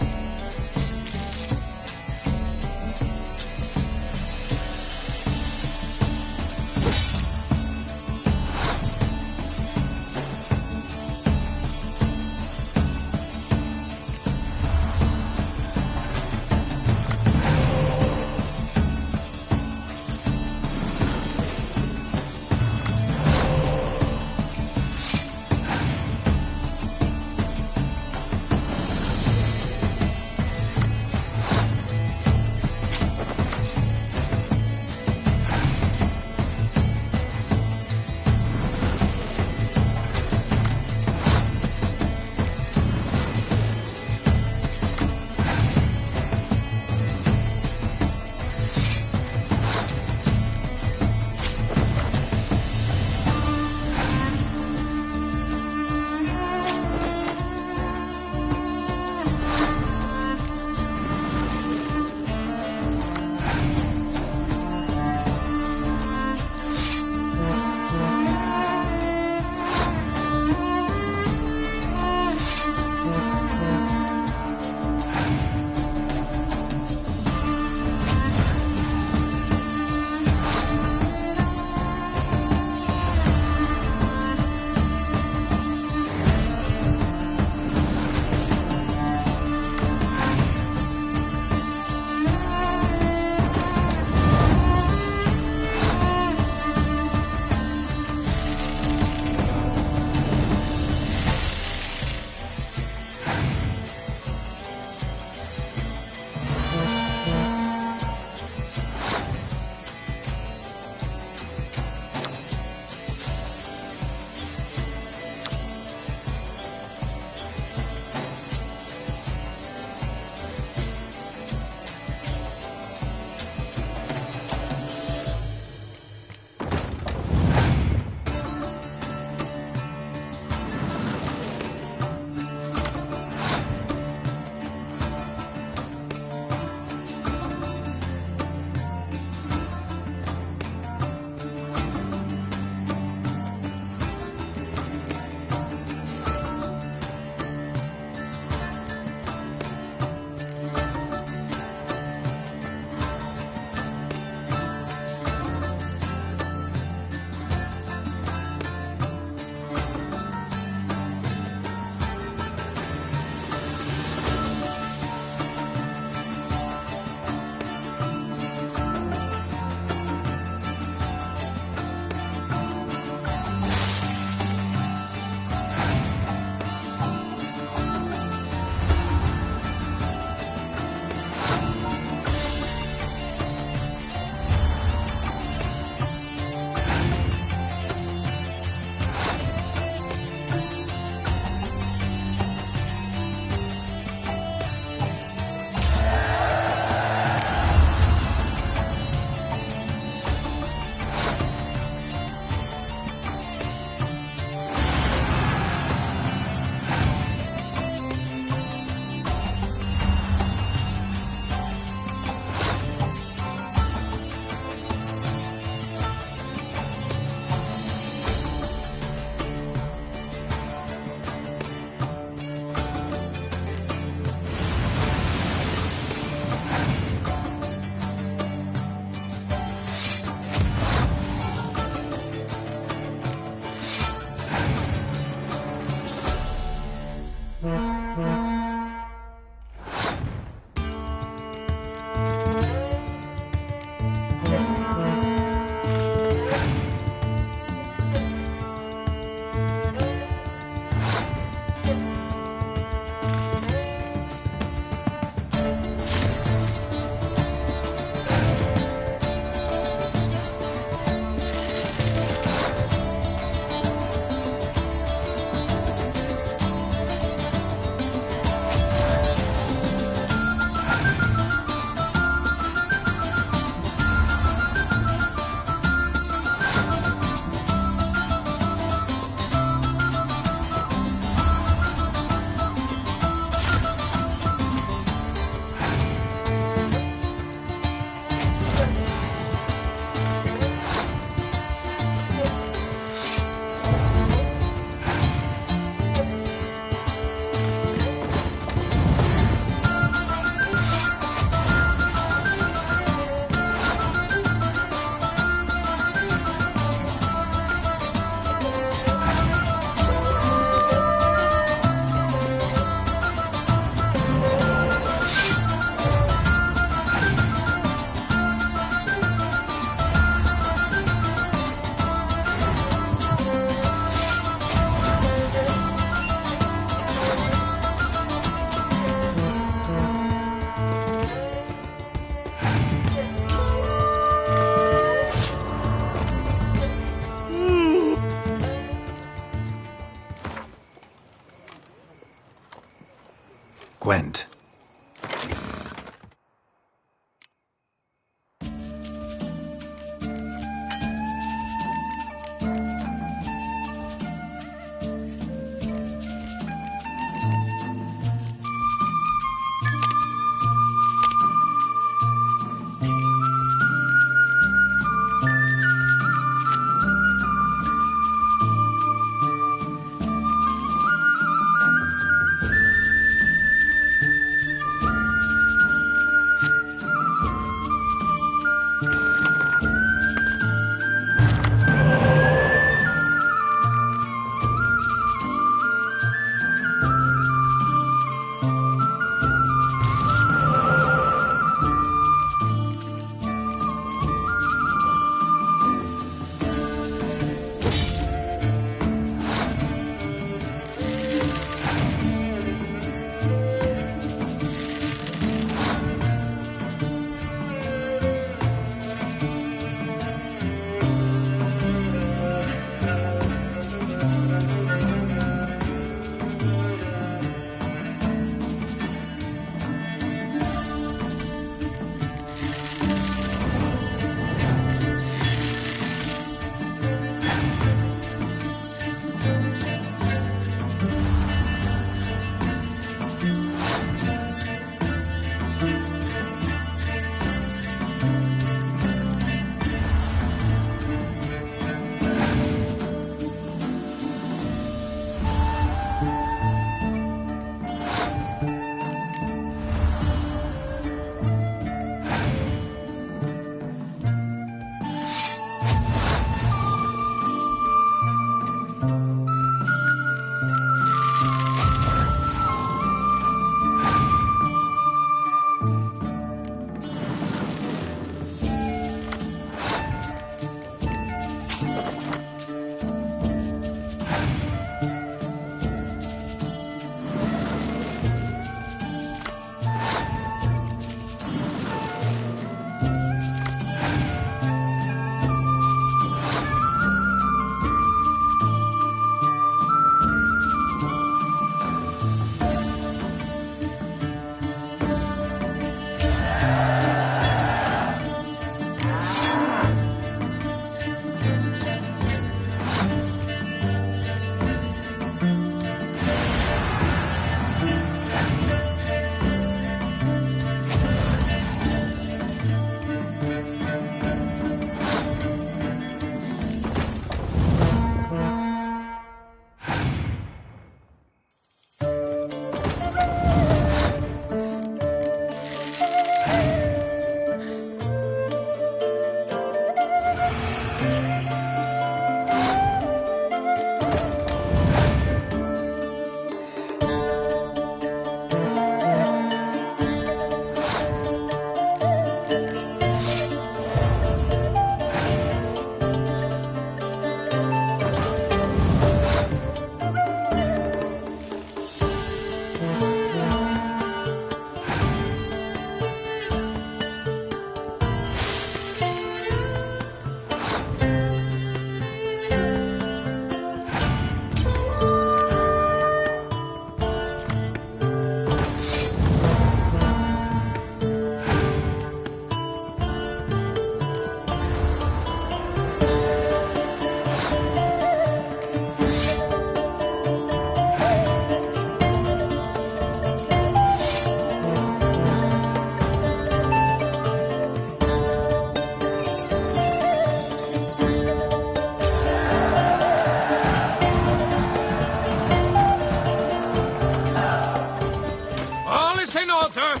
water!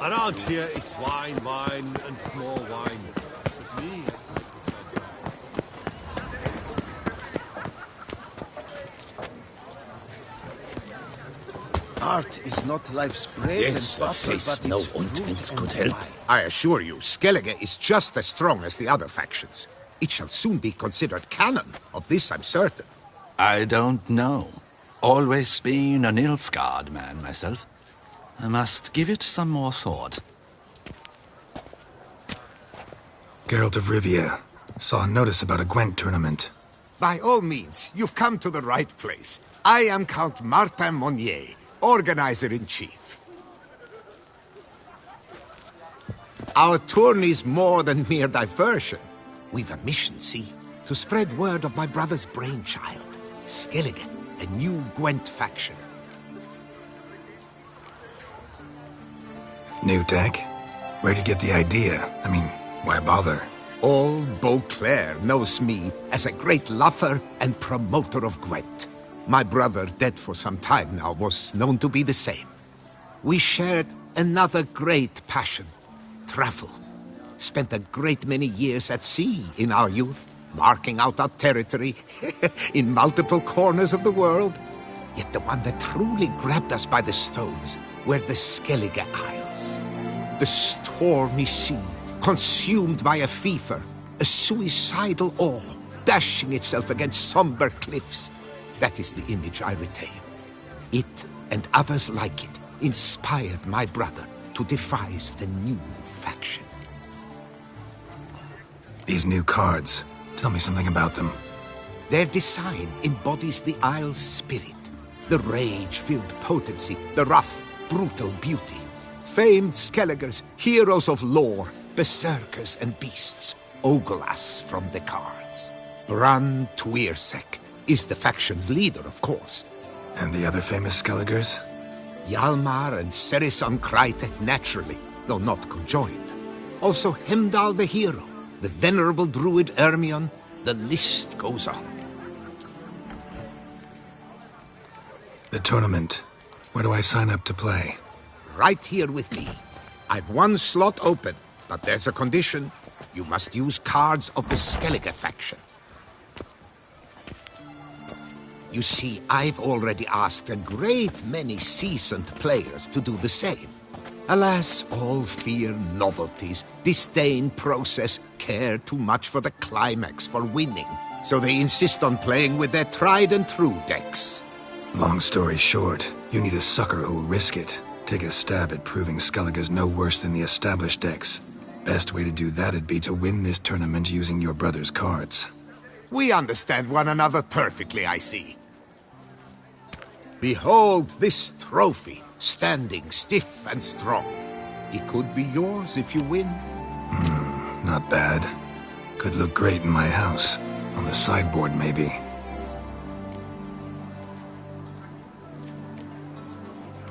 Around here, it's wine, wine, and more wine. But me... Art is not life's bread Yes, and but butter, face, but no it's ointment fruit could and help. wine. I assure you, Skellige is just as strong as the other factions. It shall soon be considered canon. Of this I'm certain. I don't know. Always been a Nilfgaard man myself. I must give it some more thought. Geralt of Rivia. Saw a notice about a Gwent tournament. By all means, you've come to the right place. I am Count Martin Monnier, Organizer-in-Chief. Our tourney's more than mere diversion. We've a mission, see? To spread word of my brother's brainchild, Skellige, a new Gwent faction. New tech? Where'd you get the idea? I mean, why bother? All Beauclair knows me as a great lover and promoter of Gwent. My brother, dead for some time now, was known to be the same. We shared another great passion, travel. Spent a great many years at sea in our youth, marking out our territory in multiple corners of the world. Yet the one that truly grabbed us by the stones were the Skellige Isles. The stormy sea, consumed by a fever, a suicidal awe, dashing itself against somber cliffs. That is the image I retain. It, and others like it, inspired my brother to devise the new faction. These new cards. Tell me something about them. Their design embodies the Isle's spirit. The rage-filled potency, the rough, brutal beauty. Famed Skelligers, heroes of lore, berserkers and beasts, ogle us from the cards. Bran Tuirsek is the faction's leader, of course. And the other famous Skelligers? Hjalmar and Serason Kreite, naturally, though not conjoined. Also Heimdall the hero, the venerable druid Ermion, the list goes on. The tournament. Where do I sign up to play? Right here with me. I've one slot open, but there's a condition. You must use cards of the Skellige faction. You see, I've already asked a great many seasoned players to do the same. Alas, all fear novelties, disdain process, care too much for the climax, for winning. So they insist on playing with their tried and true decks. Long story short, you need a sucker who'll risk it. Take a stab at proving Skellige's no worse than the established decks. Best way to do that'd be to win this tournament using your brother's cards. We understand one another perfectly, I see. Behold this trophy, standing stiff and strong. It could be yours if you win. Not bad. Could look great in my house. On the sideboard, maybe.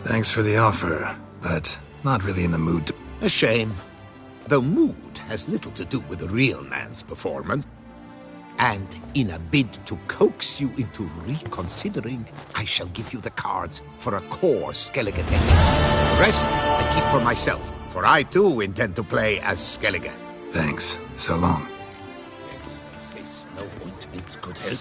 Thanks for the offer, but not really in the mood to... A shame. Though mood has little to do with a real man's performance. And in a bid to coax you into reconsidering, I shall give you the cards for a core Skellige deck. The rest I keep for myself, for I too intend to play as Skellige. Thanks. So long. Yes, face, no ointment could help.